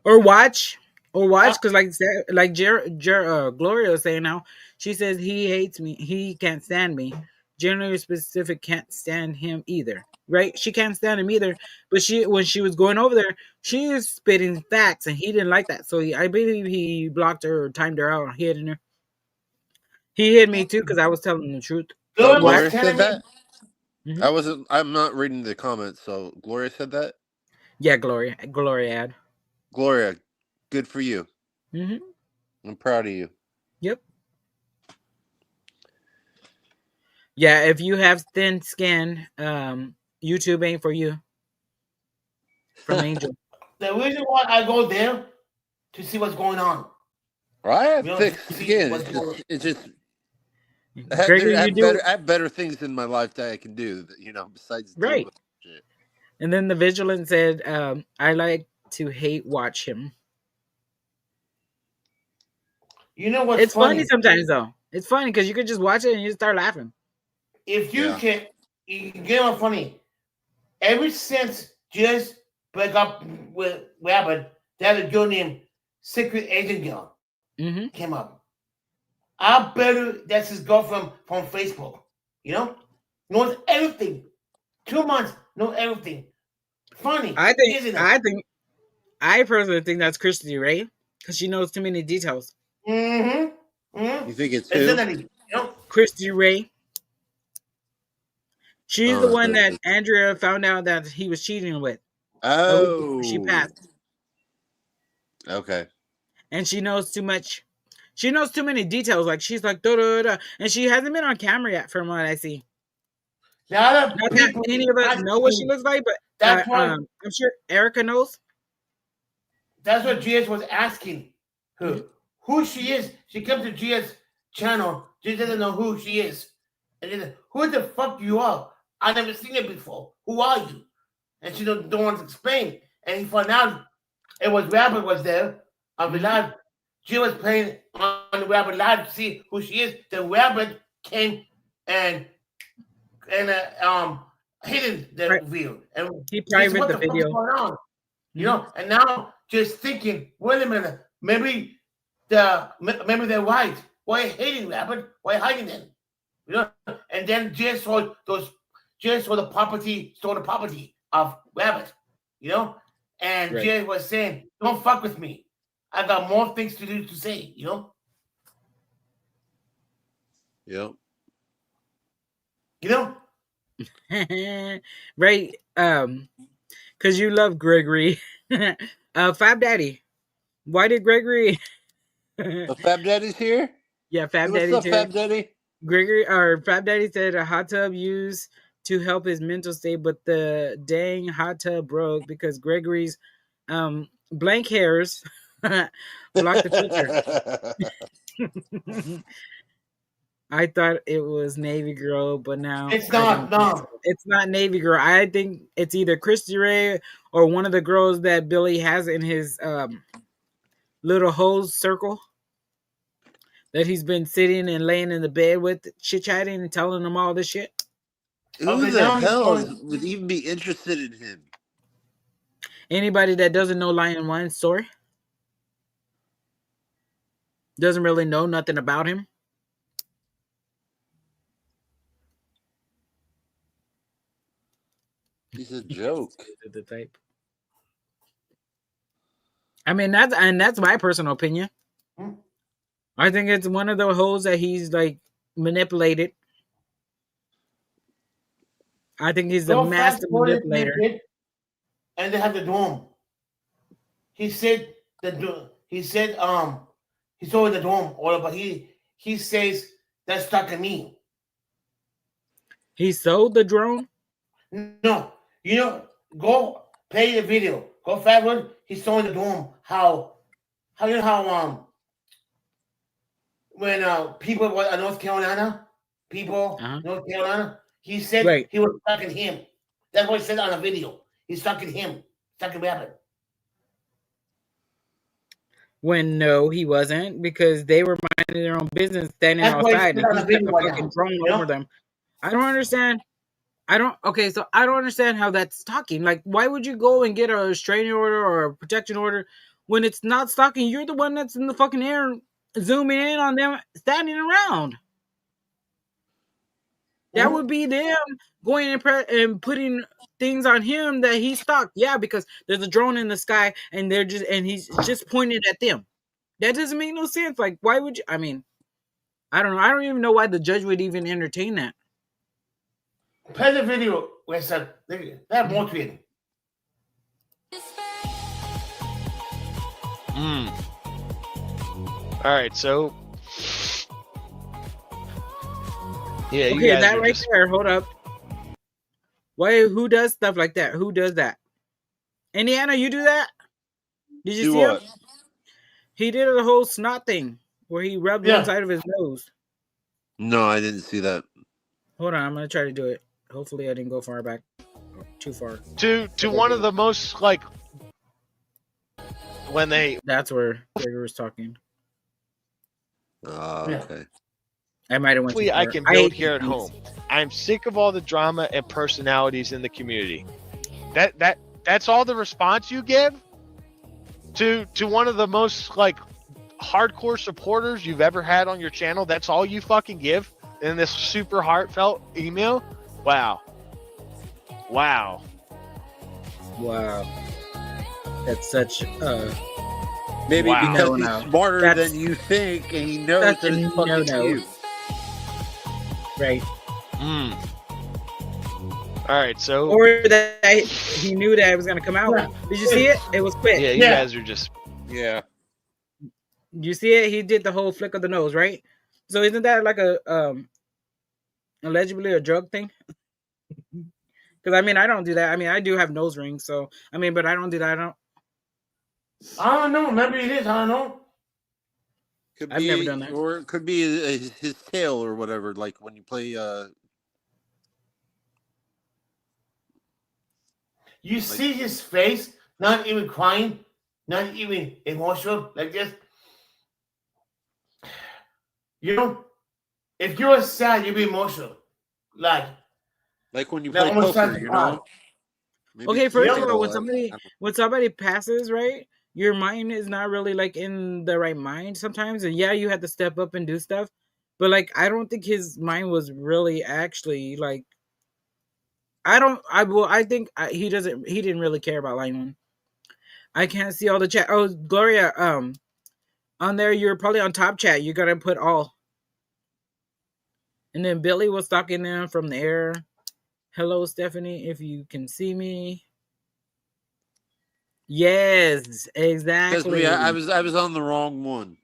or watch because like Gloria was saying now, she says he hates me, he can't stand me. Generally specific can't stand him either, right? She can't stand him either, but when she was going over there, she was spitting facts and he didn't like that, so I believe he blocked her or timed her out, hidden her. He hit me too because I was telling the truth. Oh, Gloria was Gloria telling said me. that? Mhm. I'm not reading the comments, so Gloria said that? Yeah, Gloria ad. Gloria, good for you. Mm-hmm. I'm proud of you. Yep. Yeah, if you have thin skin, YouTube ain't for you. From Angel. The reason why I go there to see what's going on. I have You know, thick to see skin. what's going on. It's just Gregory, you do I have better things in my life that I can do. Besides deal right. with shit. And then the Vigilant said, I like to hate watch him. You know what's It's funny sometimes though. It's funny because you could just watch it and you start laughing. If you can, you can get on funny. Ever since just break up with Rabbit, they had a girl named Secret Agent Girl came up. I bet that's his girlfriend from Facebook. You know, knows everything. 2 months, knows everything. Funny. I personally think that's Christy Ray because she knows too many details. Mm-hmm. You think it's who? You know? Christy Ray. She's the one that Andrea found out that he was cheating with. Oh, she passed. Okay. And she knows too much. She knows too many details. Like she's like da da da, and she hasn't been on camera yet, from what I see. Not that any of us know what she looks like, but I'm sure Erica knows. That's what GS was asking her. Who she is. She comes to GS channel. She doesn't know who she is. And then, who the fuck you are? I've never seen it before. Who are you? And she don't want to explain. And he found out it was Rabbit was there on the live. She was playing on the Rabbit live to see who she is. The Rabbit came and hidden the reveal. And he private what the video. Fuck is going on? You know, and now just thinking, wait a minute, maybe they're right. Why hating Rabbit? Why hiding them? You know, and then just for the property, stole the property of Rabbit. You know, and Jay was saying, "Don't fuck with me. I got more things to do to say." You know. Yep. You know. Right. Because you love Gregory. Fab Daddy. Why did Gregory? The Fab Daddy's here? Yeah, Fab Daddy. What's up, Fab Daddy? Gregory or Fab Daddy said a hot tub used to help his mental state, but the dang hot tub broke because Gregory's blank hairs blocked the filter. I thought it was Navy Girl, but now it's not. No, it's not Navy Girl. I think it's either Christy Ray or one of the girls that Billy has in his little hose circle that he's been sitting and laying in the bed with, chit chatting and telling them all this shit. Who the hell would even be interested in him? Anybody that doesn't know Lion One's story, doesn't really know nothing about him. He's a joke. The type. I mean, that's my personal opinion. I think it's one of the hoes that he's like manipulated. I think he's the master manipulator. And they have the dorm. He said he sold the dorm order, but he says that's stuck in me. He sold the drone? No. You know, go play the video. Go forward. He's showing the dorm how you know how when people were in North Carolina, North Carolina, he said he was stuck in him. That's what he said on the video. He's stuck in him, stuck in Rabbit. When no, he wasn't, because they were minding their own business, standing That's why outside, he's and on he the stuck video a right fucking now. drone You know? over them. I don't understand. Okay, so I don't understand how that's stalking. Like, why would you go and get a restraining order or a protection order when it's not stalking? You're the one that's in the fucking air zooming in on them standing around. That would be them going and putting things on him that he stalked. Yeah, because there's a drone in the sky and he's just pointed at them. That doesn't make no sense. Like, why would you? I mean, I don't know. I don't even know why the judge would even entertain that. Play the video where they're motivated. All right, so yeah, you Okay, guys that are right just there. Hold up. Why? Who does stuff like that? Who does that? Indiana, you do that? Did you Do see what? him? He did a whole snot thing where he rubbed one side of his nose. No, I didn't see that. Hold on, I'm gonna try to do it. Hopefully, I didn't go far back, too far. to one of the most like when they. That's where Gregor was talking. Okay. I might have went. Hopefully, I can build here at home. I'm sick of all the drama and personalities in the community. That's all the response you give to one of the most like hardcore supporters you've ever had on your channel. That's all you fucking give in this super heartfelt email. Wow. That's such Maybe Wow. because No. he's smarter That's- than you think, and he knows that's that a it's fucking no-no. you. right. All right, so Or that he knew that it was gonna come out. Yeah. Did you see it? It was quick. yeah, you guys are just You see it? He did the whole flick of the nose, right? So isn't that like a allegedly a drug thing? Because I mean, I don't do that. I mean, I do have nose rings, so I mean, but I don't do that. I don't know. Maybe it is. I don't know. Could I've be, never done that. or it could be his tail or whatever. Like when you play. You see his face, not even crying, not even emotional, like this. You know, if you were sad, you'd be emotional. Like Like when you That play almost poker, sounds you odd. know. Maybe Okay, it's first of mental, all, when I don't know. somebody passes, right, your mind is not really like in the right mind sometimes, and yeah, you had to step up and do stuff, but like I don't think his mind was really actually like. I think he didn't really care about Lyman. I can't see all the chat. Oh, Gloria, on there you're probably on top chat. You gotta put all. And then Billy was talking them from the air. Hello, Stephanie, if you can see me. Yes, exactly. I was on the wrong one.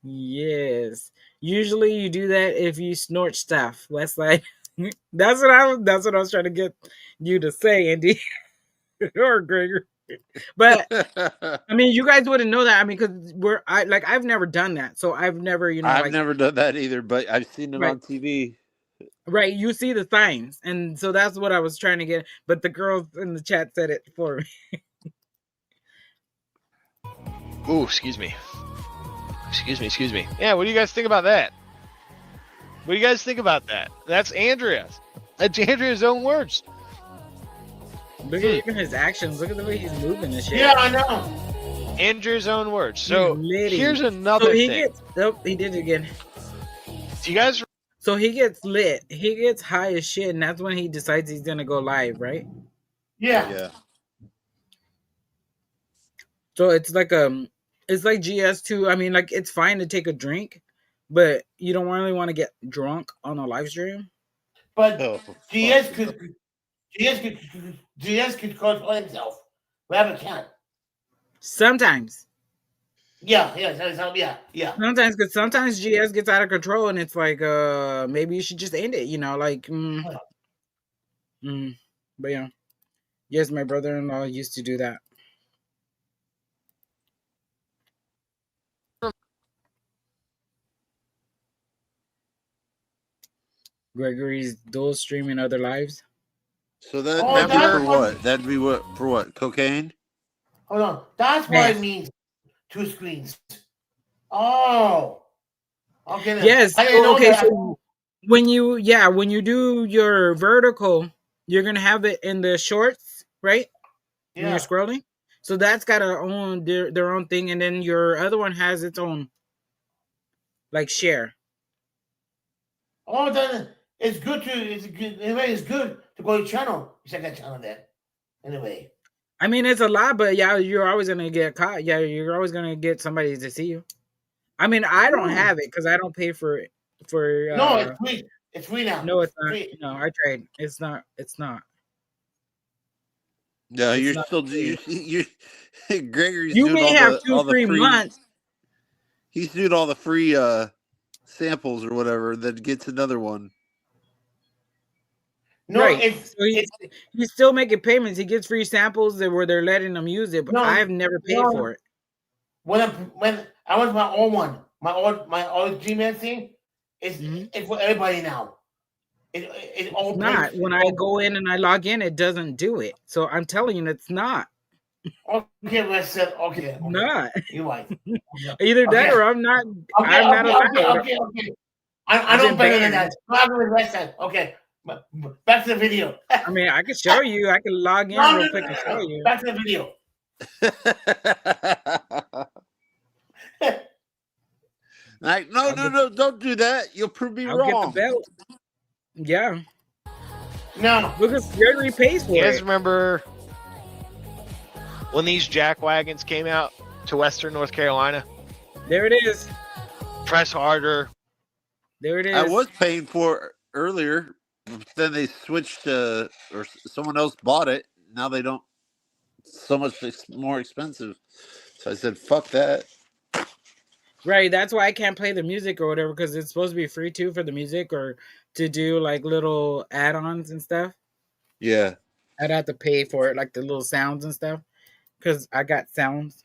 Yes. Usually you do that if you snort stuff. Westside. That's what I was trying to get you to say, Andy. Or Gregor. But I mean, you guys wouldn't know that. I mean, because I've never done that, so I've never, I've never done that either, but I've seen it Right. on TV. Right, you see the signs, and so that's what I was trying to get. But the girls in the chat said it for me. Ooh, excuse me. Yeah, what do you guys think about that? What do you guys think about that? That's Andrea's. That's Andrea's own words. Look at even his actions. Look at the way he's moving and shit. Yeah, I know. Andrew's own words. So He's here's litty. another So he thing. gets. Oh, he did it again. Do you guys? So he gets lit. He gets high as shit, and that's when he decides he's gonna go live, right? Yeah. So it's like GS2. I mean, like it's fine to take a drink, but you don't really want to get drunk on a live stream. But Oh, GS could control himself. Rabbit can't. Sometimes. Yeah. Sometimes, because sometimes GS gets out of control, and it's like, maybe you should just end it. But yeah, yes, my brother-in-law used to do that. Gregory's dual streaming other lives. So that'd Oh, be that's for what? That'd be what for what? Cocaine? Hold on. That's what Yeah. it means 2 screens. Oh, okay. Then. Yes. I didn't know Okay. that. So when you do your vertical, you're gonna have it in the shorts, right? When you're Yeah. scrolling. So that's got their own thing, and then your other one has its own, like, share. Oh, then it's good to anyway. It's good to go to your channel. Check that channel then. Anyway. I mean, it's a lot, but yeah, you're always gonna get caught. Yeah, you're always gonna get somebody to see you. I mean, I don't have it because I don't pay for it. No, it's free. It's free now. No, it's not. Free. No, I tried. It's not. It's not. No, It's you're not still free. you Gregory's You doing may all have the 2 all the free free. months. He's doing all the free samples or whatever. Then gets another one. No, Right. it's So he's still making payments. He gets free samples where they're letting him use it, but No, I've never paid no. for it. when I went to my old one, my old Gmail thing. It's for everybody now. It all It's not. When I go in and I log in, it doesn't do it. So I'm telling you, it's not. Okay, listen. Okay, Not. you're right. Either that Okay. or I'm not. Okay, I'm not allowed. okay. I It's know better than banned. that. I'm going to rest that. Okay, but back to the video. I mean, I can show you. I can log in real quick and show you. Back to the video. Like, no, don't do that. You'll prove me I'll wrong. get the belt. Yeah. No. Because Gregory pays for You guys it. remember when these jack wagons came out to Western North Carolina? There it is. Press harder. There it is. I was paying for it earlier. Then they switched to, or someone else bought it. Now they don't. So much more expensive. So I said, "Fuck that." Right, that's why I can't play the music or whatever, because it's supposed to be free too for the music or to do like little add-ons and stuff. Yeah. I'd have to pay for it, like the little sounds and stuff, because I got sounds.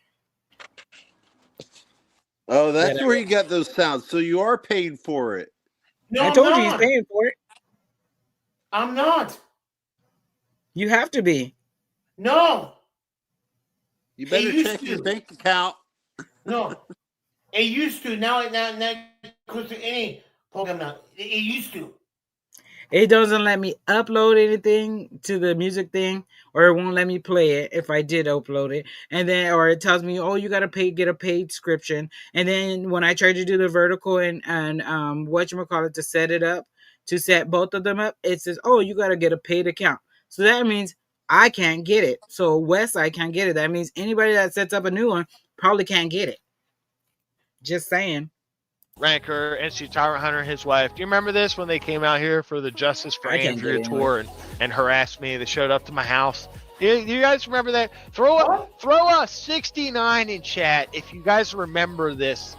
Oh, that's where you got those sounds. So you are paying for it. No, I told I'm you he's not. paying for it. I'm not. You have to be. No. You better used check your to. bank account. No. It used to. Now goes to any program now. It used to. It doesn't let me upload anything to the music thing, or it won't let me play it if I did upload it. And then, or it tells me, oh, you gotta get a paid subscription. And then when I try to do the vertical and whatchamacallit to set it up, to set both of them up, it says, oh, you gotta get a paid account. So that means I can't get it. So Westside can't get it. That means anybody that sets up a new one probably can't get it. Just saying. Ranker, NC Tyrant Hunter, and his wife. Do you remember this when they came out here for the Justice for I can't Andrea get it tour and harassed me? They showed up to my house. You guys remember that? Throw a 69 in chat if you guys remember this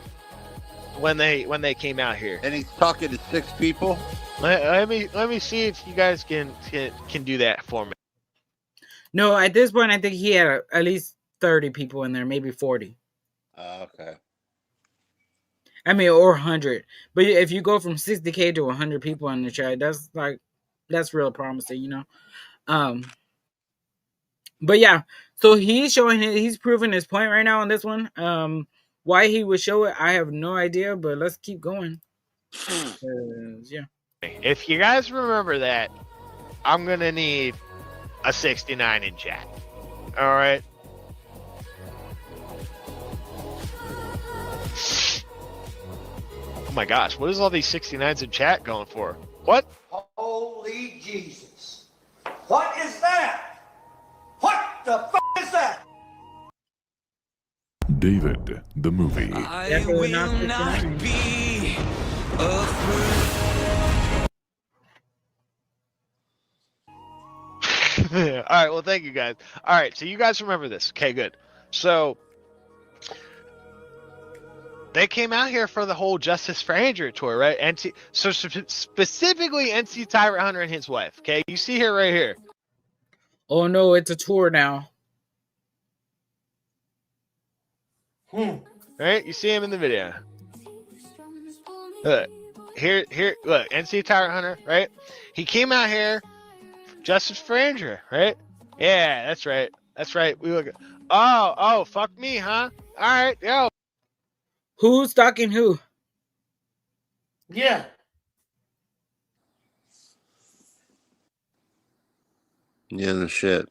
when they came out here. And he's talking to 6 people. Let me see if you guys can do that for me. No, at this point, I think he had at least 30 people in there, maybe 40. Okay. I mean, or 100. But if you go from 60K to 100 people in the chat, that's real promising, you know? But yeah, so he's proving his point right now on this one. Why he would show it, I have no idea, but let's keep going. Yeah. If you guys remember that, I'm going to need a 69 in chat. All right. Oh my gosh, what is all these 69s in chat going for? What? Holy Jesus. What is that? What the f is that? David, the movie. I will not be All right, well, thank you guys. All right, so you guys remember this. Okay, good. So they came out here for the whole Justice for Andrea tour, right? Specifically NC Tyrant Hunter and his wife. Okay, you see here right here. Oh no, it's a tour now. Right, you see him in the video. Look, here, look, NC Tyrant Hunter, right? He came out here, Justice for Andrea, right? Yeah, that's right. We look. Oh, fuck me, huh? right, yo. Who's stalking who? Yeah. Yeah, no shit.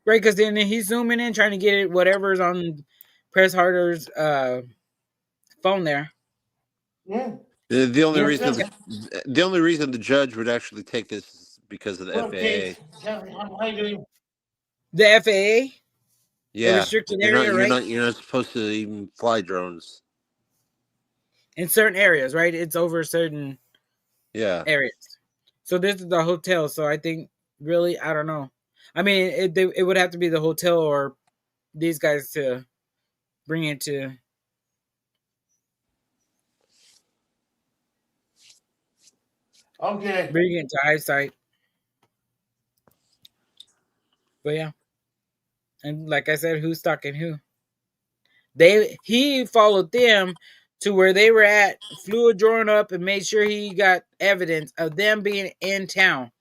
Right, because then he's zooming in, trying to get it, whatever's on Press Harder's phone there. Yeah. The only Yes, reason sir. the only reason the judge would actually take this is because of the Well, FAA. thanks. How you doing? The FAA, the Yeah, restricted area, right? you're not supposed to even fly drones. In certain areas, right? It's over certain Yeah. areas. So this is the hotel. So I think really, I don't know. I mean, it would have to be the hotel or these guys to bring it to. Okay. Bring it to eyesight. But yeah. And like I said, who's stalking who? He followed them to where they were at, flew a drone up and made sure he got evidence of them being in town.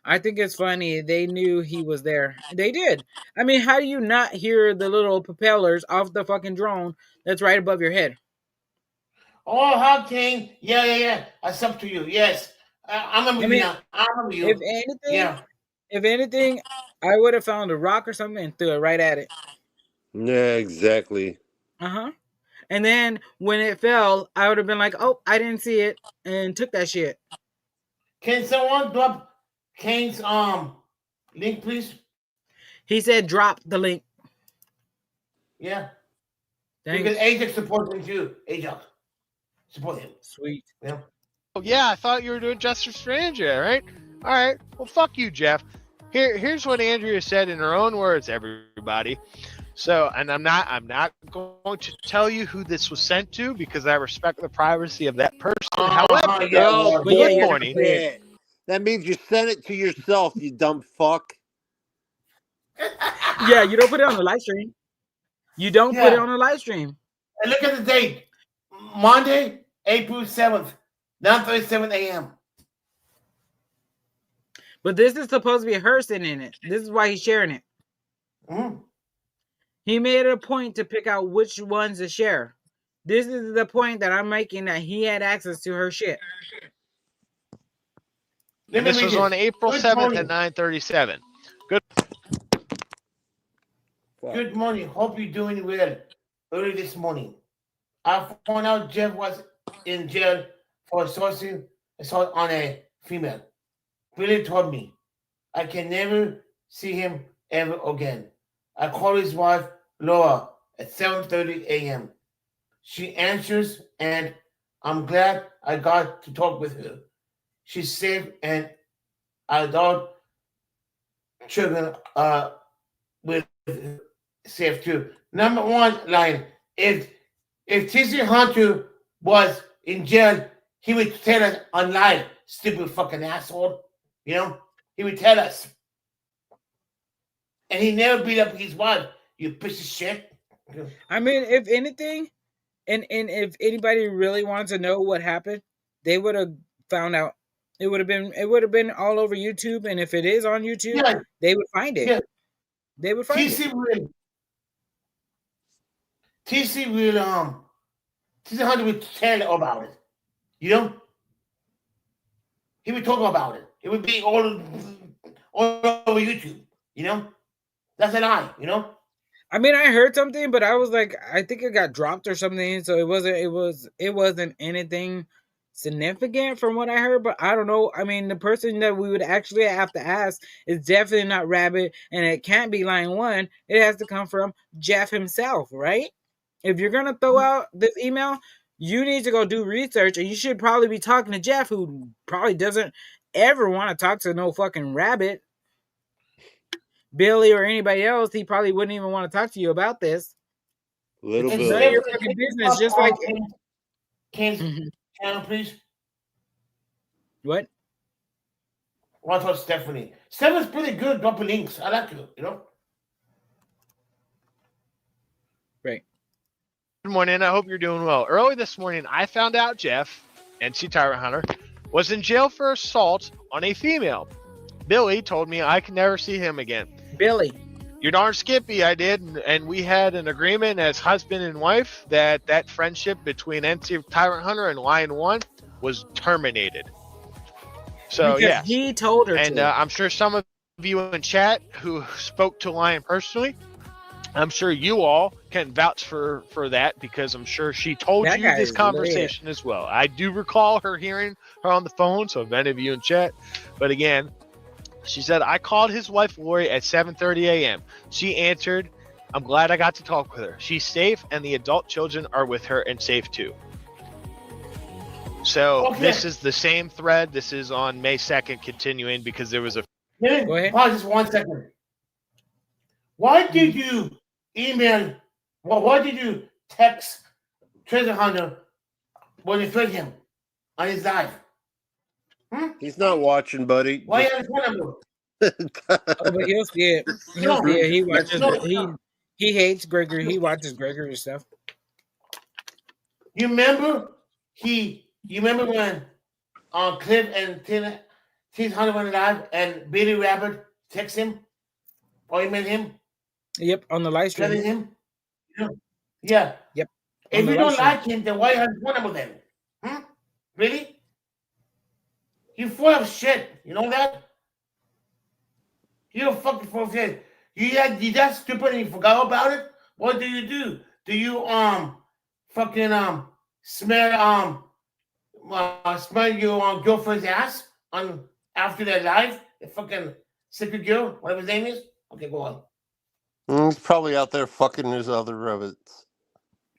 I think it's funny. They knew he was there. They did. I mean, how do you not hear the little propellers off the fucking drone that's right above your head? Oh, how King? Yeah. That's up to you. Yes. I remember you now. I remember you. If anything, I would have found a rock or something and threw it right at it. Yeah, exactly. Uh-huh. And then when it fell, I would have been like, oh, I didn't see it, and took that shit. Can someone drop Kane's link, please? He said drop the link. Yeah. Thanks. Because Ajax supports him too. Ajax. Support him. Sweet. Yeah. Oh, yeah, I thought you were doing Justice for Andrea, right? All right. Well, fuck you, Jeff. Here's what Andrea said in her own words, everybody. So, and I'm not going to tell you who this was sent to because I respect the privacy of that person. However, good morning. That means you sent it to yourself, you dumb fuck. Yeah, you don't put it on the live stream. You don't put it on the live stream. And look at the date. Monday, April 7th, 9:37 a.m. But this is supposed to be her sending it. This is why he's sharing it. Mm. He made it a point to pick out which ones to share. This is the point that I'm making, that he had access to her shit. And this was on April 7th at 9:37. Good morning. Hope you're doing well. Early this morning, I found out Jeff was in jail for assault on a female. Billy told me I can never see him ever again. I called his wife, Laura, at 7:30 a.m. She answers, and I'm glad I got to talk with her. She's safe, and I thought children will safe too. Number one line: if TC Hunter was in jail, he would tell us on live, stupid fucking asshole. You know, he would tell us. And he never beat up his wife, you piece of shit. I mean, if anything, and if anybody really wanted to know what happened, they would have found out. It would have been all over YouTube, and if it is on YouTube, they would find it. Yeah. They would find TC Hunter would tell about it. You know? He would talk about it. It would be all over YouTube, you know? That's a lie, you know? I mean, I heard something, but I was like, I think it got dropped or something, so it wasn't anything significant from what I heard, but I don't know. I mean, the person that we would actually have to ask is definitely not Rabbit, and it can't be Line 1. It has to come from Jeff himself, right? If you're gonna throw out this email, you need to go do research, and you should probably be talking to Jeff, who probably doesn't ever want to talk to no fucking Rabbit, Billy, or anybody else. He probably wouldn't even want to talk to you about this. Little it's Billy. none of your fucking business. Just like channel, please. What? What about Stephanie? Stephanie's pretty good. Dropping links. I like you. You know. Right. Good morning. I hope you're doing well. Early this morning, I found out Jeff, NC Tyrant Hunter, was in jail for assault on a female. Billy told me I could never see him again. Billy. You're darn skippy, I did, and we had an agreement as husband and wife that friendship between NC Tyrant Hunter and Lion One was terminated. So because yes, he told her and to. I'm sure some of you in chat who spoke to Lion personally, I'm sure you all can vouch for that because I'm sure she told That you guy this is conversation as well. I do recall her hearing her on the phone, so if any of you in chat, but again, she said, I called his wife Lori at 7:30 a.m. She answered, I'm glad I got to talk with her. She's safe and the adult children are with her and safe too. So Okay. this is the same thread. This is on May 2nd continuing because there was a... Go ahead. Pause just 1 second. Why did you email, why did you text Treasure Hunter when you filmed him on his live? He's not watching, buddy. Why you have his phone number? Oh, but he'll see it. He'll see it. He watches. No. He hates Gregory. He watches Gregory stuff. You remember when Cliff and Teen Hunter went live and Billy Rabbit text him or emailed him? Yep, on the live stream. Telling him? Yeah. Yep. If you don't like him, then why you have his phone number then? Really? You full of shit. You know that? You're fucking full of shit. You that stupid and you forgot about it? What do you do? Do you fucking smell your girlfriend's ass on after their live? The fucking secret girl, whatever his name is? Okay, go on. He's probably out there fucking his other rabbits.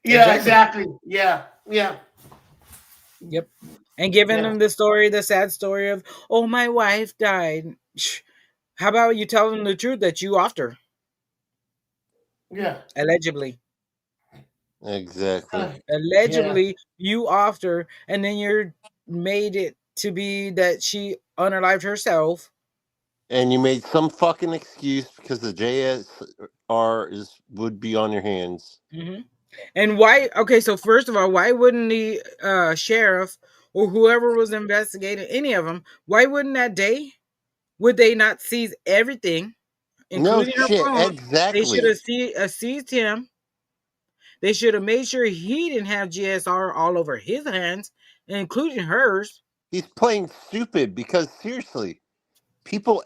Yeah, exactly. Yeah. Yep. And giving them the sad story of, oh, my wife died. How about you tell them the truth that you offed her? Yeah. Exactly. Allegedly, you offed her, and then you're made it to be that she unalived herself. And you made some fucking excuse because the JSR would be on your hands. Mm-hmm. And why? Okay, so first of all, why wouldn't the sheriff or whoever was investigating any of them? Why wouldn't that day? Would they not seize everything, including her phone? Exactly. They should have seized him. They should have made sure he didn't have GSR all over his hands, including hers. He's playing stupid because seriously, people.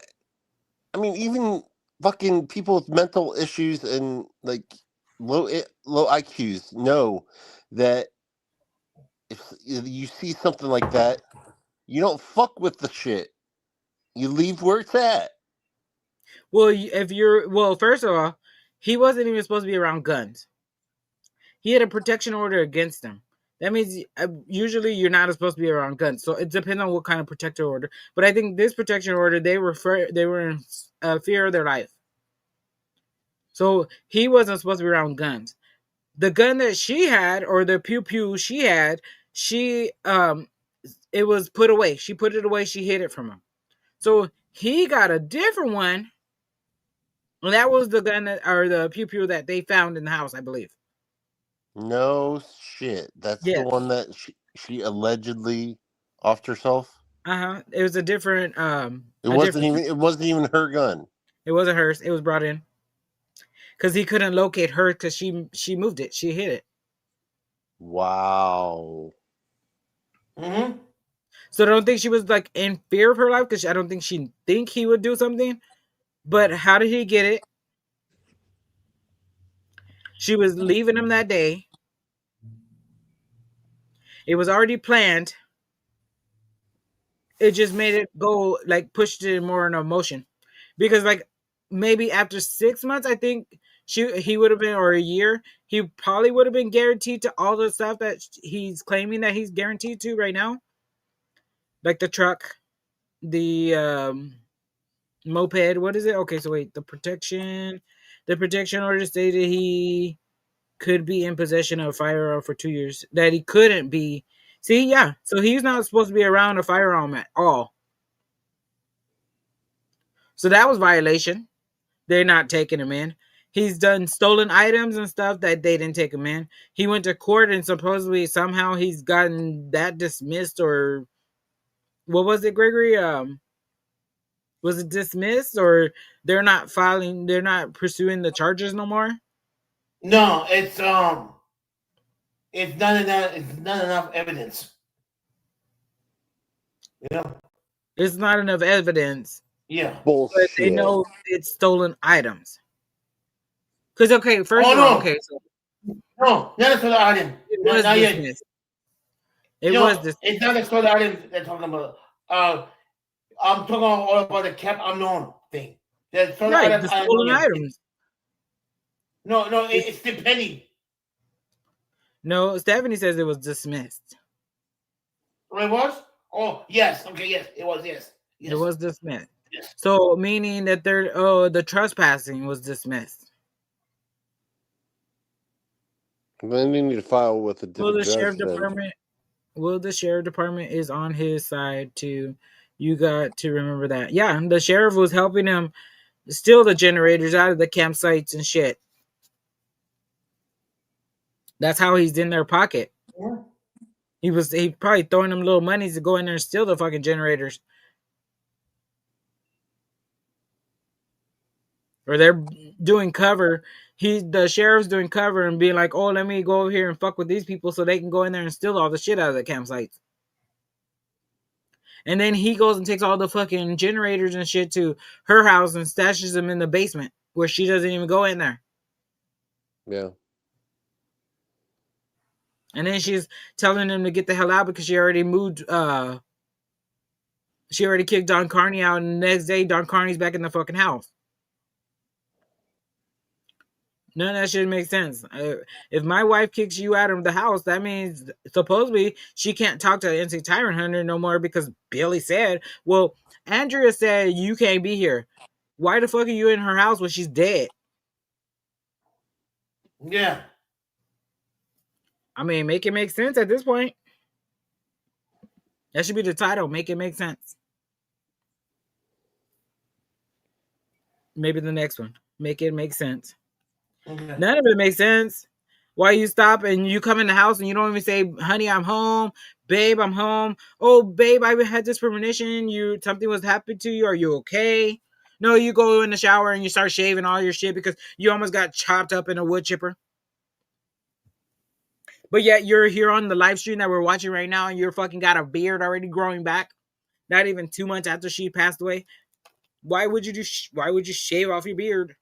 I mean, even fucking people with mental issues and like low IQs know that if you see something like that, you don't fuck with the shit. You leave where it's at. Well, first of all, he wasn't even supposed to be around guns. He had a protection order against them. That means usually you're not supposed to be around guns. So it depends on what kind of protection order. But I think this protection order, they were in fear of their life. So he wasn't supposed to be around guns. The gun that she had, or the pew she had, it was put away. She put it away. She hid it from him. So he got a different one. And that was the gun or the pew that they found in the house, I believe. No shit. That's the one that she allegedly offed herself. It was a different. It wasn't even her gun. It wasn't hers. It was brought in because he couldn't locate her because she moved it. She hid it. Wow. Mm-hmm. So I don't think she was like in fear of her life because I don't think she think he would do something. But how did he get it? She was leaving him that day. It was already planned. It just made it go, like, pushed it more in emotion. Because, like, maybe after 6 months, I think he would have been, or a year, he probably would have been guaranteed to all the stuff that he's claiming that he's guaranteed to right now. Like the truck, the moped, what is it? Okay, so wait, the protection order stated he could be in possession of a firearm for 2 years. That he couldn't be. See, yeah. So he's not supposed to be around a firearm at all. So that was violation. They're not taking him in. He's done stolen items and stuff that they didn't take him in. He went to court and supposedly somehow he's gotten that dismissed, or what was it, Gregory? Was it dismissed, or they're not pursuing the charges no more? No, it's not enough. It's not enough evidence. Yeah. It's not enough evidence. Yeah. But they Bullshit. know it's stolen items. Because first Oh, of all, no. so No, not a stolen item. it No, was not yet. dismissed. It No, was dismissed. it's not a stolen item they're talking about. I'm talking all about the Cap Unknown thing. The stolen Right, items. the stolen items. No, it's still pending. No, Stephanie says it was dismissed. It was? Oh, yes. Okay, yes. It was, yes. It was dismissed. Yes. So meaning that the trespassing was dismissed. Then you need to file with a Well, different the sheriff judge. department. Well, the sheriff department is on his side too. You got to remember that. Yeah, the sheriff was helping him steal the generators out of the campsites and shit. That's how he's in their pocket. Yeah. He probably throwing them little monies to go in there and steal the fucking generators. Or they're doing cover. The sheriff's doing cover and being like, oh, let me go over here and fuck with these people so they can go in there and steal all the shit out of the campsites. And then he goes and takes all the fucking generators and shit to her house and stashes them in the basement where she doesn't even go in there. Yeah. And then she's telling him to get the hell out because she already moved. She already kicked Don Carney out, and the next day Don Carney's back in the fucking house. None of that shit makes sense. If my wife kicks you out of the house, that means supposedly she can't talk to NC Tyrant Hunter no more because Billy said, well, Andrea said you can't be here. Why the fuck are you in her house when she's dead? Yeah. I mean, make it make sense at this point. That should be the title. Make it make sense. Maybe the next one. Make it make sense. Okay. None of it makes sense. Why you stop and you come in the house and you don't even say, honey, I'm home. Babe, I'm home. Oh, babe, I had this premonition. Something was happening to you. Are you okay? No, you go in the shower and you start shaving all your shit because you almost got chopped up in a wood chipper. But yet you're here on the live stream that we're watching right now and you're fucking got a beard already growing back. Not even 2 months after she passed away. Why would you shave off your beard?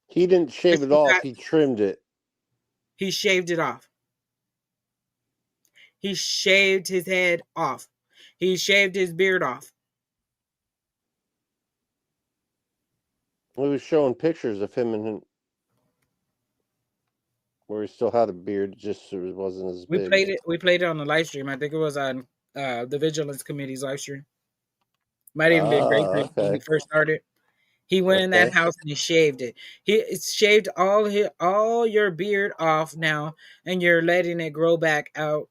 He didn't shave it off. He trimmed it. He shaved it off. He shaved his head off. He shaved his beard off. We was showing pictures of him and him where he still had a beard, just it wasn't as big. We played it on the live stream. I think it was on the Vigilance Committee's live stream. Might even been great when he first started. He went in that house and he shaved it. He shaved all your beard off now, and you're letting it grow back out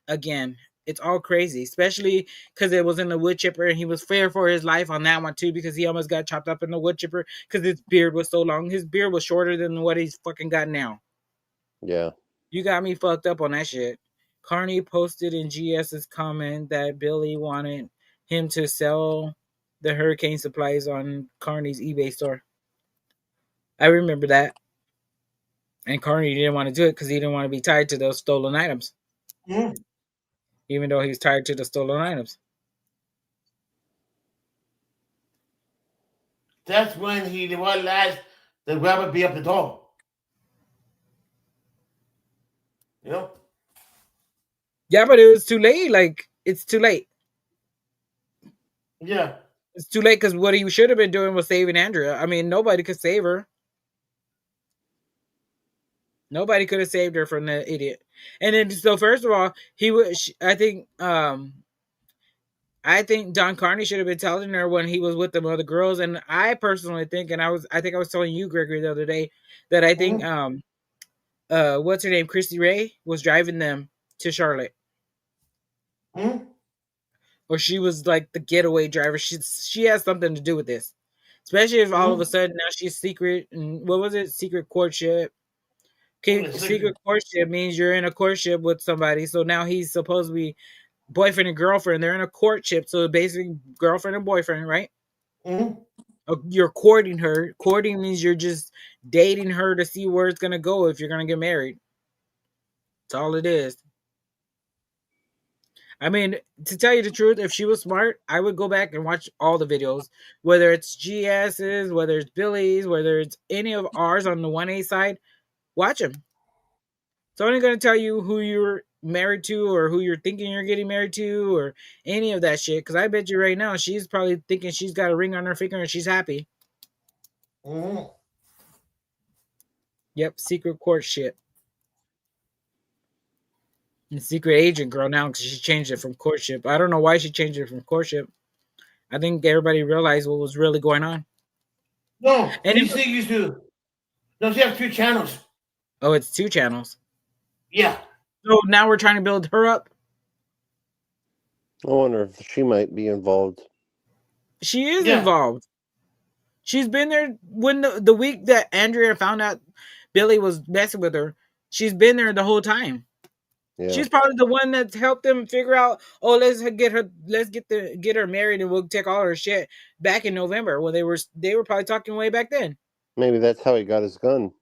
again. It's all crazy, especially because it was in the wood chipper, and he was fair for his life on that one too, because he almost got chopped up in the wood chipper because his beard was so long. His beard was shorter than what he's fucking got now. Yeah. You got me fucked up on that shit. Carney posted in GS's comment that Billy wanted him to sell the hurricane supplies on Carney's eBay store. I remember that. And Carney didn't want to do it because he didn't want to be tied to those stolen items. Mm. Even though he's tied to the stolen items. That's when he realized the grabber be up the door. You know? Yeah, but it was too late. Like, it's too late. Yeah. It's too late because what he should have been doing was saving Andrea. I mean, nobody could save her. Nobody could have saved her from the idiot. And then, so first of all, I think Don Carney should have been telling her when he was with the other girls. And I personally think, and I think I was telling you, Gregory, the other day, that I think, what's her name? Christy Ray was driving them to Charlotte. Mm-hmm. Or she was like the getaway driver. She has something to do with this. Especially if all of a sudden now she's secret. And what was it? Secret courtship. Okay, secret courtship means you're in a courtship with somebody. So now he's supposed to be boyfriend and girlfriend. They're in a courtship. So basically girlfriend and boyfriend, right? Mhm. You're courting her. Courting means you're just dating her to see where it's gonna go if you're gonna get married. That's all it is. I mean, to tell you the truth, if she was smart, I would go back and watch all the videos, whether it's GS's, whether it's Billy's, whether it's any of ours on the 1A side. Watch them. It's only going to tell you who you're married to or who you're thinking you're getting married to or any of that shit. Because I bet you right now she's probably thinking she's got a ring on her finger and she's happy. Mhm. Yep, secret court shit. And secret agent girl now because she changed it from courtship. I don't know why she changed it from courtship. I think everybody realized what was really going on. No, And she still used to. No, she has 2 channels. Oh, it's 2 channels. Yeah. So now we're trying to build her up. I wonder if she might be involved. She is involved. She's been there when the week that Andrea found out Billy was messing with her. She's been there the whole time. Yeah. She's probably the one that's helped them figure out. Oh, let's get her married, and we'll take all her shit back in November. Well, they were probably talking way back then. Maybe that's how he got his gun.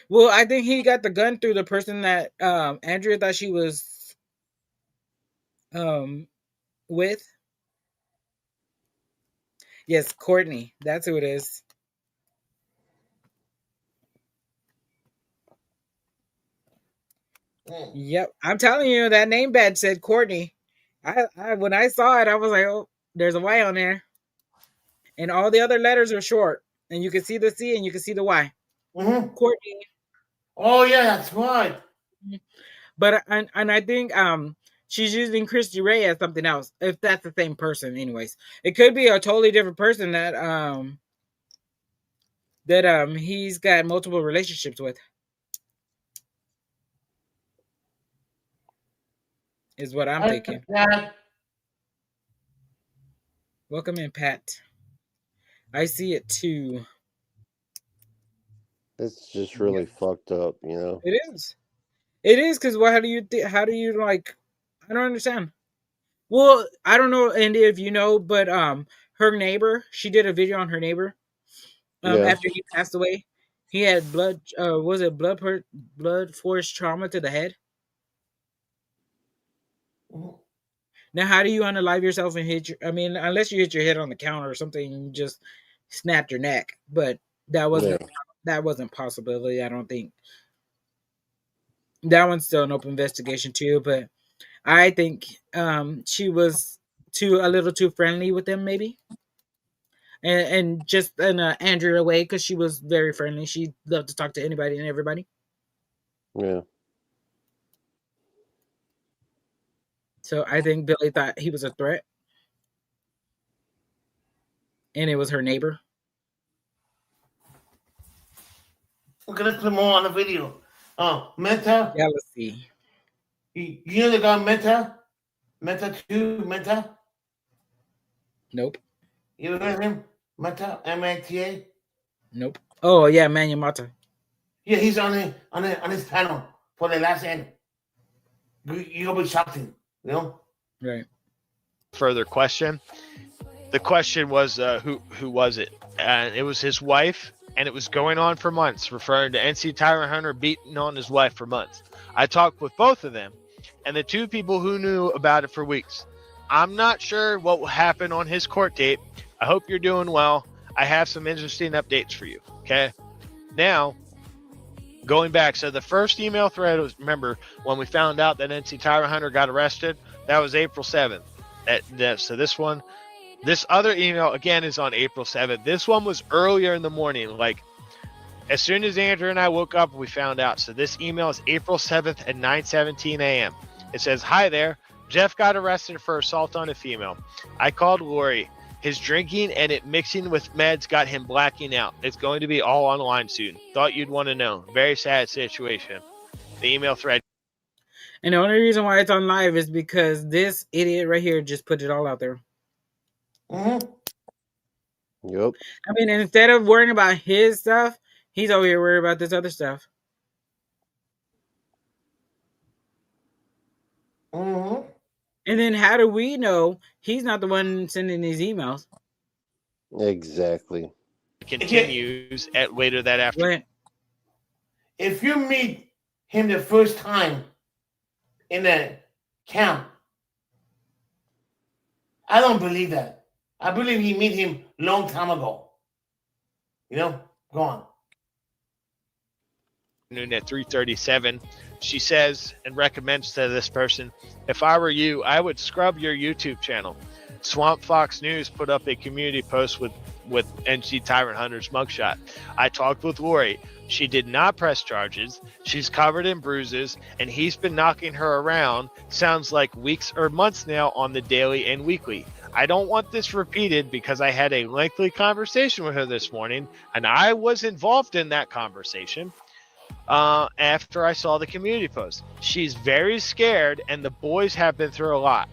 Well, I think he got the gun through the person that Andrea thought she was with. Yes, Courtney. That's who it is. Yep, I'm telling you, that name badge said Courtney. I when I saw it, I was like, oh, there's a Y on there, and all the other letters are short, and you can see the C and you can see the Y. Mhm. Courtney. Oh yeah, that's right. But and I think she's using Christy Ray as something else. If that's the same person, anyways, it could be a totally different person that he's got multiple relationships with. Is what I'm thinking. Welcome in, Pat. I see it too. It's just really fucked up, you know. It is. It is because how do you like? I don't understand. Well, I don't know, Andy, if you know, but her neighbor, she did a video on her neighbor. After he passed away, he had blood. Was it blood force trauma to the head? Now, how do you unalive yourself and hit your? I mean, unless you hit your head on the counter or something, and you just snapped your neck. But that wasn't a possibility. I don't think. That one's still an open investigation too, but I think she was a little too friendly with them, maybe, and just in an Andrea way because she was very friendly. She loved to talk to anybody and everybody. Yeah. So I think Billy thought he was a threat, and it was her neighbor. We're gonna put more on the video. Menta. Yeah, let's see. You know the guy Menta? Menta 2? Menta? Nope. You ever heard of him? Menta? M-A-T-A? Nope. Oh yeah, Manya Mata. Yeah, he's on his panel for the last end. You'll be shocked, you know? Right. Further question. The question was who was it? And it was his wife, and it was going on for months, referring to NC Tyron Hunter beating on his wife for months. I talked with both of them, and the 2 people who knew about it for weeks. I'm not sure what will happen on his court date. I hope you're doing well. I have some interesting updates for you. Okay. Now, going back, so the first email thread was, remember when we found out that NC Tyron Hunter got arrested? That was April 7th. So this other email again is on April 7th. This one was earlier in the morning, like as soon as Andrew and I woke up, we found out. So this email is April 7th at 9:17 a.m. It says, "Hi there. Jeff got arrested for assault on a female. I called Lori. His drinking and it mixing with meds got him blacking out. It's going to be all online soon. Thought you'd want to know. Very sad situation." The email thread. And the only reason why it's on live is because this idiot right here just put it all out there. Mm-hmm. Yep. I mean, instead of worrying about his stuff, he's over here worried about this other stuff. Mm-hmm. And then how do we know he's not the one sending these emails? Exactly. Continues at later that afternoon. If you meet him the first time in a camp, I don't believe that. I believe he met him long time ago. You know, go on. At 3:37, she says and recommends to this person, if I were you, I would scrub your YouTube channel. Swamp Fox News put up a community post with NC Tyrant Hunter's mugshot. I talked with Lori. She did not press charges. She's covered in bruises, and he's been knocking her around, sounds like weeks or months now, on the daily and weekly. I don't want this repeated because I had a lengthy conversation with her this morning, and I was involved in that conversation after I saw the community post. She's very scared, and the boys have been through a lot.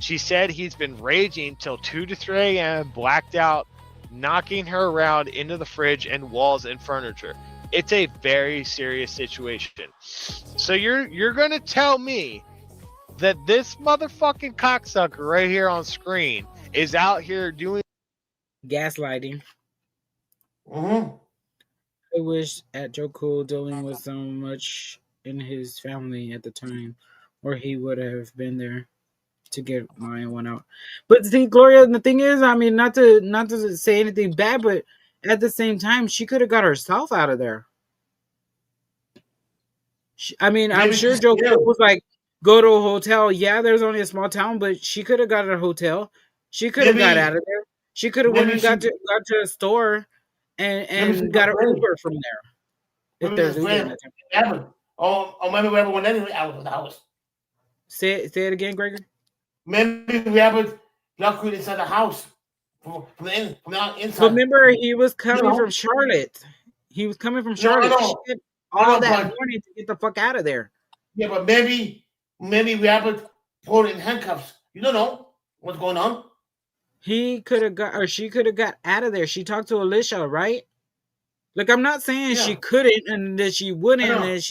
She said he's been raging till 2 to 3 a.m., blacked out, knocking her around into the fridge and walls and furniture. It's a very serious situation. So you're going to tell me that this motherfucking cocksucker right here on screen is out here doing gaslighting. Mm-hmm. I wish at Joe Cool dealing with so much in his family at the time, or he would have been there to get my one out. But see, Gloria, the thing is, I mean, not to say anything bad, but at the same time, she could have got herself out of there. I'm sure Joe Cool was like, go to a hotel. Yeah, there's only a small town, but she could have got a hotel. She could have got out of there. She could have went and got to a store and got an Uber from there. If there's Uber in that time. Oh, maybe we ever went out of the house. Say it again, Gregor. Maybe we ever locked inside the house from the inside. But remember, he was coming from Charlotte. He was coming from Charlotte. All that morning to get the fuck out of there. Yeah, but maybe we ever put in handcuffs. You don't know what's going on. He could have got, or she could have got out of there. She talked to Alicia, right? Like, I'm not saying she couldn't and that she wouldn't and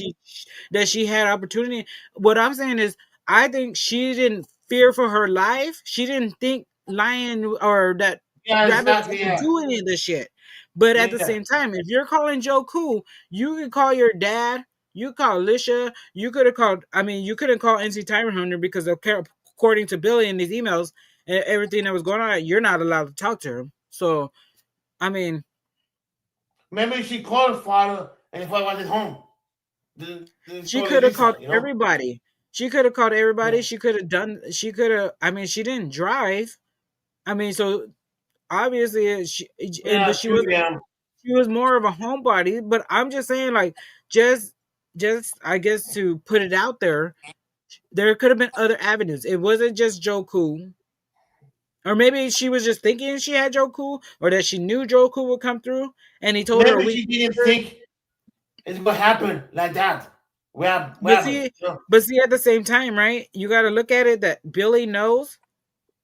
that she had opportunity. What I'm saying is, I think she didn't fear for her life. She didn't think Lion or that Rabbit would do any of this shit. But at the same time, if you're calling Joe Cool, you can call your dad. You call Alicia. You could have called. I mean, you couldn't call NC Tyrant Hunter because according to Billy in these emails and everything that was going on, you're not allowed to talk to him. So, I mean, maybe she called her father and if I wasn't home. She could have called everybody. She could have called everybody. Yeah. She could have done. She could have. I mean, she didn't drive. I mean, so obviously she was more of a homebody. But I'm just saying, like, just I guess to put it out there, there could have been other avenues. It wasn't just Joe Cool. Or maybe she was just thinking she had Joe Cool, or that she knew Joe Cool would come through, and he told her. Maybe she didn't think it's gonna happen like that. But see, at the same time, right? You got to look at it that Billy knows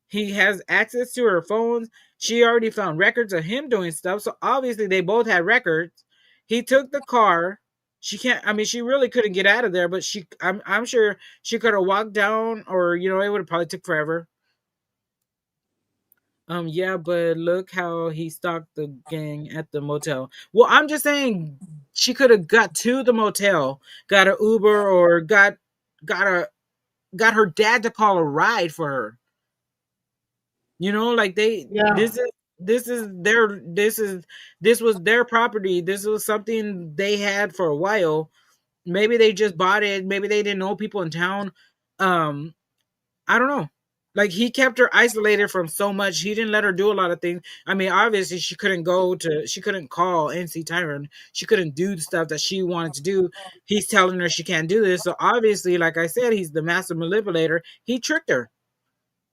he has access to her phones. She already found records of him doing stuff, so obviously they both had records. He took the car. She can't. I mean, she really couldn't get out of there, but I'm sure she could have walked down, or it would have probably took forever. Yeah, but look how he stalked the gang at the motel. Well, I'm just saying she could have got to the motel, got an Uber, or got her dad to call a ride for her. Like this was their property. This was something they had for a while. Maybe they just bought it. Maybe they didn't know people in town. I don't know. Like, he kept her isolated from so much. He didn't let her do a lot of things. I mean, obviously, she couldn't call NC Tyrant. She couldn't do the stuff that she wanted to do. He's telling her she can't do this. So, obviously, like I said, he's the master manipulator. He tricked her.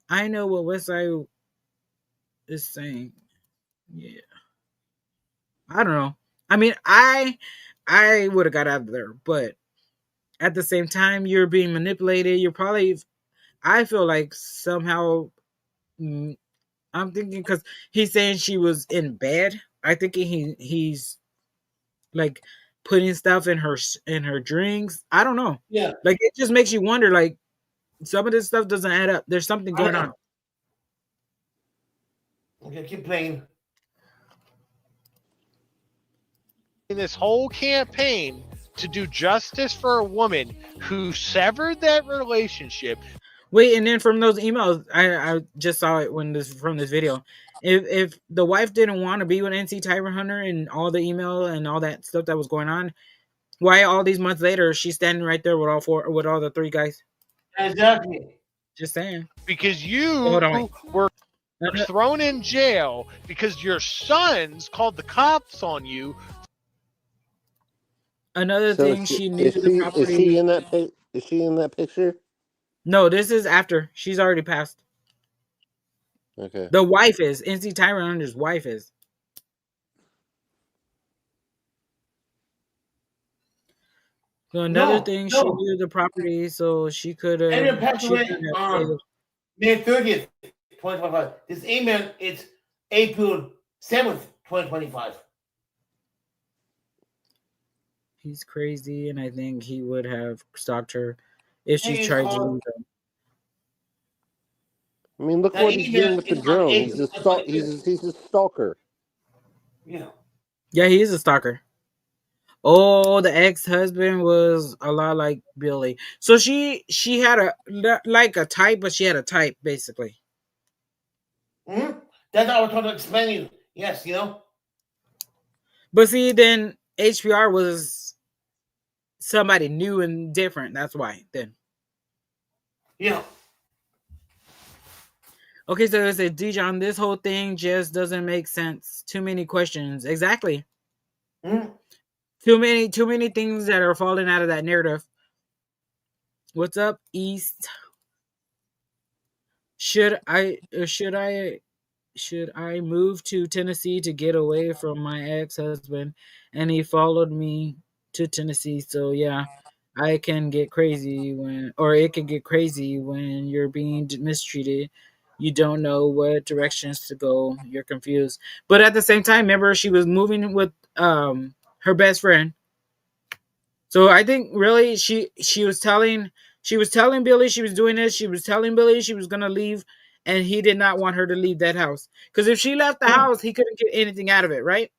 I know what Westside is saying. Yeah. I don't know. I mean, I would have got out of there. But at the same time, you're being manipulated. You're probably... I feel like somehow I'm thinking, because he's saying she was in bed. I think he's like putting stuff in her drinks. I don't know. Yeah. Like, it just makes you wonder, like, some of this stuff doesn't add up. There's something going on. Okay, keep playing. this whole campaign to do justice for a woman who severed that relationship. Wait, and then from those emails, I just saw it from this video. If the wife didn't want to be with NC Tyler Hunter and all the email and all that stuff that was going on, why all these months later she's standing right there with all the three guys? Exactly. Just saying. Because you were thrown in jail because your sons called the cops on you. Another thing she knew the property. Is she in that? Is she in that picture? No, this is after. She's already passed. Okay. The wife is NC Tyler Hunter's wife is. So another thing, she knew the property, so she could have. And passed away May 30th, 2025. This email is April 7th, 2025. He's crazy, and I think he would have stalked her if she tried to leave him. I mean, look what he's doing with the drone. He's a stalker. Yeah. Yeah, he is a stalker. Oh, the ex-husband was a lot like Billy. So she had a type, but she had a type basically. Mm-hmm. That's what I was trying to explain to you. Yes, you know. But see, then HPR was somebody new and different. That's why then. Yeah. Okay, so it said, Dijon, this whole thing just doesn't make sense. Too many questions. Exactly. Mm-hmm. Too many things that are falling out of that narrative. What's up, East? Should I move to Tennessee to get away from my ex-husband? And he followed me to Tennessee. So yeah, it can get crazy when you're being mistreated. You don't know what directions to go. You're confused. But at the same time, remember, she was moving with her best friend. So I think really she was telling Billy she was doing this. She was telling Billy she was gonna leave, and he did not want her to leave that house. Because if she left the house, he couldn't get anything out of it, right?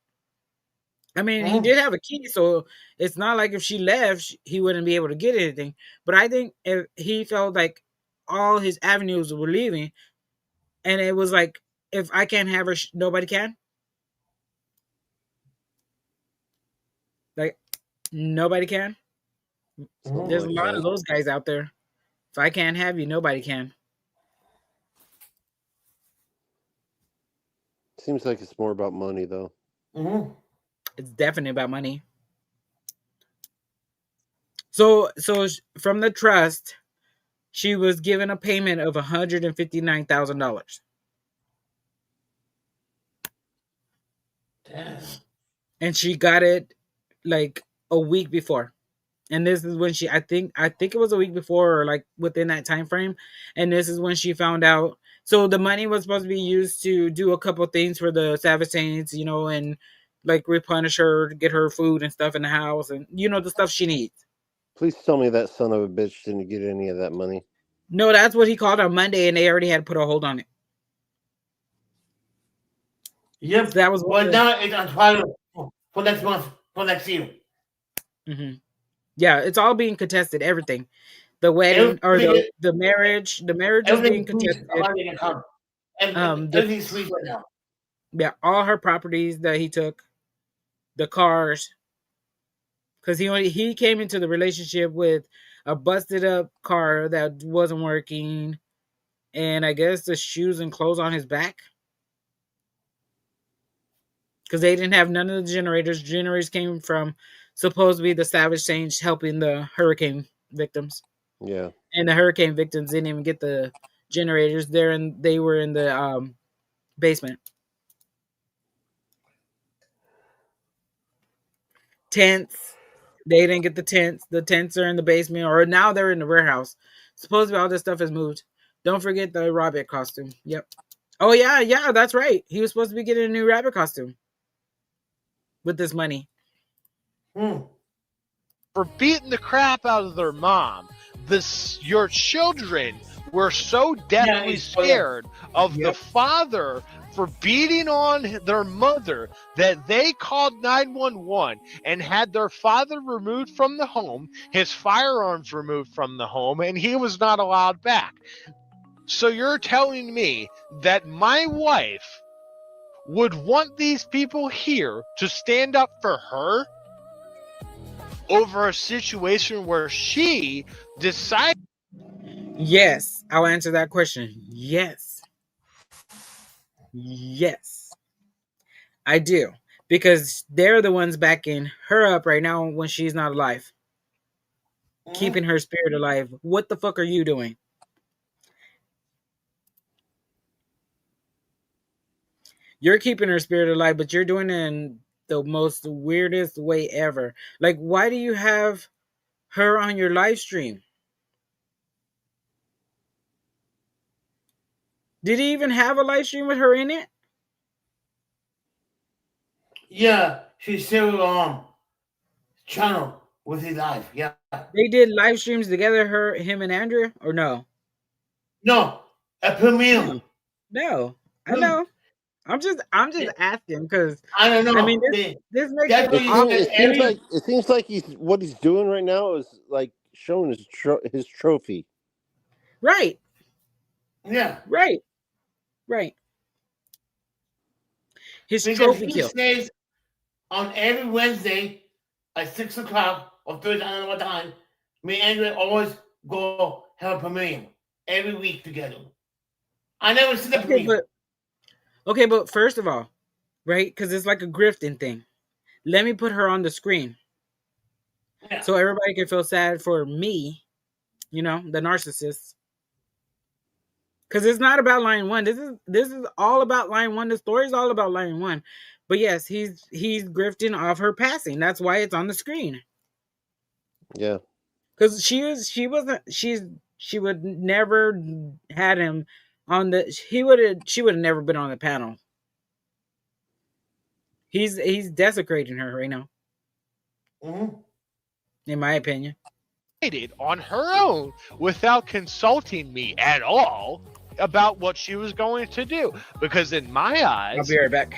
I mean, he did have a key, so it's not like if she left, he wouldn't be able to get anything. But I think if he felt like all his avenues were leaving, and it was like, if I can't have her, nobody can. Like, nobody can. There's a lot of those guys out there. If I can't have you, nobody can. Seems like it's more about money, though. Mm-hmm. It's definitely about money. So from the trust, she was given a payment of $159,000. Damn. And she got it like a week before. And this is when I think it was a week before, or like within that time frame. And this is when she found out. So the money was supposed to be used to do a couple things for the Savage Saints, and like replenish her, get her food and stuff in the house, and the stuff she needs. Please tell me that son of a bitch didn't get any of that money. No, that's what he called on Monday, and they already had put a hold on it. Yep. So that was now it's on trial for next month, for next year. Mm-hmm. Yeah, it's all being contested. Everything, the wedding or the marriage, is being contested. Everything's free right now. Yeah, all her properties that he took, the cars, because he came into the relationship with a busted up car that wasn't working, and I guess the shoes and clothes on his back. Because they didn't have none of the generators. Generators came from supposed to be the Savage Saints helping the hurricane victims. Yeah. And the hurricane victims didn't even get the generators there, and they were in the basement. Tents. They didn't get the tents. The tents are in the basement, or now they're in the warehouse. Supposedly all this stuff is moved. Don't forget the rabbit costume. Yep. Oh, yeah, that's right. He was supposed to be getting a new rabbit costume with this money. For beating the crap out of their mom. Your children were so deathly scared of the father for beating on their mother that they called 911 and had their father removed from the home, his firearms removed from the home, and he was not allowed back. So you're telling me that my wife would want these people here to stand up for her over a situation where she decided? Yes, I'll answer that question. Yes. Yes. I do. Because they're the ones backing her up right now when she's not alive. Keeping her spirit alive. What the fuck are you doing? You're keeping her spirit alive, but you're doing it in the most weirdest way ever. Like, why do you have her on your live stream? Did he even have a live stream with her in it? Yeah, she's still channel with his life. Yeah. They did live streams together, him and Andrea, or no? No, a premiere. No, I know. I'm just asking because I don't know. I mean, this makes it seems like what he's doing right now is like showing his trophy. Right. Yeah. Right. His because trophy he kill. says on every Wednesday at 6 o'clock or Thursday, I don't know what time, me and Andrea always go have a premiere every week together. I never see the premiere. Okay, but first of all, right? Because it's like a grifting thing. Let me put her on the screen. Yeah. So everybody can feel sad for me, the narcissist. Because it's not about line one. This is all about line one. The story is all about line one. But yes, he's grifting off her passing. That's why it's on the screen. Yeah. Because she would never had him on the. She would have never been on the panel. He's desecrating her right now. Mm-hmm. In my opinion. On her own without consulting me at all about what she was going to do. Because in my eyes, I'll be right back.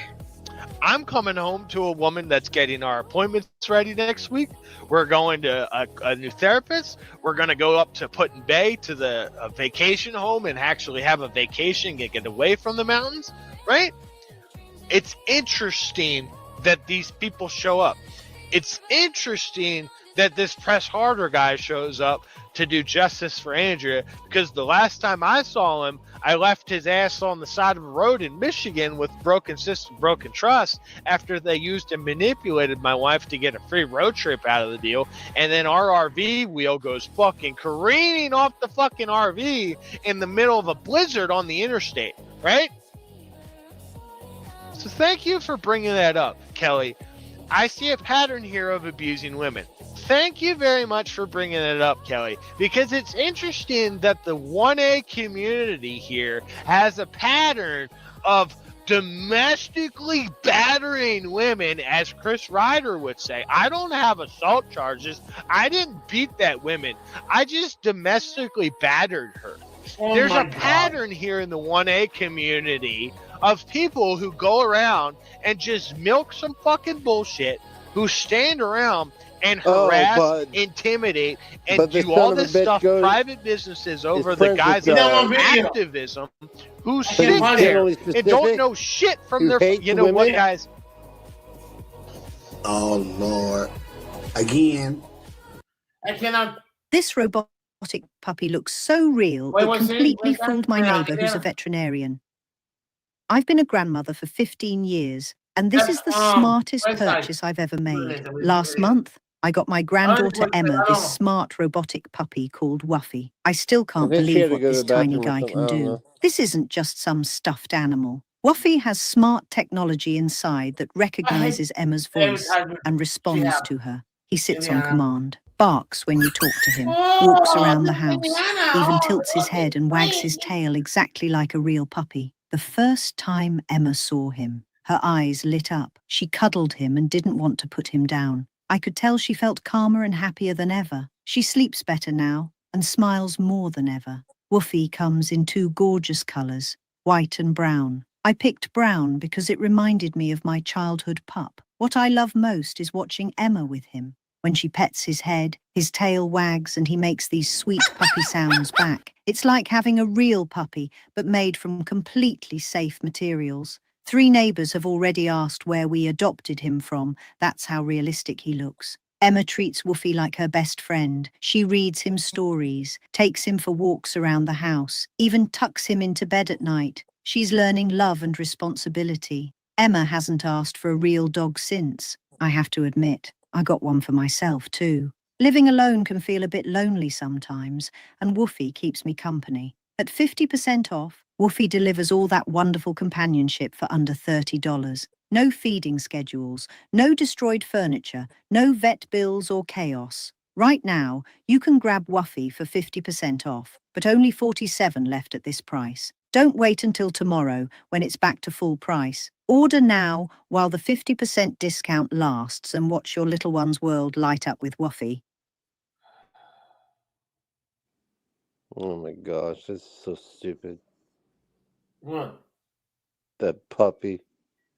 I'm coming home to a woman that's getting our appointments ready next week. We're going to a new therapist. We're going to go up to Put-in Bay to the vacation home and actually have a vacation and get away from the mountains, right? It's interesting that these people show up. It's interesting that this Press Harder guy shows up to do justice for Andrea, because the last time I saw him, I left his ass on the side of a road in Michigan with broken system, broken trust, after they used and manipulated my wife to get a free road trip out of the deal. And then our RV wheel goes fucking careening off the fucking RV in the middle of a blizzard on the interstate, right? So thank you for bringing that up, Kelly. I see a pattern here of abusing women. Thank you very much for bringing it up, Kelly, because it's interesting that the 1A community here has a pattern of domestically battering women, as Chris Ryder would say. I don't have assault charges. I didn't beat that woman. I just domestically battered her. There's a pattern here in the 1A community of people who go around and just milk some fucking bullshit, who stand around and harass, intimidate, and do all this stuff, private businesses, over the guise of activism, who sit there and don't know shit from their, what, guys? Oh, Lord. Again. I cannot. This robotic puppy looks so real, it completely fooled my neighbor who's a veterinarian. I've been a grandmother for 15 years, and this is the smartest purchase I've ever made. Last month, I got my granddaughter Emma this smart robotic puppy called Wuffy. I still can't believe what this tiny guy can do. This isn't just some stuffed animal. Wuffy has smart technology inside that recognizes Emma's voice and responds to her. He sits on command, barks when you talk to him, walks around the house, even tilts his head and wags his tail exactly like a real puppy. The first time Emma saw him, her eyes lit up. She cuddled him and didn't want to put him down. I could tell she felt calmer and happier than ever. She sleeps better now and smiles more than ever. Woofy comes in two gorgeous colors, white and brown. I picked brown because it reminded me of my childhood pup. What I love most is watching Emma with him. When she pets his head, his tail wags and he makes these sweet puppy sounds back. It's like having a real puppy, but made from completely safe materials. 3 neighbors have already asked where we adopted him from. That's how realistic he looks. Emma treats Woofy like her best friend. She reads him stories, takes him for walks around the house, even tucks him into bed at night. She's learning love and responsibility. Emma hasn't asked for a real dog since. I have to admit, I got one for myself too. Living alone can feel a bit lonely sometimes, and Woofy keeps me company. At 50% off, Woofy delivers all that wonderful companionship for under $30. No feeding schedules, no destroyed furniture, no vet bills or chaos. Right now, you can grab Woofy for 50% off, but only 47 left at this price. Don't wait until tomorrow when it's back to full price. Order now while the 50% discount lasts and watch your little one's world light up with Woofy. Oh my gosh, this is so stupid. What? That puppy.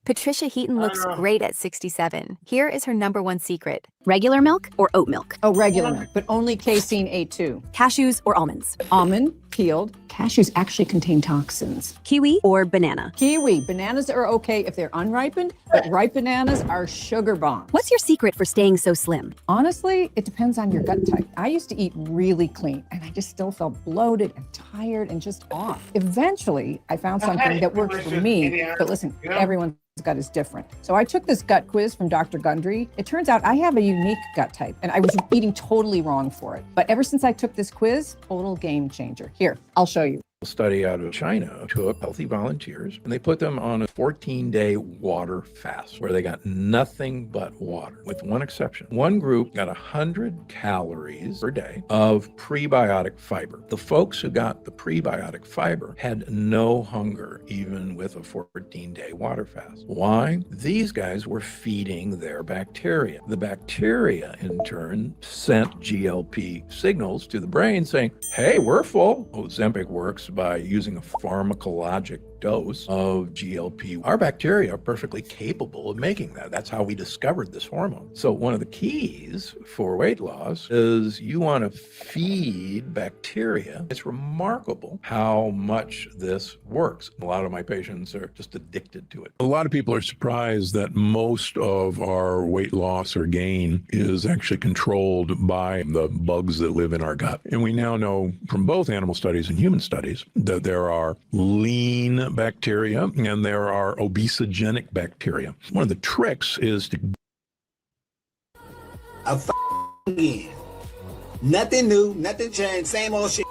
Patricia Heaton looks great at 67. Here is her #1 secret. Regular milk or oat milk? Oh, regular milk, but only casein A2. Cashews or almonds? Almond, peeled. Cashews actually contain toxins. Kiwi or banana? Kiwi. Bananas are okay if they're unripened, but ripe bananas are sugar bombs. What's your secret for staying so slim? Honestly, it depends on your gut type. I used to eat really clean, and I just still felt bloated and tired and just off. Eventually, I found something that worked for me, but listen, everyone's gut is different. So I took this gut quiz from Dr. Gundry. It turns out I have a unique gut type, and I was eating totally wrong for it. But ever since I took this quiz, total game changer. Here, I'll show you. A study out of China took healthy volunteers and they put them on a 14-day water fast where they got nothing but water, with one exception. One group got 100 calories per day of prebiotic fiber. The folks who got the prebiotic fiber had no hunger, even with a 14-day water fast. Why? These guys were feeding their bacteria. The bacteria, in turn, sent GLP signals to the brain saying, hey, we're full. Ozempic works by using a pharmacologic dose of GLP. Our bacteria are perfectly capable of making that. That's how we discovered this hormone. So one of the keys for weight loss is you want to feed bacteria. It's remarkable how much this works. A lot of my patients are just addicted to it. A lot of people are surprised that most of our weight loss or gain is actually controlled by the bugs that live in our gut. And we now know from both animal studies and human studies that there are lean bacteria and there are obesogenic bacteria. One of the tricks is to again. Nothing new, nothing changed, same old shit.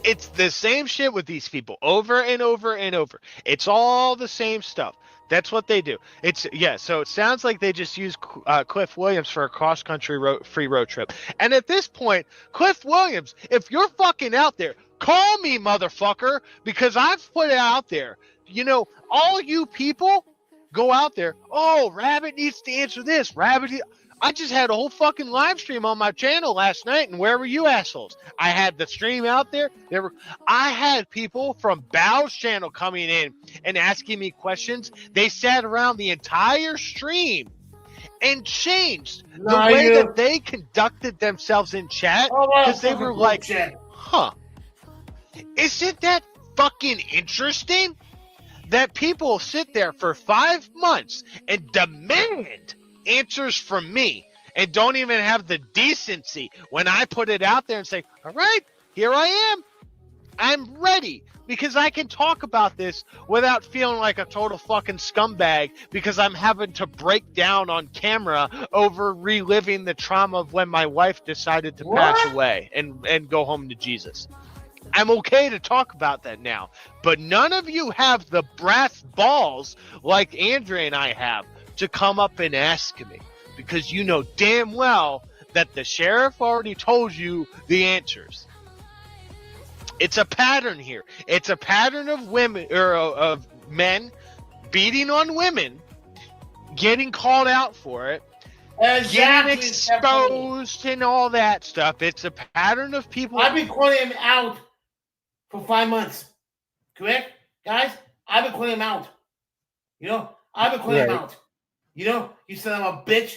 It's the same shit with these people over and over and over. It's all the same stuff. That's what they do. So it sounds like they just use Cliff Williams for a cross-country free road trip. And at this point, Cliff Williams, if you're fucking out there, call me, motherfucker, because I've put it out there. You know, all you people go out there, oh, Rabbit needs to answer this. I just had a whole fucking live stream on my channel last night, and where were you assholes? I had the stream out there. I had people from Bow's channel coming in and asking me questions. They sat around the entire stream and changed the way that they conducted themselves in chat, because they were like, huh, isn't that fucking interesting? That people sit there for 5 months and demand answers from me and don't even have the decency when I put it out there and say, all right, here I am. I'm ready, because I can talk about this without feeling like a total fucking scumbag because I'm having to break down on camera over reliving the trauma of when my wife decided to pass away and go home to Jesus. I'm okay to talk about that now, but none of you have the brass balls like Andrea and I have to come up and ask me, because you know damn well that the sheriff already told you the answers. It's a pattern here. It's a pattern of women or of men beating on women, getting called out for it, getting exposed and all that stuff. It's a pattern of people. I've been calling him out for 5 months. Correct, guys? I've been calling him out. I've been calling him out. You son of a bitch.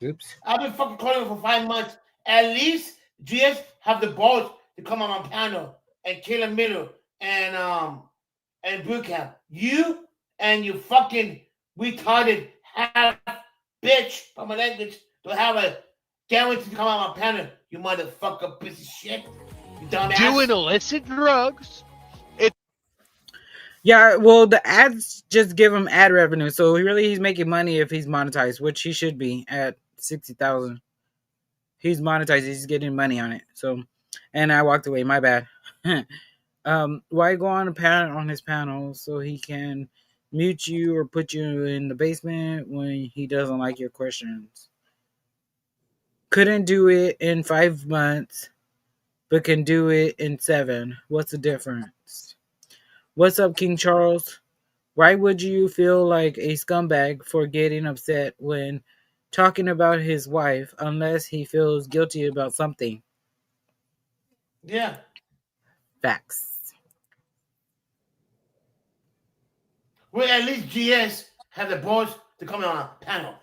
Oops. I've been fucking calling him for 5 months. At least GS have the balls to come on my panel and Kayla Miller and boot camp. You and you fucking retarded half bitch, from my language, to have a guarantee to come on my panel. You motherfucker piece of shit. You dumbass. Doing illicit drugs. Yeah, well, the ads just give him ad revenue, so he's making money if he's monetized, which he should be at 60,000. He's monetized; he's getting money on it. So, and I walked away. My bad. Why go on his panel so he can mute you or put you in the basement when he doesn't like your questions? Couldn't do it in 5 months, but can do it in 7. What's the difference? What's up, King Charles? Why would you feel like a scumbag for getting upset when talking about his wife unless he feels guilty about something? Yeah. Facts. Well, at least GS had the balls to come on a panel.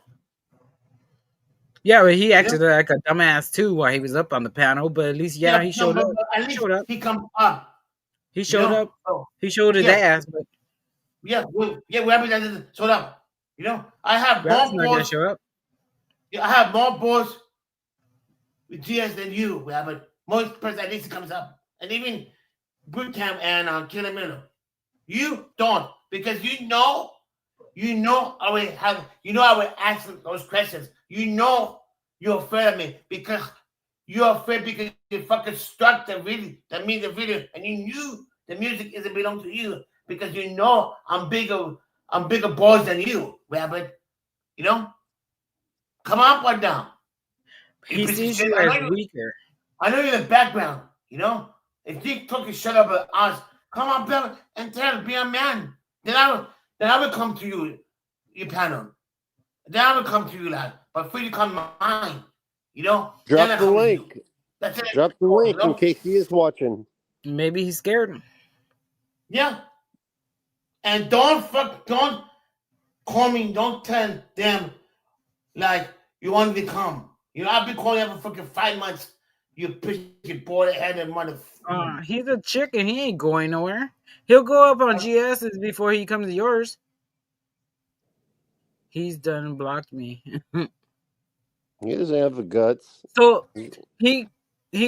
Yeah, but he acted like a dumbass too while he was up on the panel, but at least he showed up. At least he come up. He showed up. He showed his ass, but we happy that showed up. I have Brad's more not gonna balls. show up. Yeah, I have more balls with GS than you. We have most person at least comes up, and even Bootcamp and Killer Miller. You don't, because I will ask those questions. You're afraid of me because you're afraid because you fucking struck the music video, and you knew the music isn't belong to you because I'm bigger balls than you, Rabbit. Come up or down. He sees you as weaker. I know you're in the background, If you took a shut up at us, come on, Bill, and be a man. Then I will come to you panel. Then I will come to you, lad. But for you to come mine, Drop the link. That's it. Drop the link in case he is watching. Maybe he's scared. Yeah. And don't call me, don't tell them like you want me to come. I've been calling you for fucking 5 months. You picky boy-headed motherfucker. He's a chicken. He ain't going nowhere. He'll go up on GS's before he comes to yours. He's done blocked me. He doesn't have the guts. So he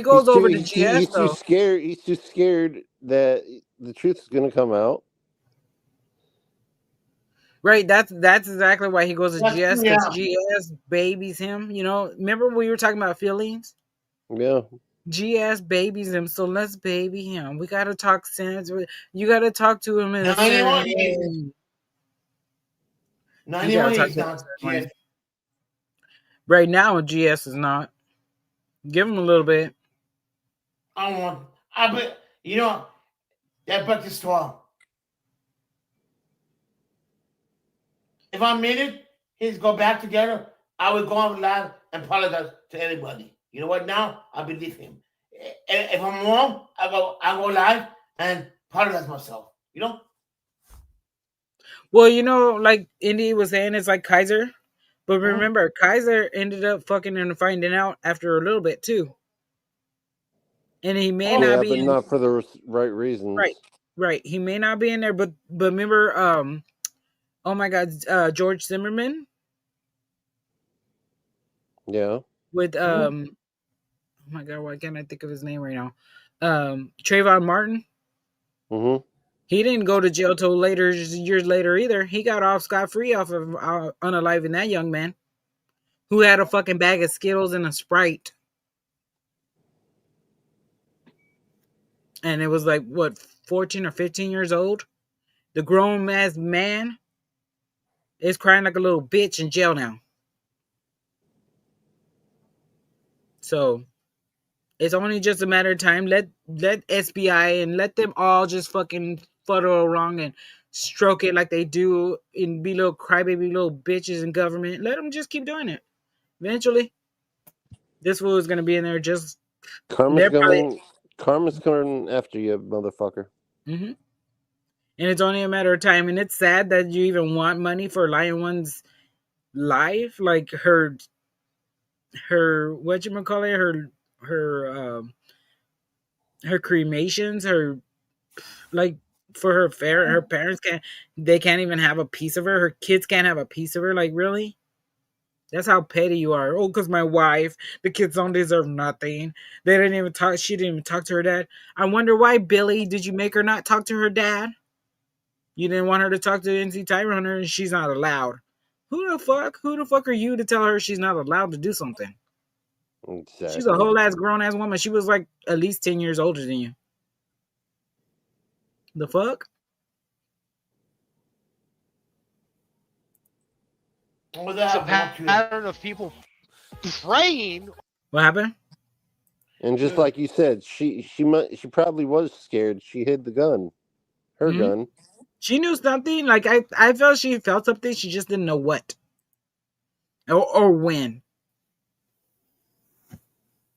goes over to GS. He's too scared. He's too scared that the truth is going to come out. Right, that's exactly why he goes to GS, because GS babies him. Remember we were talking about feelings? Yeah. GS babies him, so let's baby him. We gotta talk sense. You gotta talk to him in a certain way. Right now, GS is not. Give him a little bit. That breakfast 12. If I made it, he's go back together. I would go on live and apologize to anybody. You know what? Now I believe him. If I'm wrong, I go live and apologize myself. Well, like Indy was saying, it's like Kaiser. But remember, Kaiser ended up fucking and finding out after a little bit too. And he may not be but not for the right reasons. Right. He may not be in there, but remember, oh my God, George Zimmerman. Yeah. With oh my God, why can't I think of his name right now? Trayvon Martin. Mm-hmm. He didn't go to jail till years later either. He got off scot-free off of unaliving that young man who had a fucking bag of Skittles and a Sprite. And it was like, 14 or 15 years old? The grown-ass man is crying like a little bitch in jail now. So it's only just a matter of time. Let SBI and let them all just fucking fuddle around and stroke it like they do and be little crybaby little bitches in government. Let them just keep doing it. Eventually, this fool is going to be in there just... Karma's Karma's coming after you, motherfucker. And it's only a matter of time. And it's sad that you even want money for Lion One's life, like her whatchamacallit, her cremations, her, like, for her parents can't even have a piece of her kids can't have a piece of her. Like, really? That's how petty you are. Oh, because my wife, the kids don't deserve nothing. They didn't even talk. She didn't even talk to her dad. I wonder why, Billy. Did you make her not talk to her dad? You didn't want her to talk to NC Tiger Hunter, and she's not allowed. Who the fuck are you to tell her she's not allowed to do something? Exactly. She's a whole ass grown ass woman. She was like at least 10 years older than you. The fuck? It's a pattern of people praying. What happened? And just like you said, she probably was scared. She hid the gun, her gun. She knew something. Like, I felt she felt something. She just didn't know what or when.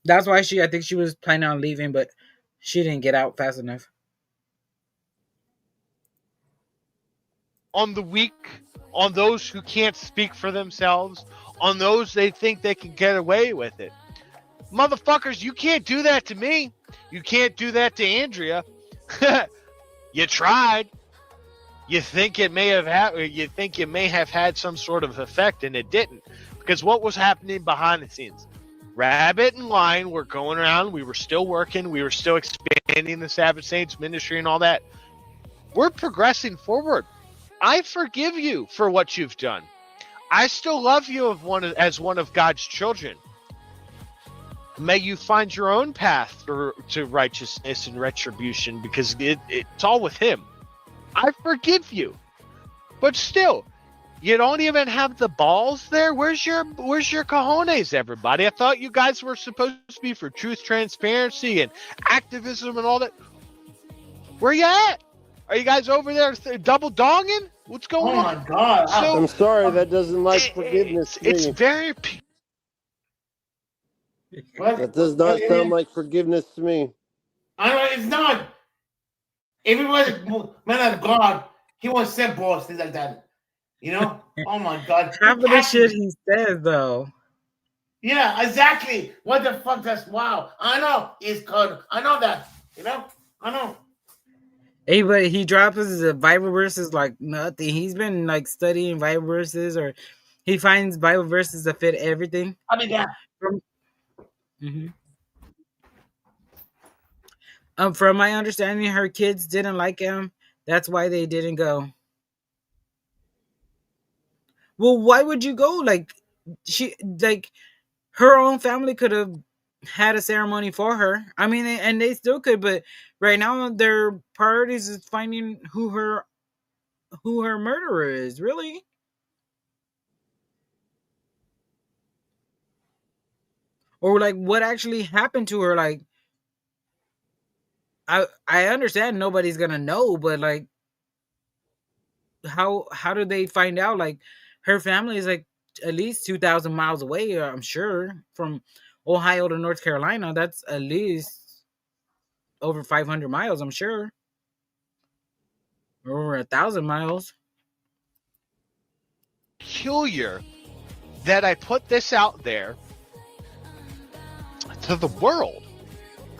That's why I think she was planning on leaving, but she didn't get out fast enough. On the weak, on those who can't speak for themselves, on those they think they can get away with it. Motherfuckers, you can't do that to me. You can't do that to Andrea. You tried. You think it may have had some sort of effect, and it didn't. Because what was happening behind the scenes? Rabbit and Lion were going around. We were still working. We were still expanding the Savage Saints ministry and all that. We're progressing forward. I forgive you for what you've done. I still love you as one of God's children. May you find your own path to righteousness and retribution, because it's all with Him. I forgive you. But still, you don't even have the balls there? Where's your cojones, everybody? I thought you guys were supposed to be for truth, transparency, and activism and all that. Where you at? Are you guys over there double donging? What's going on? Oh my God! I'm sorry, that doesn't like forgiveness. It's very. That does not sound like forgiveness to me. I know it's not. If he was a man of God, he won't say balls, things like that. You know? Oh my God! Half of the shit he says, though. Yeah, exactly. What the fuck? That's wow. I know it's called. I know that. You know? I know. He drops his Bible verses like nothing. He's been like studying Bible verses, or he finds Bible verses that fit everything. I mean, yeah. From my understanding, her kids didn't like him. That's why they didn't go. Well, why would you go? Her own family could have had a ceremony for her. I mean, and they still could, but right now their priorities is finding who her murderer is. Really? Or like what actually happened to her? Like, I understand nobody's gonna know, but like, how do they find out? Like, her family is like at least 2,000 miles away. I'm sure from Ohio to North Carolina. That's at least over 500 miles. I'm sure, or over 1,000 miles. Peculiar that I put this out there to the world.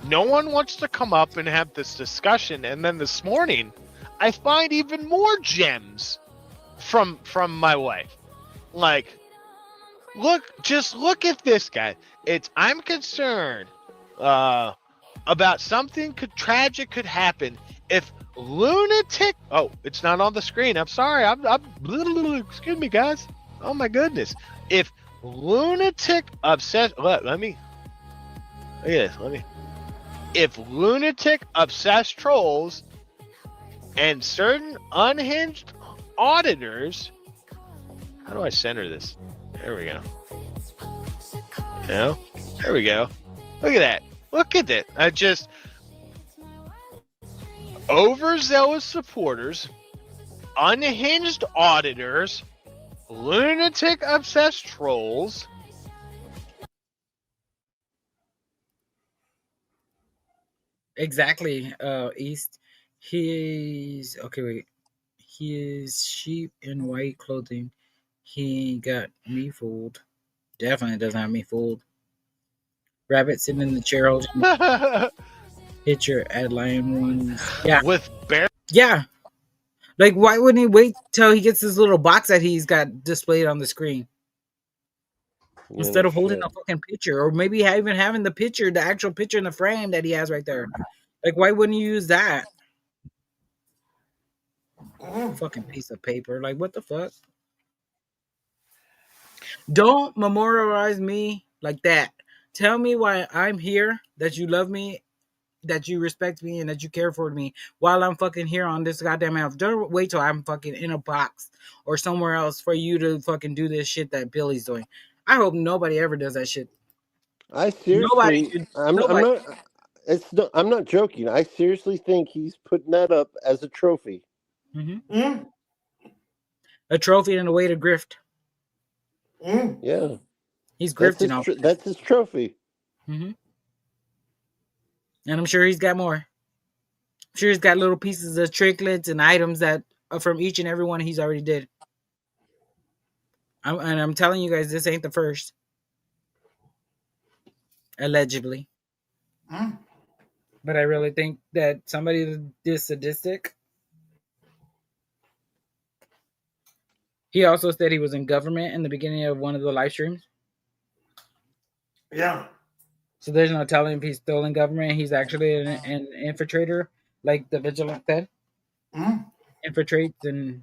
No one wants to come up and have this discussion, and then this morning I find even more gems from my wife. Like, look at this guy. I'm concerned about something tragic could happen if lunatic. Oh, it's not on the screen. I'm sorry. I'm excuse me, guys. Oh my goodness. If lunatic obsessed. Let me. Look at this. Let me. If lunatic obsessed trolls and certain unhinged auditors. How do I center this? There we go. No? There we go. Look at that. Look at that. Overzealous supporters, unhinged auditors, lunatic obsessed trolls. Exactly, East. He's okay. Wait, he is sheep in white clothing. He got me fooled. Definitely doesn't have me fooled. Rabbit sitting in the chair holding picture at lion ones. Yeah, With bear. yeah. Like, why wouldn't he wait till he gets this little box that he's got displayed on the screen instead of holding a fucking picture, or maybe even having the picture, the actual picture in the frame that he has right there? Like, why wouldn't you use that? Fucking piece of paper. Like, what the fuck? Don't memorialize me like that. Tell me why I'm here, that you love me, that you respect me, and that you care for me while I'm fucking here on this goddamn house. Don't wait till I'm fucking in a box or somewhere else for you to fucking do this shit that Billy's doing. I hope nobody ever does that shit. I seriously, I'm not joking. I seriously think he's putting that up as a trophy. Mm-hmm. A trophy and a way to grift. Yeah, he's grifting off. That's his trophy. Mm-hmm. And I'm sure he's got more. I'm sure he's got little pieces of tricklets and items that are from each and every one he's already did. I'm telling you guys, this ain't the first. Allegedly. But I really think that somebody this sadistic. He also said he was in government in the beginning of one of the live streams. Yeah. So there's no telling if he's still in government. He's actually an infiltrator, like the Vigilant said. Infiltrates and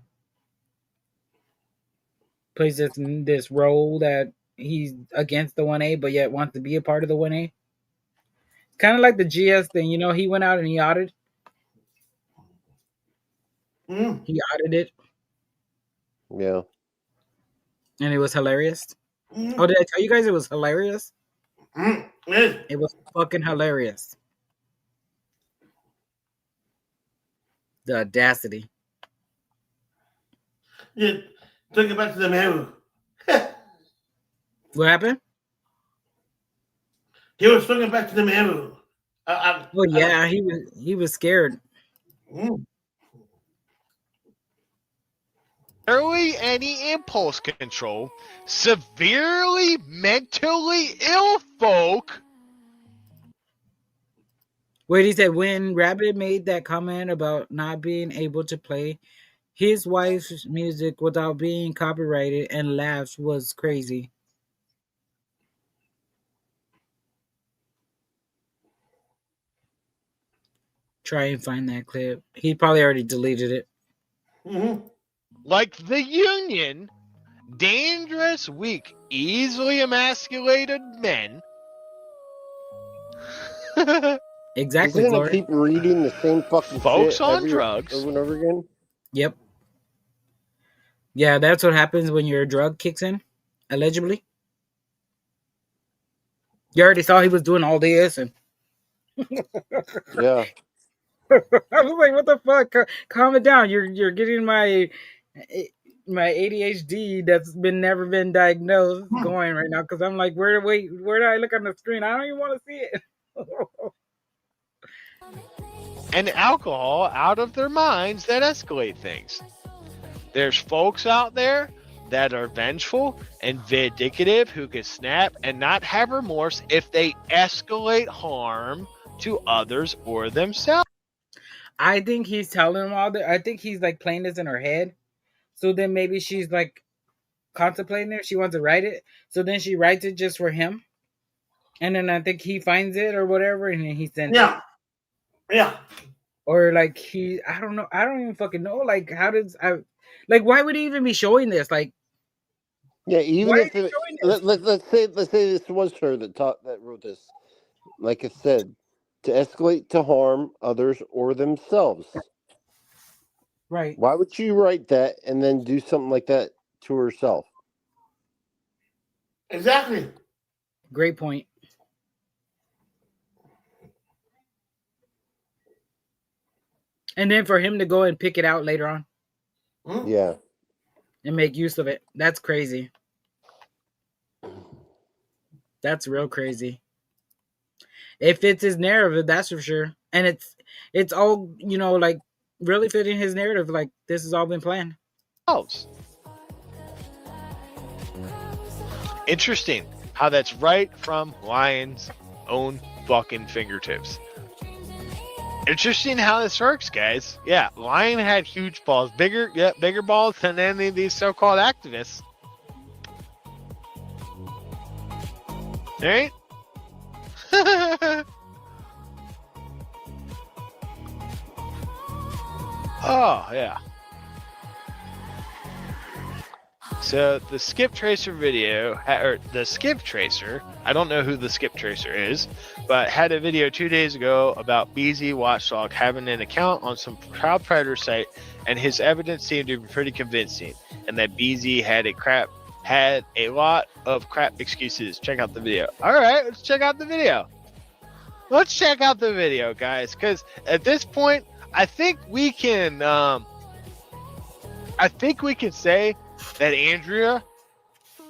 plays this role that he's against the 1A, but yet wants to be a part of the 1A. Kind of like the GS thing, you know. He went out and he audited. He audited. Yeah. And it was hilarious. Oh, did I tell you guys it was hilarious? It was fucking hilarious. The audacity. Yeah, took it back to the Meru. What happened? He was swinging back to the Meru. Well, yeah, he was scared. Barely any impulse control, severely mentally ill folk. Wait, he said when Rabbit made that comment about not being able to play his wife's music without being copyrighted and laughs was crazy. Try and find that clip. He probably already deleted it. Like the Union, dangerous, weak, easily emasculated men. Exactly. He's gonna keep reading the same fucking folks shit on drugs over and over again. Yep. Yeah, that's what happens when your drug kicks in, allegedly. You already saw he was doing all this, and yeah. I was like, "What the fuck? Calm it down. You're getting my ADHD that's never been diagnosed going right now." Because I'm like, where do I look on the screen? I don't even want to see it. And alcohol out of their minds that escalate things. There's folks out there that are vengeful and vindictive who can snap and not have remorse if they escalate harm to others or themselves. I think he's telling them all that. I think he's like playing this in her head. So then maybe she's like contemplating it. She wants to write it. So then she writes it just for him. And then I think he finds it or whatever. And then he sends it. Yeah. Or like I don't know. I don't even fucking know. Like, why would he even be showing this? Like, yeah, even if let's say this was her that wrote this. Like I said, to escalate to harm others or themselves. Right. Why would she write that and then do something like that to herself? Exactly. Great point. And then for him to go and pick it out later on. Yeah. And make use of it. That's crazy. That's real crazy. It fits his narrative, that's for sure. and it's all, you know, like really fitting his narrative. Like this has all been planned. Interesting how that's right from Lion's own fucking fingertips. Interesting how this works, guys. Yeah, Lion had huge balls, bigger balls than any of these so-called activists. Right? Oh, yeah. So the Skip Tracer video, or the Skip Tracer, I don't know who the Skip Tracer is, but had a video 2 days ago about BZ Watchdog having an account on some child predator site, and his evidence seemed to be pretty convincing, and that BZ had a lot of crap excuses. Check out the video. All right, let's check out the video. Let's check out the video, guys, because at this point, I think we can say that Andrea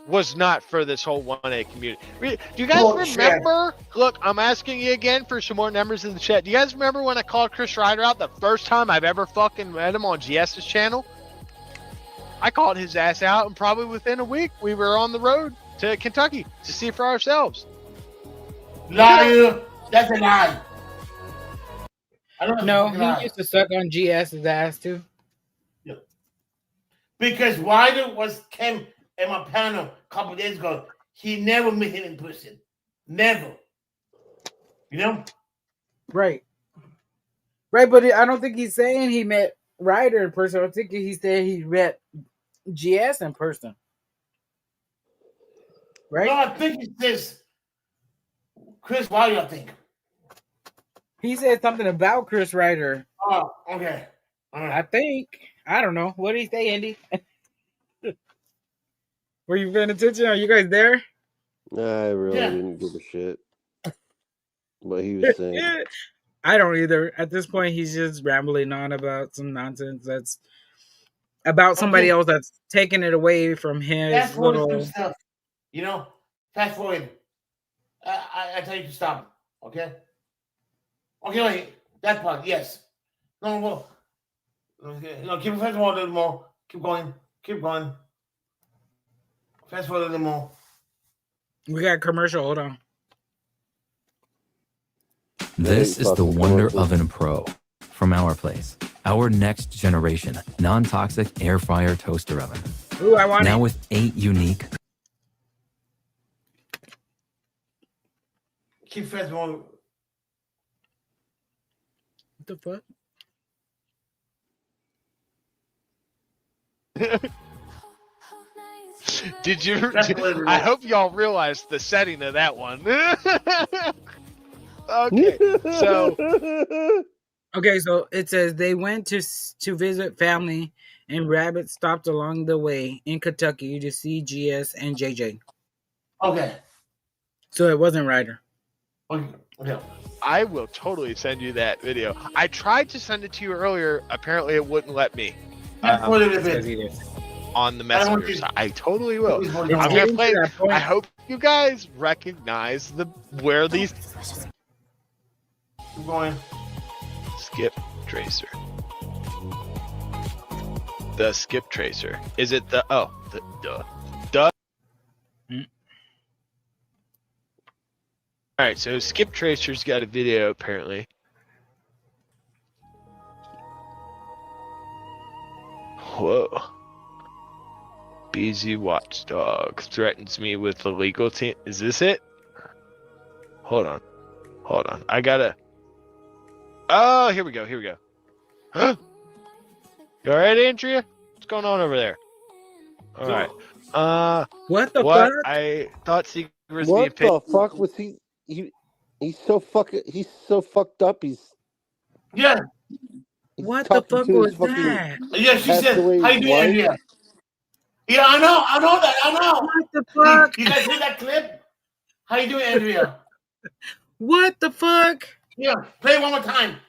was not for this whole 1A community. Do you guys remember? Look, I'm asking you again for some more numbers in the chat. Do you guys remember when I called Chris Ryder out the first time I've ever fucking met him on GS's channel? I called his ass out, and probably within a week, we were on the road to Kentucky to see for ourselves. Liar! That's a lie. I don't know. No, he used to suck on GS's ass too. Yeah. Because Ryder came in my panel a couple days ago. He never met him in person. Never. You know? Right. Right, but I don't think he's saying he met Ryder in person. I think he said he met GS in person. Right? No, I think it says Chris Ryder, I think. He said something about Chris Ryder. Oh, okay. All right. I think. I don't know. What did he say, Andy? Were you paying attention? Are you guys there? I really didn't give a shit what he was saying. I don't either. At this point, he's just rambling on about some nonsense that's about somebody else that's taking it away from his Fast forward little some stuff. You know? Fast forward. I tell you to stop. Okay? Okay, wait. That part, yes. No, keep fast forward a little more. Keep going. Keep going. Fast forward a little more. We got a commercial. Hold on. This is the Wonder Oven Pro from Our Place. Our next generation non-toxic air fryer toaster oven. Ooh, I want now it. with 8 unique. Keep fast forward. What the fuck? Did you? I hope y'all realized the setting of that one. Okay, so it says they went to visit family, and Rabbit stopped along the way in Kentucky to see GS and JJ. Okay. So it wasn't Ryder. Okay. I will totally send you that video. I tried to send it to you earlier. Apparently, it wouldn't let me. On the messengers. I totally will. I'm gonna play. I hope you guys recognize where these. Keep going. Skip Tracer. The Skip Tracer. Is it the? Oh, the duh. All right, so Skip Tracer's got a video apparently. Whoa. BZ Watchdog threatens me with the legal team. Is this it? Hold on. I gotta. Oh, here we go. Huh? You alright, Andrea? What's going on over there? Alright. What the fuck? I thought Secret was What the fuck was he? He's so fucked up. What the fuck was that? Yeah, she said, how you doing, Andrea? Yeah, I know that. What the fuck? You guys hear that clip? How you doing, Andrea? What the fuck? Yeah, play it one more time.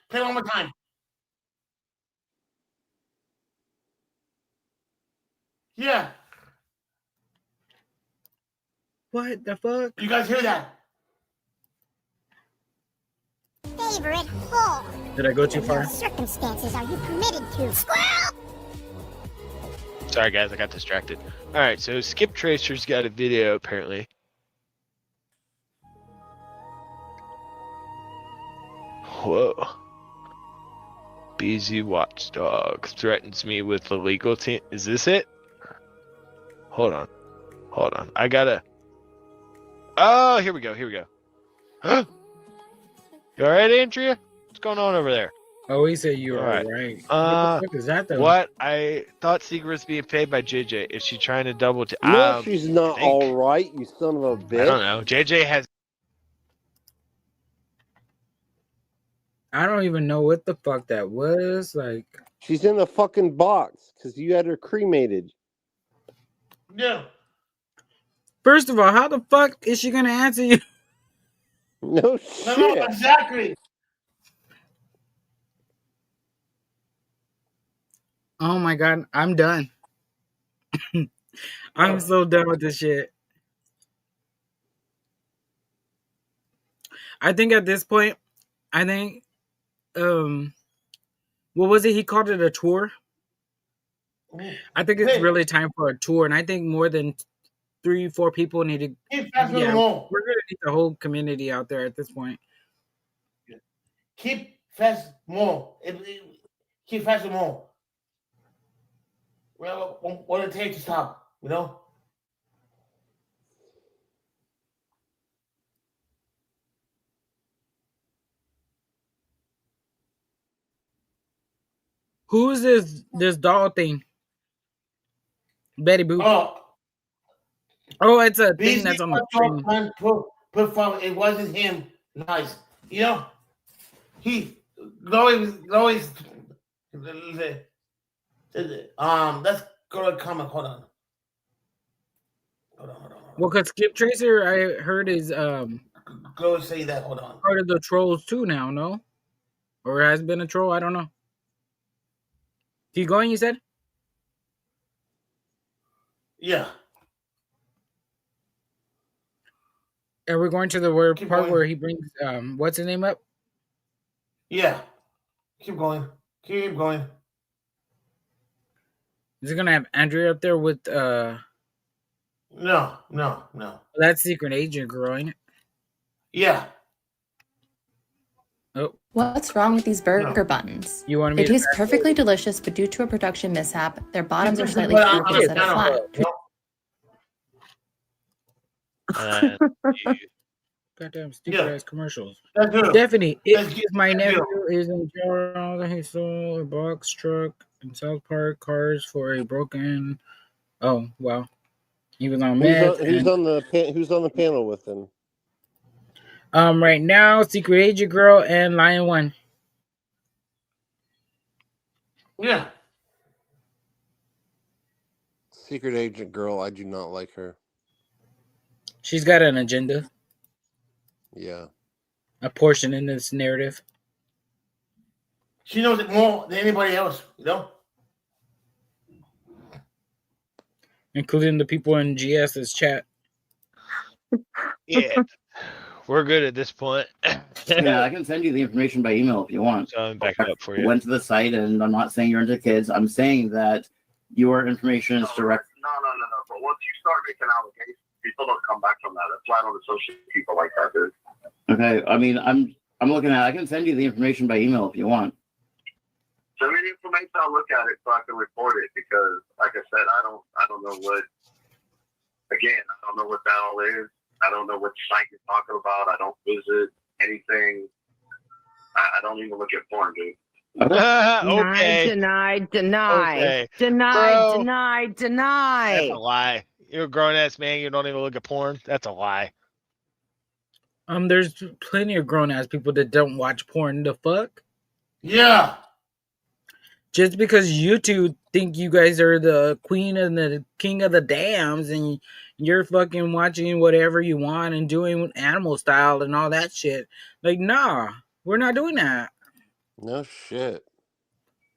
Yeah. What the fuck? You guys hear that? Baby, favorite hole. Did I go too far? What circumstances are you permitted to? Squirrel! Sorry, guys, I got distracted. All right, so Skip Tracer's got a video apparently. Whoa. BZ Watchdog threatens me with the legal team. Is this it? Hold on. Hold on. I gotta. Oh, here we go. Here we go. Huh? You all right, Andrea? What's going on over there? Oh, he said you were all right. What the fuck is that, though? What? I thought Secret was being paid by JJ. Is she trying to double? No, she's not all right, you son of a bitch. I don't know. JJ has. I don't even know what the fuck that was. Like, she's in a fucking box because you had her cremated. Yeah. First of all, how the fuck is she gonna answer you? No shit. No, exactly. Oh my god, I'm done. I'm so done with this shit. I think at this point, what was it? He called it a tour. I think it's really time for a tour, and I think more than 3-4 people need to. Yeah, we're gonna need the whole community out there at this point. Keep fast more. Keep fast more. Well, what it takes to stop, you know? Who is this doll thing? Betty Boop. Oh, it's a thing that's on the screen. It wasn't him. Nice. You know? Lois, let's go to comment. Hold on. Well, because Skip Tracer, I heard is go say that. Hold on. Part of the trolls too now, no? Or has been a troll? I don't know. Keep going, you said? Yeah. And we're going to the part where he brings what's his name up? Yeah. Keep going. Keep going. Is it gonna have Andrea up there with No. That's Secret Agent girl, ain't it? Yeah. Oh. What's wrong with these burger buns? You want me They to taste perfectly delicious, but due to a production mishap, their bottoms are slightly curved instead of flat. Goddamn stupid ass commercials. Stephanie, my nephew is in jail. He saw a box truck in South Park cars for a broken. Oh wow, he was on meth. Who's on the panel with him? Right now, Secret Agent Girl and Lion One. Yeah. Secret Agent Girl, I do not like her. She's got an agenda. Yeah. A portion in this narrative. She knows it more than anybody else, you know? Including the people in GS's chat. Yeah. We're good at this point. Yeah, I can send you the information by email if you want. So I'm backing up for you. Went to the site, and I'm not saying you're into kids. I'm saying that your information is direct. No. But once you start making allegations, people don't come back from that. That's why I don't associate people like that, dude. Okay, I mean, I'm looking at. I can send you the information by email if you want. Send me the information. I'll look at it so I can report it because, like I said, I don't know what. Again, I don't know what that all is. I don't know what site you're talking about. I don't visit anything. I don't even look at porn, dude. Okay. Denied. Okay. Bro, That's a lie. You're a grown ass man. You don't even look at porn. That's a lie. There's plenty of grown ass people that don't watch porn. The fuck? Yeah. Just because you two think you guys are the queen and the king of the dams and you're fucking watching whatever you want and doing animal style and all that shit. Like, nah, we're not doing that. No shit.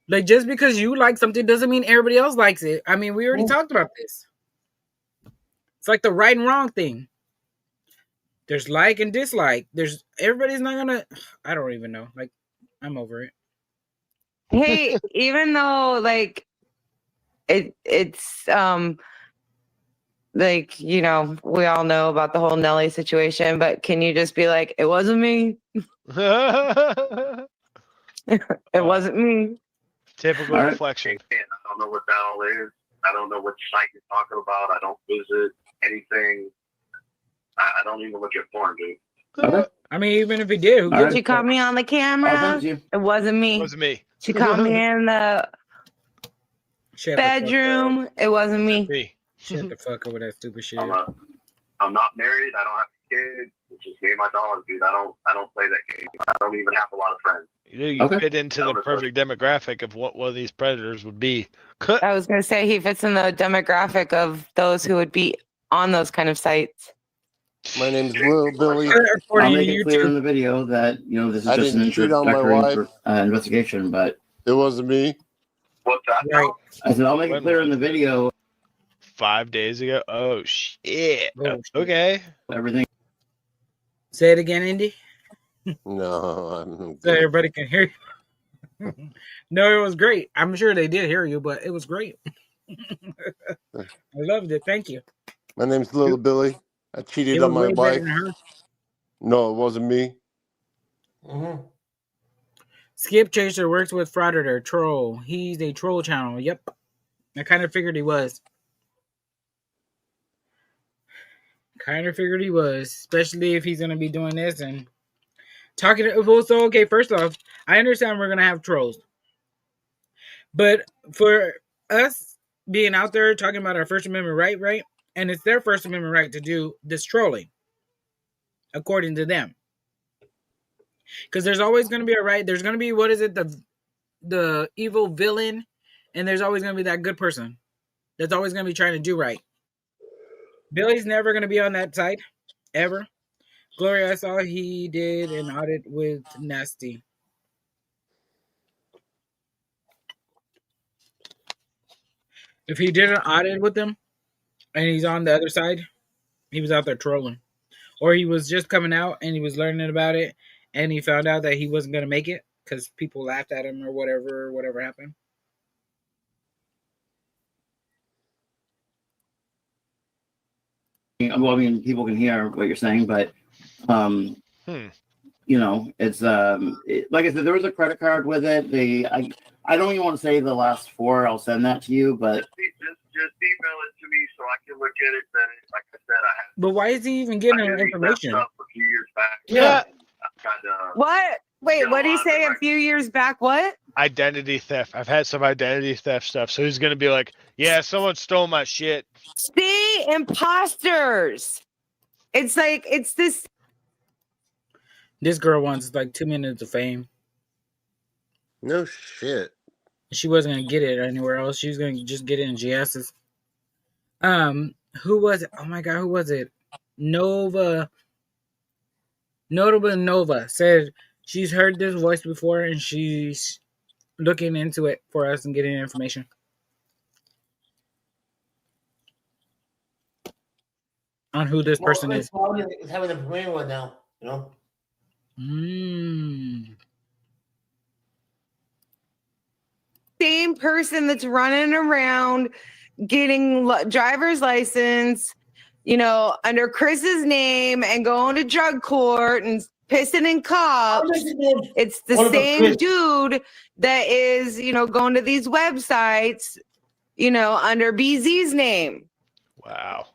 Like, just because you like something doesn't mean everybody else likes it. I mean, we already talked about this. It's like the right and wrong thing. There's like and dislike. There's everybody's not gonna. I don't even know. Like, I'm over it. Hey, even though like it's like, you know, we all know about the whole Nelly situation, but can you just be like, it wasn't me? It wasn't me. Typical reflection. I don't know what that all is. I don't know what site you're talking about. I don't visit anything. I don't even look at porn, dude. Okay. I mean, even if he did, All right. She caught me on the camera. It wasn't me. It wasn't me. She caught me in the Shut bedroom. It wasn't me. Me. Shut the fuck up with that stupid shit. I'm not married. I don't have kids. It's just me and my dog, dude. I don't play that game. I don't even have a lot of friends. You fit into the perfect demographic of what one of these predators would be. I was gonna say he fits in the demographic of those who would be on those kind of sites. My name's Lil Billy. I'll make it clear in the video that, you know, this is I just an didn't cheat on my introductory wife. investigation, but It wasn't me. What's that? Right. I said I'll make it clear in the video 5 days ago. Oh shit. Oh, shit. Okay. everything. Say it again, Indy, No, I'm so everybody can hear you. No, it was great. I'm sure they did hear you, but it was great. I loved it. Thank you. My name's Lil Billy. I cheated It on was my way better wife. than her. No, it wasn't me. Skip Chaser works with Frauditor Troll. He's a troll channel. Yep. I kind of figured he was. Especially if he's going to be doing this and talking to. So, okay, first off, I understand we're going to have trolls. But for us being out there talking about our First Amendment right? And it's their First Amendment right to do this trolling, according to them. Because there's always going to be a right. There's going to be, what is it, the evil villain, and there's always going to be that good person that's always going to be trying to do right. Billy's never going to be on that side, ever. Gloria, I saw he did an audit with Nasty. If he did an audit with them, and he's on the other side, he was out there trolling. Or he was just coming out, and he was learning about it, and he found out that he wasn't going to make it, because people laughed at him or whatever happened. Well, I mean, people can hear what you're saying, but you know, it's like I said, there was a credit card with it. I don't even want to say the last 4. I'll send that to you, but Just email it to me so I can look at it. Then, like I said, I have. But why is he even getting her information? Stuff a few years back. Yeah. What? Wait, what did he say a few years back? What? Identity theft. I've had some identity theft stuff. So he's gonna be like, yeah, someone stole my shit. See, imposters. It's like, it's this. This girl wants like 2 minutes of fame. No shit. She wasn't gonna get it anywhere else. She was gonna just get it in GS's. Who was it? Oh my god, who was it? Notable Nova said she's heard this voice before and she's looking into it for us and getting information. On who this person is. It's having a brain one now, you know? Same person that's running around getting driver's license, you know, under Chris's name and going to drug court and pissing in cops. It's the same dude that is, you know, going to these websites, you know, under BZ's name. Wow.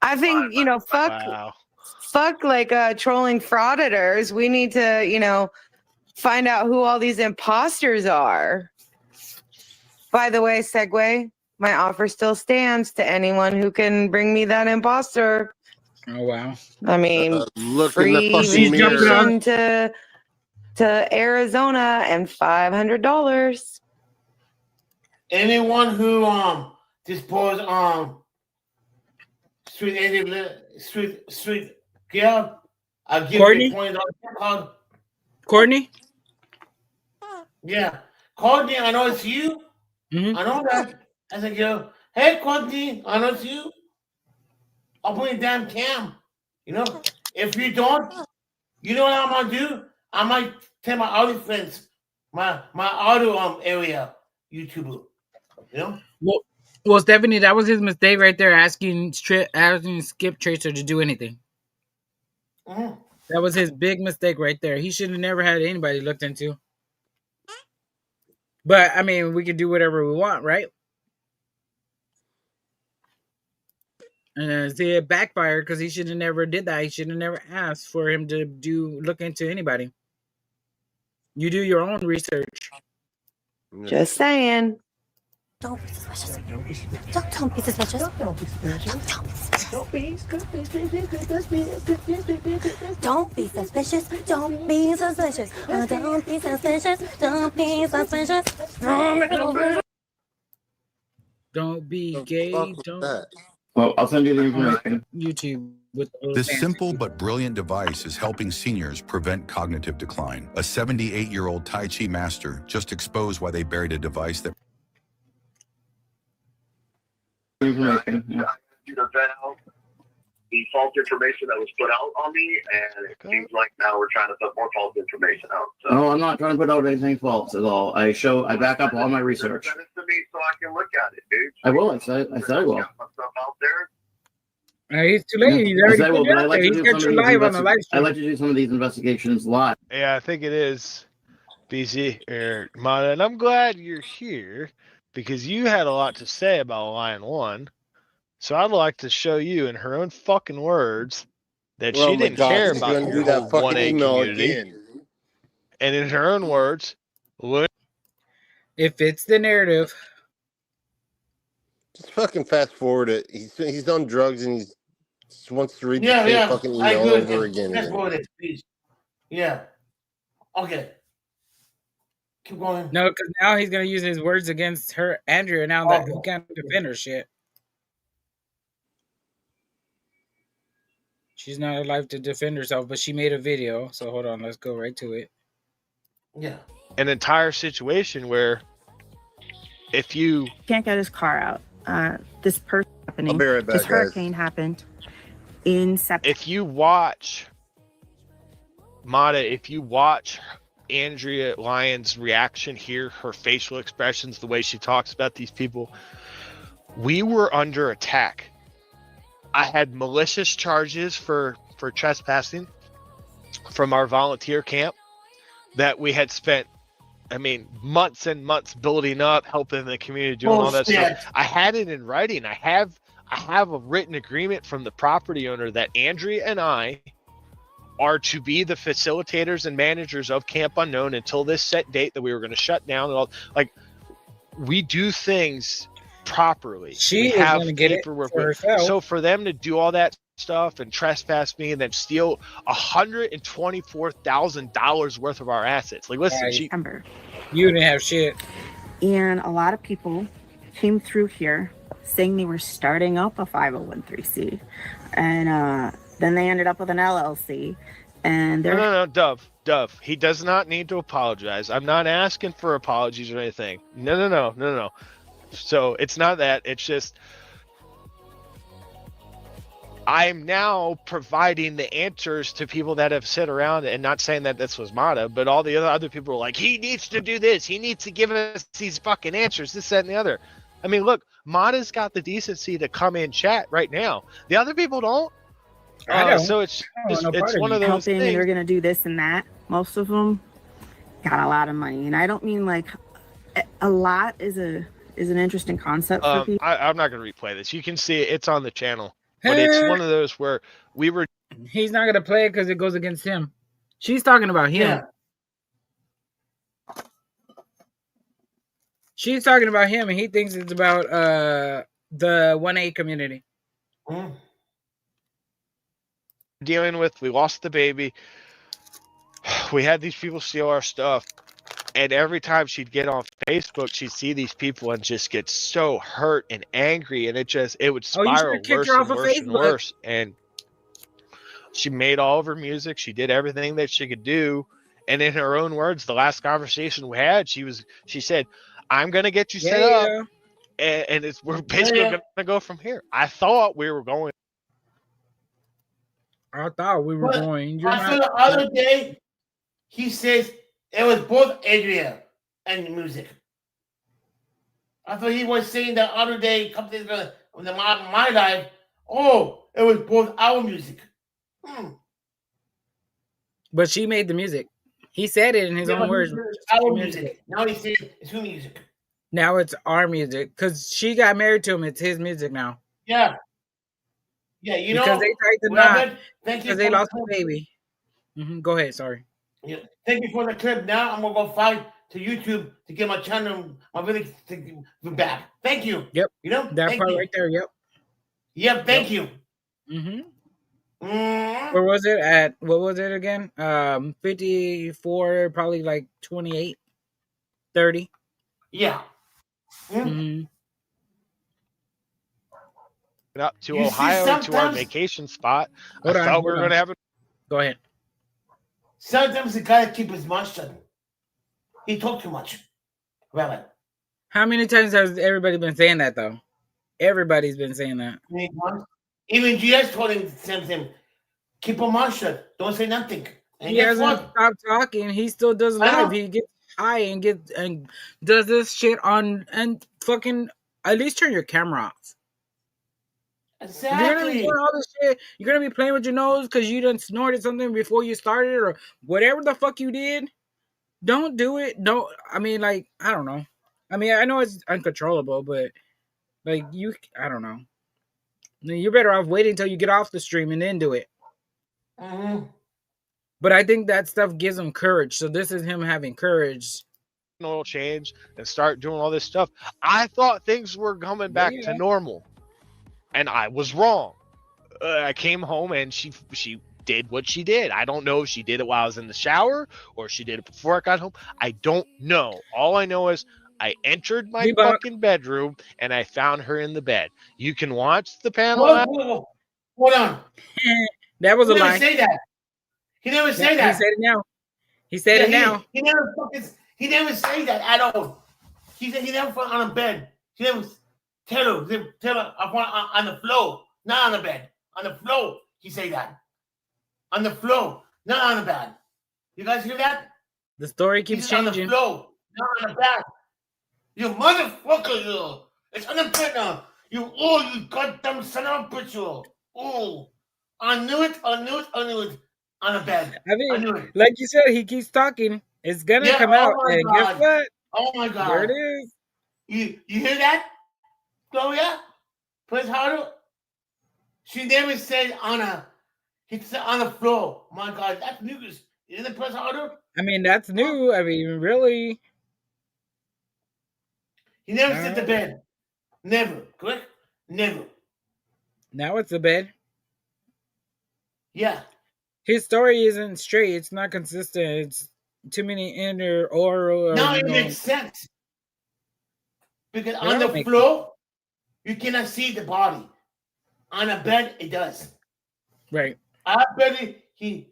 I think, you know, fuck like trolling frauditors. We need to, you know, find out who all these imposters are. By the way, segue, my offer still stands to anyone who can bring me that imposter. Oh, wow. I mean, look free in the fucking mirror. vacation to Arizona and $500. Anyone who disposed street girl, I'll give Courtney? you $20 Courtney? Yeah. Courtney, I know it's you. Mm-hmm. I know that. I said, yo, hey, Courtney, I know it's you. open the damn cam. You know, if you don't, you know what I'm gonna do? I might tell my other friends, my auto area YouTuber. You know. Well, Stephanie, that was his mistake right there, asking Skip Tracer to do anything. Mm-hmm. That was his big mistake right there. He should have never had anybody looked into. But I mean, we can do whatever we want, right? And see, it backfired because he should have never did that. He should have never asked for him to look into anybody. You do your own research. Just saying. Don't be suspicious. Don't be suspicious. Don't be suspicious. Don't be suspicious. Don't be suspicious. Don't be suspicious. Don't be suspicious. Don't be suspicious. Don't be gay. Don't. Well, I'll send you the information. YouTube. This simple but brilliant device is helping seniors prevent cognitive decline. A 78-year-old Tai Chi master just exposed why they buried a device that Information. You to vet out the false information that was put out on me, and it seems like now we're trying to put more false information out. So No, I'm not trying to put out anything false at all. I back up all my research. send it to me so I can look at it, dude. I will. I said I will. Got my stuff out there. He's too late. He's already I will, put but it out there. He's got you live on the live I stream. like to do some of these investigations live. Yeah, I think it is BZ or Mata, and I'm glad you're here because you had a lot to say about Lion One. So I'd like to show you in her own fucking words that Oh she my didn't God, care she's about gonna the do that whole fucking 1A email community. again. And in her own words, look. If it's the narrative, Just fucking fast forward it. He's done drugs and he just wants to read the Yeah, same yeah. fucking I email agree. over again. That's what it is, please. Yeah. Okay. Keep going. no, because now he's gonna use his words against her, Andrea. Now that he can't defend her shit. She's not alive to defend herself, but she made a video. So hold on, let's go right to it. Yeah. An entire situation where if you Can't get his car out. This person happening. I'll be right back, This guys. hurricane happened in September. if you watch Mata, if you watch Andrea Lyon's reaction here, her facial expressions, the way she talks about these people, we were under attack. I had malicious charges for trespassing from our volunteer camp that we had spent, I mean, months and months building up, helping the community, doing all that stuff. I had it in writing. I have a written agreement from the property owner that Andrea and I are to be the facilitators and managers of Camp Unknown until this set date that we were going to shut down and all. Like, we do things properly. She we is have gonna get it paperwork. for herself. So for them to do all that stuff and trespass me and then steal $124,000 worth of our assets. Like, listen, she, September. You didn't have shit. And a lot of people came through here saying they were starting up a 501c. And then they ended up with an LLC. And they're no, Dove. He does not need to apologize. I'm not asking for apologies or anything. No. So it's not that. It's just I'm now providing the answers to people that have sit around, and not saying that this was Mata, but all the other people were like, he needs to do this. He needs to give us these fucking answers, this, that, and the other. I mean, look, Mata's got the decency to come in chat right now. The other people don't. So it's one of those helping, things. and they're gonna do this and that. Most of them got a lot of money, and I don't mean like a lot is an interesting concept for people. I'm not going to replay this. You can see it's on the channel. But it's one of those where we were. He's not gonna play it because it goes against him. She's talking about him. Yeah. She's talking about him, and he thinks it's about the 1A community. Dealing with, we lost the baby. We had these people steal our stuff. And every time she'd get on Facebook, she'd see these people and just get so hurt and angry. And it would spiral worse and worse and worse. And she made all of her music. She did everything that she could do. And in her own words, the last conversation we had, she said, I'm going to get you set up. And we're basically going to go from here. I thought we were going. I thought we were But going. You're I saw not. the other day, he says it was both Adria and the music. I thought he was saying the other day, a couple days ago, on my life, oh, it was both our music. But she made the music. He said it in his own words. Our music. Now he says it's her music. Now it's our music because she got married to him. It's his music now. Yeah. Yeah, you because know. they tried to Robert, not thank you because they for lost the the baby. Go ahead. Sorry. Yeah. Thank you for the clip. Now I'm gonna go fight to YouTube to get my channel, my video to back. Thank you. Yep. You know that thank part you. right there. Yep. Yep. Thank you. Where was it at? What was it again? 54, probably like 28, 30. Yeah. Up to You see, Ohio to our sometimes- vacation spot. Hold I on, thought we hold were on. going to have a. Go ahead. Sometimes the guy keep his mouth shut. He talk too much. Rabbit. How many times has everybody been saying that though? Everybody's been saying that. Even GS told him the same thing. Keep your mouth shut. Don't say nothing. And He guess hasn't what? stopped talking. He still does I know. live. He gets high and does this shit on and fucking at least turn your camera off. If you're gonna be Exactly. doing all this shit, you're gonna be playing with your nose because you done snorted something before you started or whatever the fuck you did. Don't do it. Don't. I mean, like, I don't know. I mean, I know it's uncontrollable, but like I don't know. You're better off waiting until you get off the stream and then do it. But I think that stuff gives him courage. So this is him having courage. Oil change and start doing all this stuff. I thought things were coming back to normal, and I was wrong. I came home and she did what she did. I don't know if she did it while I was in the shower or she did it before I got home. I don't know. All I know is I entered my fucking bedroom and I found her in the bed. You can watch the panel. Hold on. That was He a never lie. say that. He never say that. He said it now. He said it now. He never fucking. He never say that at all. He said he never put on a bed. He never tell her on the floor, not on the bed, on the floor. He say that on the floor, not on the bed. You guys hear that? The story keeps On the changing. floor, not on the bed. You motherfucker, you! It's on the bed now. You goddamn son of a bitch, you! Oh, I knew it. On the bed. I mean, I knew it. like you said, he keeps talking. It's gonna Yeah, come oh out. my And guess God. what? Oh my God! There it is. You hear that, Gloria? Press harder. She never said on a. He said on the floor. My God, that's news. Isn't it press harder? I mean, that's new. I mean, really. He never said the bed. Never. Correct? Never. Now it's a bed. Yeah. His story isn't straight. It's not consistent. It's too many inner oral. Now it makes sense. Because on don't the make floor, you cannot see the body. On a bed, it does. Right. I bet he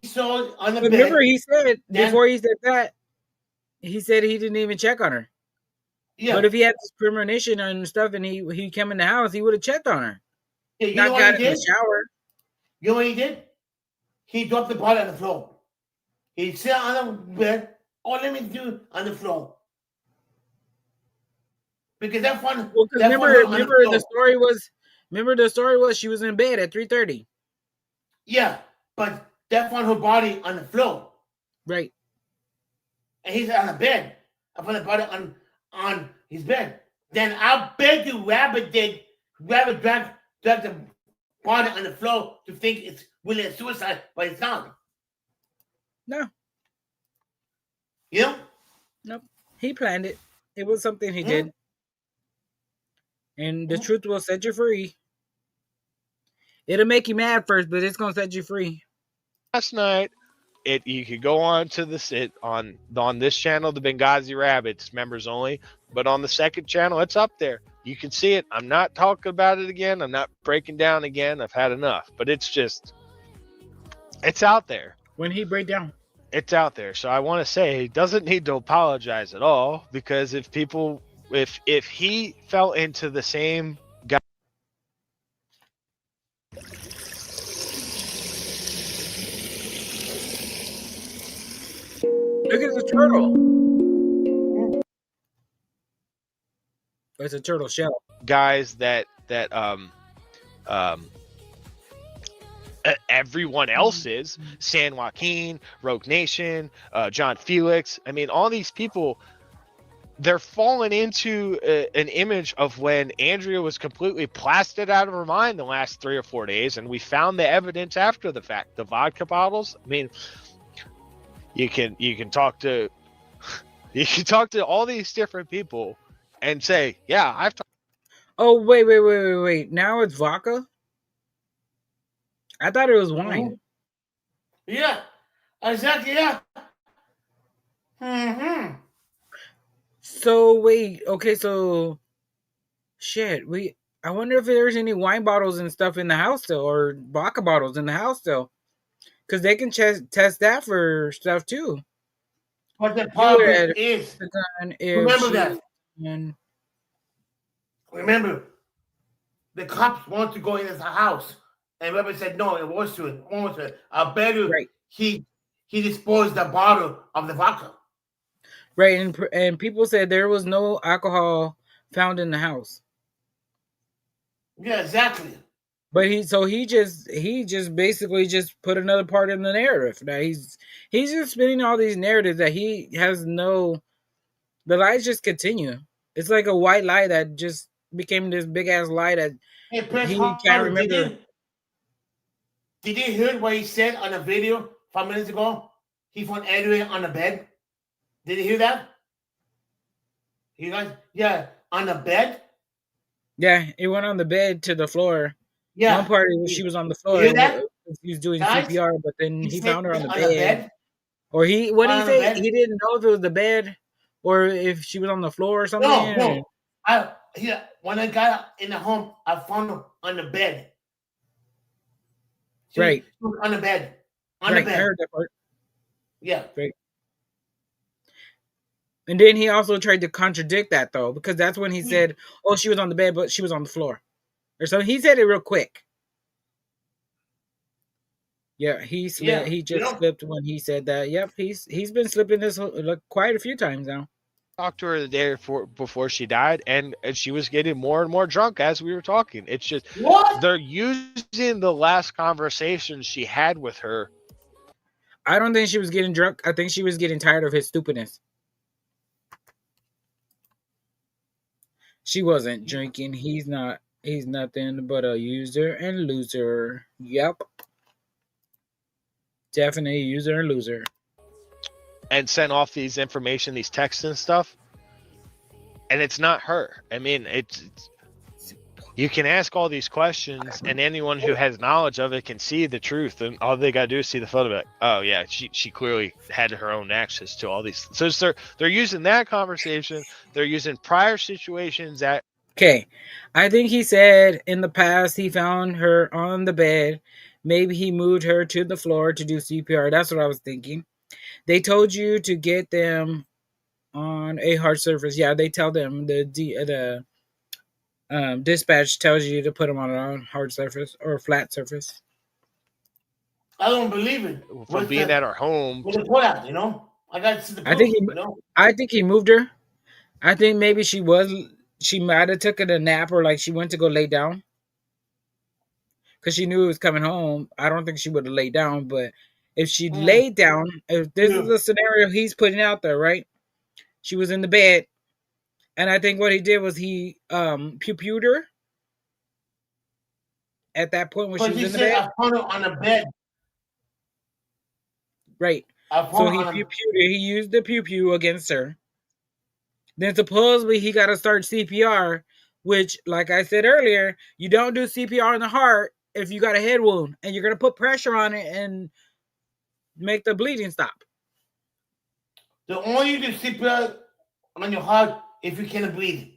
saw on the But bed. remember, he said then- before he said that, he said he didn't even check on her. Yeah. But if he had this premonition and stuff, and he came in the house, he would have checked on her. Yeah, you Not know what got he in the did? shower. You know what he did? He dropped the body on the floor. He sat on the bed. All let me do on the floor. Because that fun. Well, because that remember fun on the story was she was in bed at 3:30. Yeah, but that found her body on the floor. Right. And he's on the bed. I found the body on his bed. Then I bet you Rabbit dragged the body on the floor to think it's really a suicide, but it's not. No. You know? Nope. He planned it. It was something he did. And the truth will set you free. It'll make you mad first, but it's gonna set you free. Last night, you could go on to on this channel, the Benghazi Rabbits, members only. But on the second channel, it's up there. You can see it. I'm not talking about it again. I'm not breaking down again. I've had enough. But it's out there. When he break down. It's out there. So I want to say he doesn't need to apologize at all, because if he fell into the same guy. turtle. It's a turtle shell. Guys that everyone else is San Joaquin, Rogue Nation, John Felix. I mean, all these people, they're falling into an image of when Andrea was completely blasted out of her mind the last 3 or 4 days, and we found the evidence after the fact. The vodka bottles. I mean, you can talk to all these different people and say, yeah, I've talked. Oh, wait. Now it's vodka? I thought it was wine. Yeah, exactly. Yeah. Mm-hmm. So wait, okay, so shit. I wonder if there's any wine bottles and stuff in the house still, or vodka bottles in the house still, because they can test that for stuff too. But the problem is, remember that. Remember, the cops want to go in his house. And Rebbe said, no, it was true. I better he disposed the bottle of the vodka. Right, and people said there was no alcohol found in the house. Yeah, exactly. But he just basically just put another part in the narrative. Now he's just spinning all these narratives that he has the lies just continue. It's like a white lie that just became this big ass lie that he can't remember. Did you hear what he said on a video 5 minutes ago? He found Andrea on the bed. Did you hear that? You guys, yeah, on the bed. Yeah, it went on the bed to the floor. Yeah, one part she was on the floor. You hear that? He was doing Guys, CPR, but then he found her on the on bed. Or what did he say? bed? He didn't know if it was the bed or if she was on the floor or something. No. When I got in the home, I found her on the bed. Right. She was on the bed. On right, the I bed. heard that part. Yeah. Right. And then he also tried to contradict that though, because that's when he said, "Oh, she was on the bed, but she was on the floor," or so. He said it real quick. Yeah, he slipped. He just slipped when he said that. Yep, he's been slipping this quite a few times now. Talked to her the day before she died, and she was getting more and more drunk as we were talking. It's just they're using the last conversation she had with her. I don't think she was getting drunk. I think she was getting tired of his stupidness. She wasn't drinking. He's nothing but a user and loser. Yep. Definitely user and loser. And sent off these information, these texts and stuff. And it's not her. I mean, it's you can ask all these questions, and anyone who has knowledge of it can see the truth, and all they gotta do is see the photo. Like, oh yeah, she clearly had her own access to all these. So they're using that conversation. They're using prior situations that. Okay, I think he said in the past he found her on the bed. Maybe he moved her to the floor to do CPR. That's what I was thinking. They told you to get them on a hard surface. Yeah, they tell them the dispatch tells you to put them on a hard surface or a flat surface. I don't believe it. From being at our home. With the pull out, you know? I got to see the pull, I think he moved her. I think maybe she might have taken a nap or like she went to go lay down. Because she knew it was coming home. I don't think she would have laid down, but if she laid down, if this is a scenario he's putting out there, right? She was in the bed. And I think what he did was he pew-pewed her at that point when she was in the bed. I found her on the bed. Right. So he pew-pewed her. He used the pew-pew against her. Then supposedly he got to start CPR, which, like I said earlier, you don't do CPR in the heart if you got a head wound. And you're going to put pressure on it and make the bleeding stop. The only you do CPR on your heart if you can't breathe,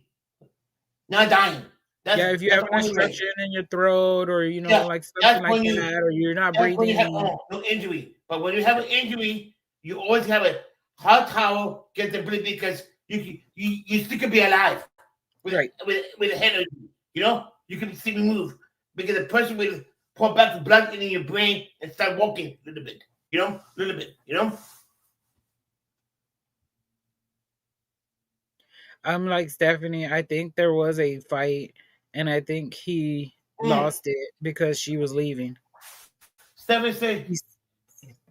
not dying. If you have an obstruction in your throat or, like something like that, or you're not breathing. When you have no injury. But when you have an injury, you always have a hot towel, get the blood, because you still can be alive with a head on you. You know? You can still move because the person will pour back the blood into your brain and start walking a little bit. You know? A little bit. You know? I'm like Stephanie. I think there was a fight, and I think he lost it because she was leaving. Stephanie said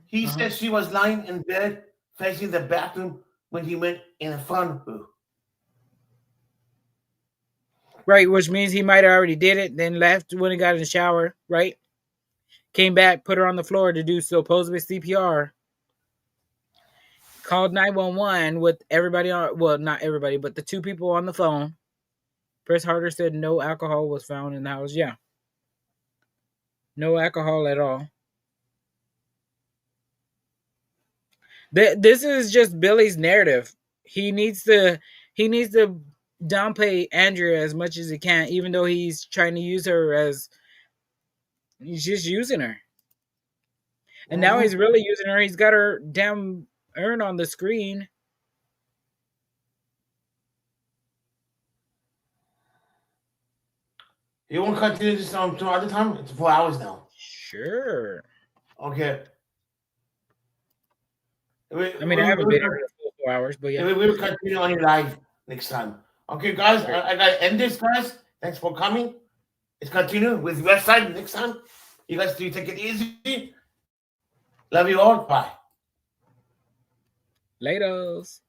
he said she was lying in bed facing the bathroom when he went in front of her. Right, which means he might have already did it, then left when he got in the shower, right? Came back, put her on the floor to do supposedly CPR. Called 911 with everybody on, well, not everybody, but the two people on the phone. Chris Harder said no alcohol was found in the house. Yeah. No alcohol at all. This is just Billy's narrative. He needs to downplay Andrea as much as he can, even though he's trying to use her as he's just using her. And now he's really using her. He's got her damn urn on the screen. You want to continue this some other time? It's 4 hours now. Sure. Okay. I mean, I haven't been here for 4 hours, but yeah. We'll continue on your live next time. Okay, guys, I got to end this, guys. Thanks for coming. Let's continue with the website next time. You guys do take it easy. Love you all. Bye. Laters.